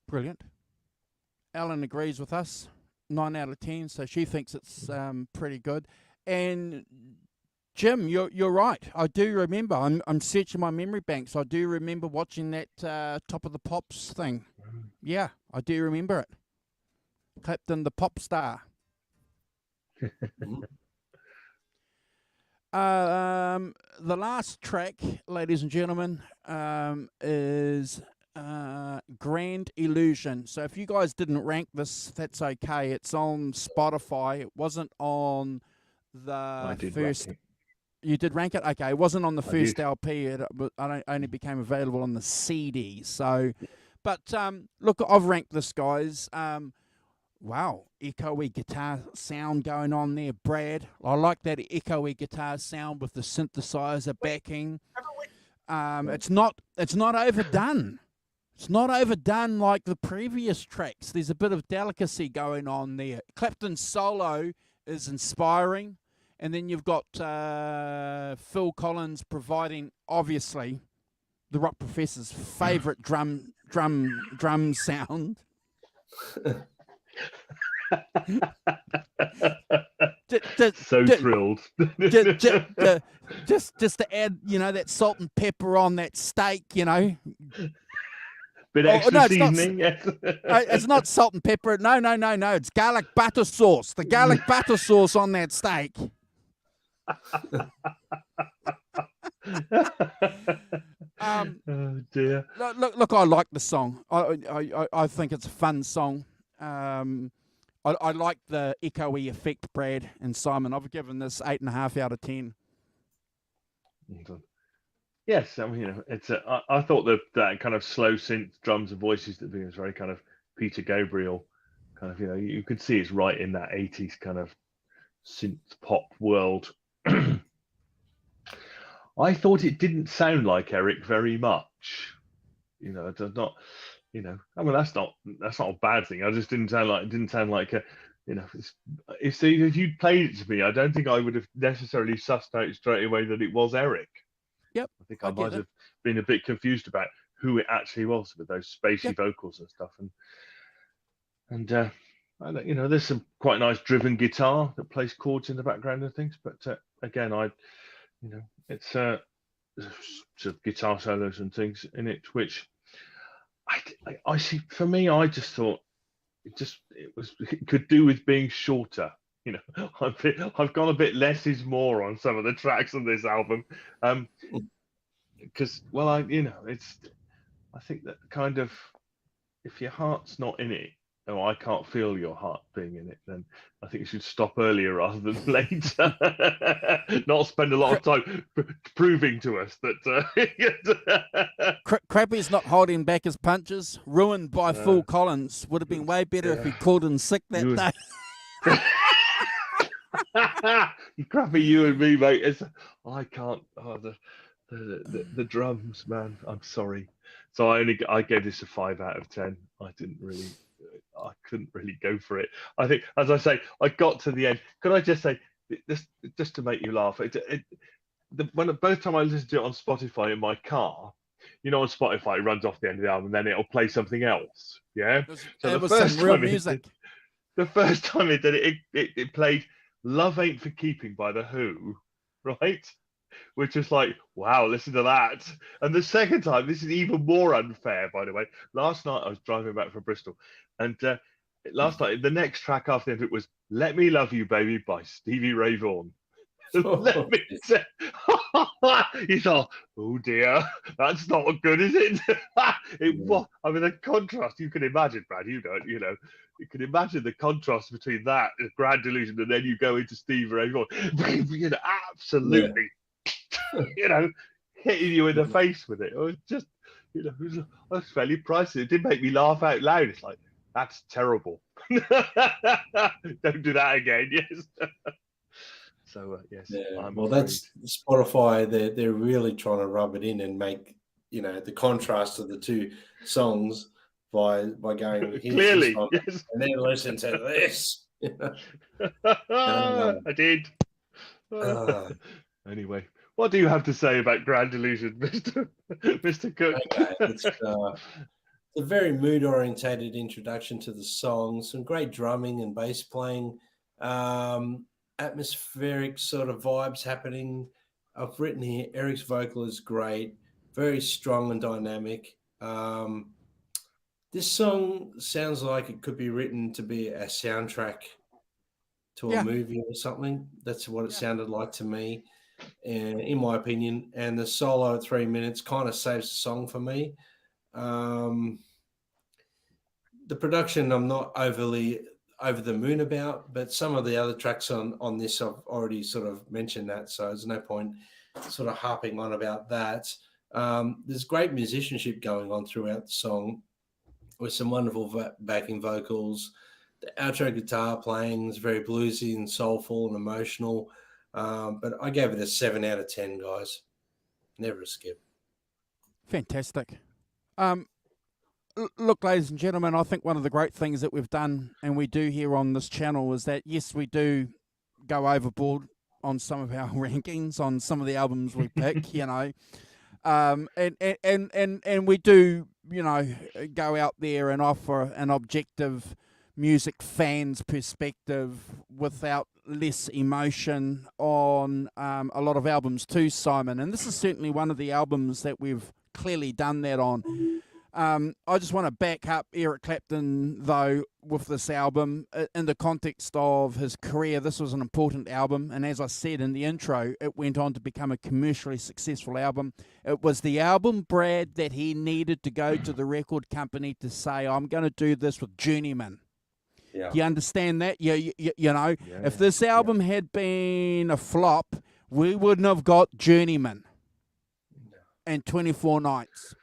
Speaker 1: Brilliant. Ellen agrees with us, 9 out of 10. So she thinks it's pretty good. And Jim, you're right. I do remember. I'm searching my memory banks. I do remember watching that Top of the Pops thing. Yeah, I do remember it. Clapton, the pop star. The last track, ladies and gentlemen, is Grand Illusion. So if you guys didn't rank this, that's okay. It's on Spotify. It wasn't on the
Speaker 2: did
Speaker 1: first.
Speaker 2: Rankin.
Speaker 1: You did rank it? Okay, it wasn't on the
Speaker 2: I
Speaker 1: first
Speaker 2: did.
Speaker 1: LP. It only became available on the CD. So, but look, I've ranked this, guys. Wow, echoey guitar sound going on there, Brad. I like that echoey guitar sound with the synthesizer backing. It's not overdone. It's not overdone like the previous tracks. There's a bit of delicacy going on there. Clapton's solo is inspiring, and then you've got Phil Collins providing, obviously, the Rock Professor's favourite drum sound.
Speaker 2: So thrilled.
Speaker 1: Just to add, that salt and pepper on that steak,
Speaker 2: Bit extra
Speaker 1: no,
Speaker 2: seasoning.
Speaker 1: it's not salt and pepper. No. It's garlic butter sauce. The garlic butter sauce on that steak.
Speaker 2: Oh dear.
Speaker 1: Look, I like the song. I think it's a fun song. I like the echoey effect, Brad and Simon. I've given this 8.5 out of 10.
Speaker 2: Yes, I mean, it's I thought that kind of slow synth drums and voices that was very kind of Peter Gabriel, kind of, you could see it's right in that 80s kind of synth pop world. I thought it didn't sound like Eric very much. It does not. I mean, that's not a bad thing. I just didn't sound like a. If you'd played it to me, I don't think I would have necessarily sussed out straight away that it was Eric.
Speaker 1: Yep.
Speaker 2: I think I might have been a bit confused about who it actually was with those spacey vocals and stuff. And there's some quite nice driven guitar that plays chords in the background and things. But again, it's sort of guitar solos and things in it, which I see. For me, I just thought it could do with being shorter. I've gone a bit less is more on some of the tracks on this album, because I think that kind of, if your heart's not in it, or I can't feel your heart being in it, then I think you should stop earlier rather than later. Not spend a lot of time proving to us that.
Speaker 1: Crappy's not holding back his punches. Ruined by Phil Collins. Would have been way better if he called in sick that day.
Speaker 2: Crappy, you and me, mate. I can't. The drums, man. I'm sorry. So I gave this a 5 out of 10. I couldn't really go for it. I think, as I say, I got to the end. Could I just say this, just to make you laugh? Both time I listened to it on Spotify in my car, on Spotify it runs off the end of the album, and then it'll play something else. Yeah.
Speaker 1: So the first time music.
Speaker 2: The first time it did it played "Love Ain't for Keeping" by The Who, right? Which is like, wow, listen to that. And the second time, this is even more unfair, by the way. Last night I was driving back from Bristol, and last night the next track after it was "Let Me Love You, Baby" by Stevie Ray Vaughan. Let me say, you thought, oh dear, that's not good, is it? Was. I mean, the contrast you can imagine, Brad. You can imagine the contrast between that and Grand Delusion, and then you go into Stevie Ray Vaughan. Absolutely, hitting you in the face with it. It was just, it was fairly priceless. It did make me laugh out loud. It's like, that's terrible. Don't do that again. Yes. So yes,
Speaker 3: well, that's Spotify. They're really trying to rub it in and make the contrast of the two songs by going
Speaker 2: clearly,
Speaker 3: song,
Speaker 2: yes,
Speaker 3: and then listen to this.
Speaker 2: I did. Anyway, what do you have to say about Grand Delusion, Mr. Cook?
Speaker 3: Okay, it's a very mood-orientated introduction to the song. Some great drumming and bass playing. Atmospheric sort of vibes happening. I've written here, Eric's vocal is great, very strong and dynamic. This song sounds like it could be written to be a soundtrack to a movie or something. That's what it sounded like to me, in my opinion. And the solo at 3 minutes kind of saves the song for me. The production, I'm not overly over the moon about, but some of the other tracks on this I've already sort of mentioned that, so there's no point sort of harping on about that. There's great musicianship going on throughout the song with some wonderful backing vocals. The outro guitar playing is very bluesy and soulful and emotional. But I gave it a 7 out of 10, guys. Never a skip.
Speaker 1: Fantastic. Look, ladies and gentlemen, I think one of the great things that we've done and we do here on this channel is that, yes, we do go overboard on some of our rankings on some of the albums we pick, you know. And we do, you know, go out there and offer an objective music fan's perspective without less emotion on a lot of albums too, Simon. And this is certainly one of the albums that we've clearly done that on. I just want to back up Eric Clapton, though, with this album. In the context of his career, this was an important album. And as I said in the intro, it went on to become a commercially successful album. It was the album, Brad, that he needed to go to the record company to say, I'm going to do this with Journeyman.
Speaker 3: Yeah.
Speaker 1: Do you understand that? You know, if this album had been a flop, we wouldn't have got Journeyman and 24 Nights.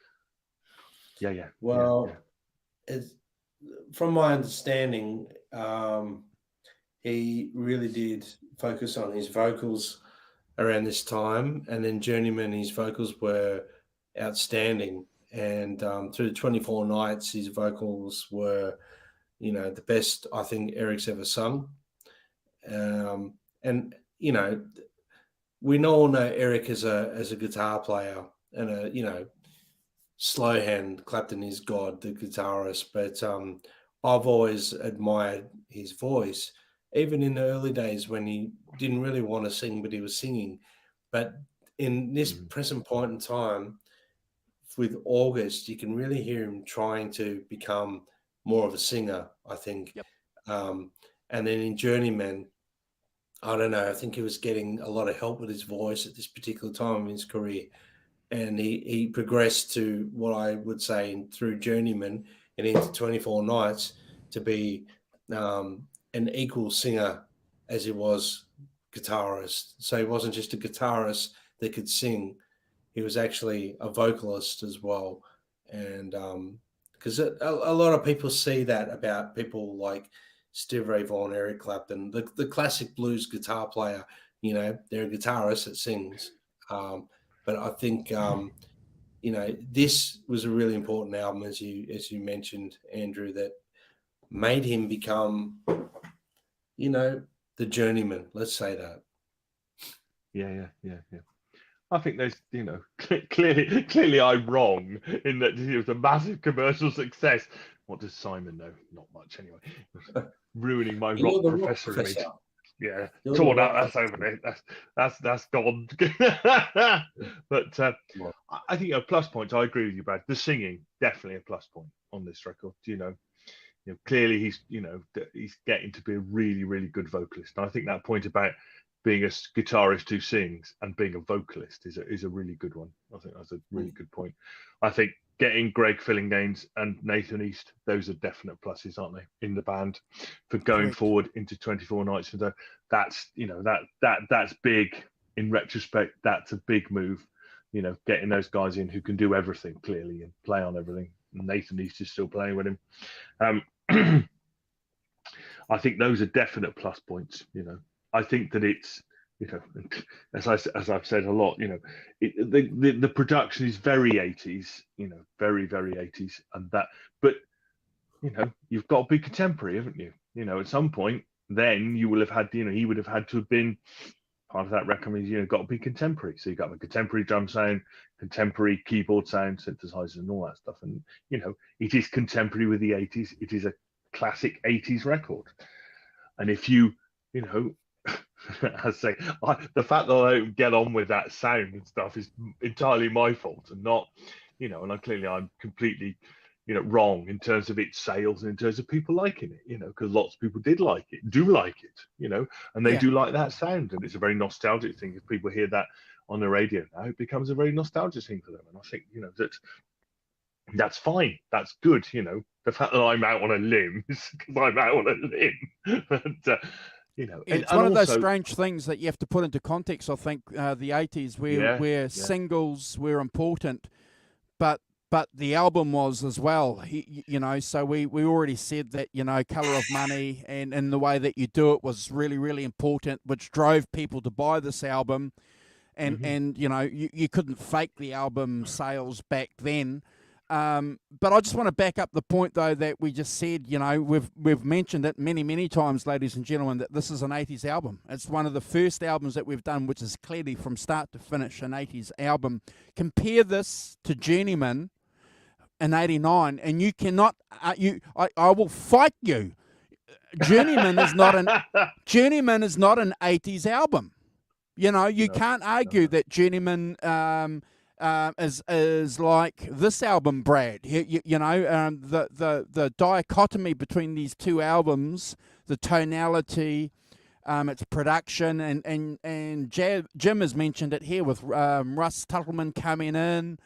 Speaker 2: Yeah.
Speaker 3: Well, it's, from my understanding, he really did focus on his vocals around this time, and then Journeyman, his vocals were outstanding. And through the 24 Nights, his vocals were, you know, the best I think Eric's ever sung. And you know, we all know Eric as a guitar player and a, you know, slow hand. Clapton is God, the guitarist, but I've always admired his voice, even in the early days when he didn't really want to sing, but he was singing. But in this present point in time, with August, you can really hear him trying to become more of a singer, I think.
Speaker 1: Yep.
Speaker 3: And then in Journeyman, I don't know, I think he was getting a lot of help with his voice at this particular time in his career. And he progressed to what I would say through Journeyman and into 24 Nights to be an equal singer as he was guitarist. So he wasn't just a guitarist that could sing. He was actually a vocalist as well. And because a lot of people see that about people like Stevie Ray Vaughan, Eric Clapton, the classic blues guitar player, you know, they're a guitarist that sings. But I think, you know, this was a really important album, as you mentioned, Andrew, that made him become, you know, the Journeyman. Let's say that.
Speaker 2: Yeah. I think there's, you know, clearly I'm wrong in that it was a massive commercial success. What does Simon know? Not much, anyway. Ruining my rock professor image. Yeah, torn out. That's over there. That's gone. But I think, plus points. I agree with you, Brad. The singing, definitely a plus point on this record. You know, clearly he's getting to be a really, really good vocalist. And I think that point about being a guitarist who sings and being a vocalist is a really good one. I think that's a really good point. I think getting Greg Fillinganes and Nathan East, those are definite pluses, aren't they, in the band for going forward into 24 Nights. So that's, you know, that's big in retrospect. That's a big move, you know, getting those guys in who can do everything clearly and play on everything. Nathan East is still playing with him. I think those are definite plus points. You know, I think that it's, you know, as I've said a lot, you know, the production is very 80s, you know, very, very 80s, and that, but, you know, you've got to be contemporary, haven't you? You know, at some point, then you will have had, you know, he would have had to have been part of that record. You know, got to be contemporary. So you got a contemporary drum sound, contemporary keyboard sound, synthesizers, and all that stuff. And you know, it is contemporary with the 80s. It is a classic 80s record. And if you know, I say, the fact that I don't get on with that sound and stuff is entirely my fault, and not, you know, and I'm completely, you know, wrong in terms of its sales and in terms of people liking it, you know, because lots of people do like it, you know, and they do like that sound, and it's a very nostalgic thing. If people hear that on the radio now, it becomes a very nostalgic thing for them. And I think, you know, that That's fine. That's good. The fact that I'm out on a limb is because I'm out on a limb. But,
Speaker 1: It's
Speaker 2: and
Speaker 1: one of those
Speaker 2: also,
Speaker 1: strange things that you have to put into context. I think the 80s,
Speaker 2: yeah,
Speaker 1: where
Speaker 2: yeah.
Speaker 1: singles were important, but the album was as well. So we already said that Color of Money and the way that you do it was really, really important, which drove people to buy this album. And
Speaker 2: Mhm.
Speaker 1: and you couldn't fake the album sales back then. But I just want to back up the point, though, that we just said. We've mentioned it many times, ladies and gentlemen, that this is an 80s album. It's one of the first albums that we've done, which is clearly from start to finish an 80s album. Compare this to Journeyman in 89, and you cannot. I will fight you. Journeyman is not an 80s album. You
Speaker 2: No,
Speaker 1: can't
Speaker 2: no,
Speaker 1: argue
Speaker 2: no.
Speaker 1: that Journeyman is like this album, Brad. The dichotomy between these two albums, the tonality, its production, and Jim has mentioned it here with Russ Tuttleman coming in.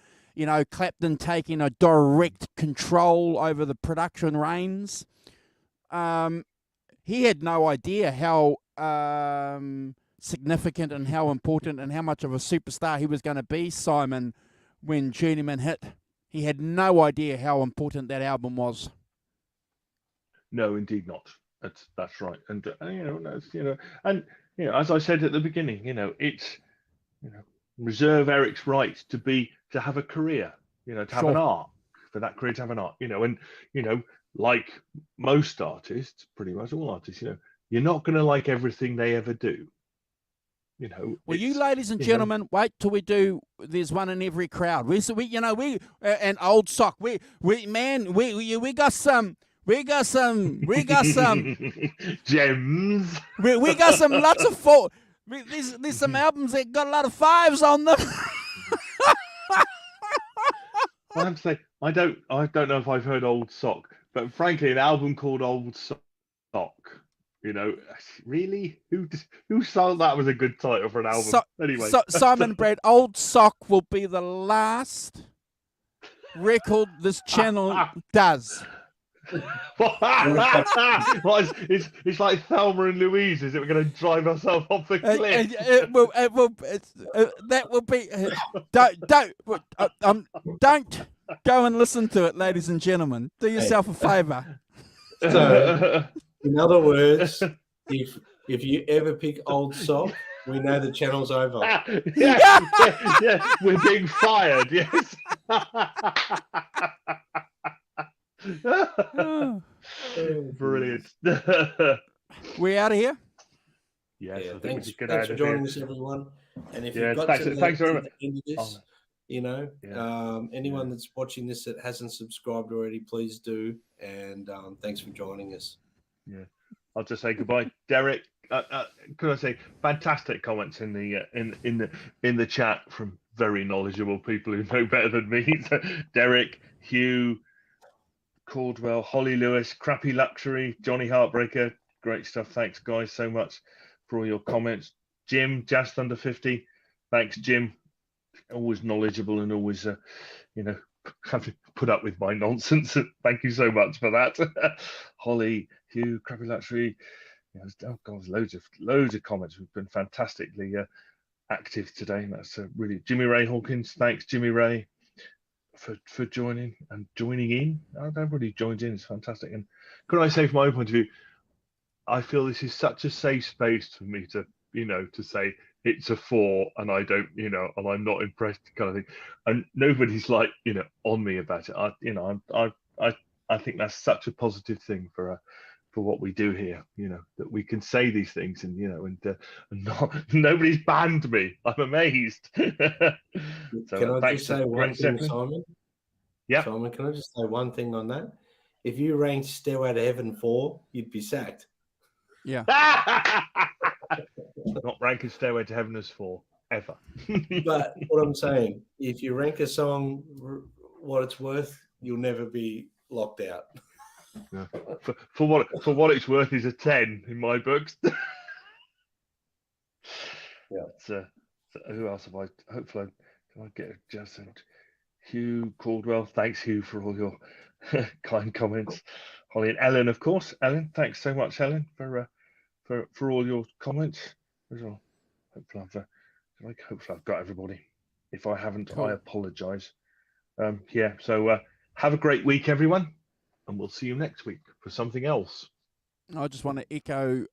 Speaker 1: Clapton taking a direct control over the production reins. He had no idea how significant and how important and how much of a superstar he was going to be, Simon, when Journeyman hit. He had no idea how important that album was.
Speaker 2: No, indeed not. That's right. And that's and as I said at the beginning, it's reserve Eric's right to have a career, to have an
Speaker 1: Sure.
Speaker 2: arc, for that career to have an arc, and like most artists, pretty much all artists, you're not going to like everything they ever do.
Speaker 1: Well, you
Speaker 2: It's
Speaker 1: ladies and gentlemen, wait till we do. There's one in every crowd. And old sock. We got some. We got some.
Speaker 2: gems.
Speaker 1: We got some lots of four. There's some albums that got a lot of fives on them.
Speaker 2: I have to say, I don't know if I've heard Old Sock, but frankly, an album called Old Sock, really, who thought that was a good title for an album? Anyway,
Speaker 1: Simon Brad, Old Sock will be the last record this channel does.
Speaker 2: It's like Thelma and Louise. Is it? We're going to drive ourselves off the cliff.
Speaker 1: That will be. Don't go and listen to it, ladies and gentlemen. Do yourself a favour.
Speaker 3: So, in other words, if you ever pick Old Sock, we know the channel's over.
Speaker 2: Yeah, we're being fired. Yes. Brilliant.
Speaker 1: We out of here.
Speaker 2: Yes,
Speaker 3: Yeah,
Speaker 2: I think we
Speaker 3: thanks
Speaker 2: should get
Speaker 3: for
Speaker 2: out of
Speaker 3: joining
Speaker 2: here.
Speaker 3: us, everyone. And if
Speaker 2: Yeah,
Speaker 3: you've got
Speaker 2: thanks very much.
Speaker 3: into this, anyone that's watching this that hasn't subscribed already, please do. And thanks for joining us.
Speaker 2: Yeah, I'll just say goodbye, Derek. Could I say fantastic comments in the chat from very knowledgeable people who know better than me. So, Derek, Hugh, Caldwell, Holly Lewis, Crappy Luxury, Johnny Heartbreaker, great stuff. Thanks, guys, so much for all your comments. Jim, just under 50. Thanks, Jim. Always knowledgeable and always, have to put up with my nonsense. Thank you so much for that. Holly, Hugh, Crappy Luxury. Oh God, loads of comments. We've been fantastically active today. That's really Jimmy Ray Hawkins. Thanks, Jimmy Ray, for joining in. Everybody joins in. It's fantastic. And could I say, from my own point of view, I feel this is such a safe space for me to say it's a 4 and I don't, and I'm not impressed, kind of thing. And nobody's like, on me about it. I think that's such a positive thing for what we do here, that we can say these things and nobody's banned me. I'm amazed. So,
Speaker 3: can I just say one thing, Simon?
Speaker 2: Yeah.
Speaker 3: Simon, can I just say one thing on that? If you ranked Stairway to Heaven 4, you'd be sacked.
Speaker 1: Yeah.
Speaker 2: Not ranking Stairway to Heaven as 4 ever.
Speaker 3: But what I'm saying, if you rank a song what it's worth, you'll never be locked out.
Speaker 2: Yeah. For what it's worth is a 10 in my books.
Speaker 3: Yeah.
Speaker 2: So who else have I? Hopefully, can I get Justin, Hugh Caldwell, thanks, Hugh, for all your kind comments. Holly and Ellen, of course. Ellen, thanks so much, Ellen, for all your comments as well. Hopefully I've got everybody. If I haven't,
Speaker 1: Cool.
Speaker 2: I apologise. So have a great week, everyone, and we'll see you next week for something else.
Speaker 1: I just want to echo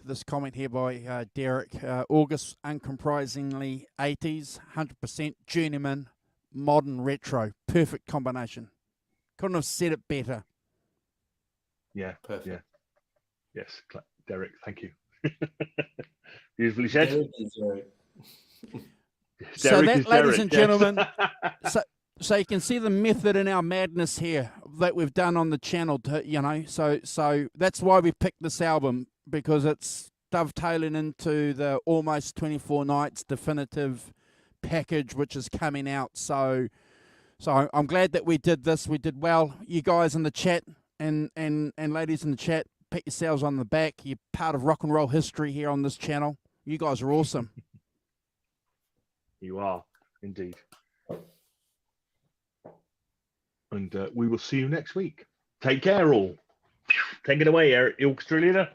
Speaker 1: this comment here by Derek. August, uncomprisingly 80s, 100% Journeyman, modern retro. Perfect combination. Couldn't have said it better.
Speaker 2: Yeah,
Speaker 3: Perfect.
Speaker 2: yeah. Yes, Derek, thank you. Beautifully said.
Speaker 3: Derek is
Speaker 1: So
Speaker 2: Derek
Speaker 1: that,
Speaker 2: is
Speaker 1: ladies
Speaker 2: Derek,
Speaker 1: and
Speaker 2: yes.
Speaker 1: gentlemen, so you can see the method in our madness here that we've done on the channel. So that's why we picked this album, because it's dovetailing into the Almost 24 Nights definitive package, which is coming out. So I'm glad that we did this. We did well. You guys in the chat and ladies in the chat, pat yourselves on the back. You're part of rock and roll history here on this channel. You guys are awesome.
Speaker 2: You are, indeed. And we will see you next week. Take care, all. Take it away, Eric, the orchestra leader.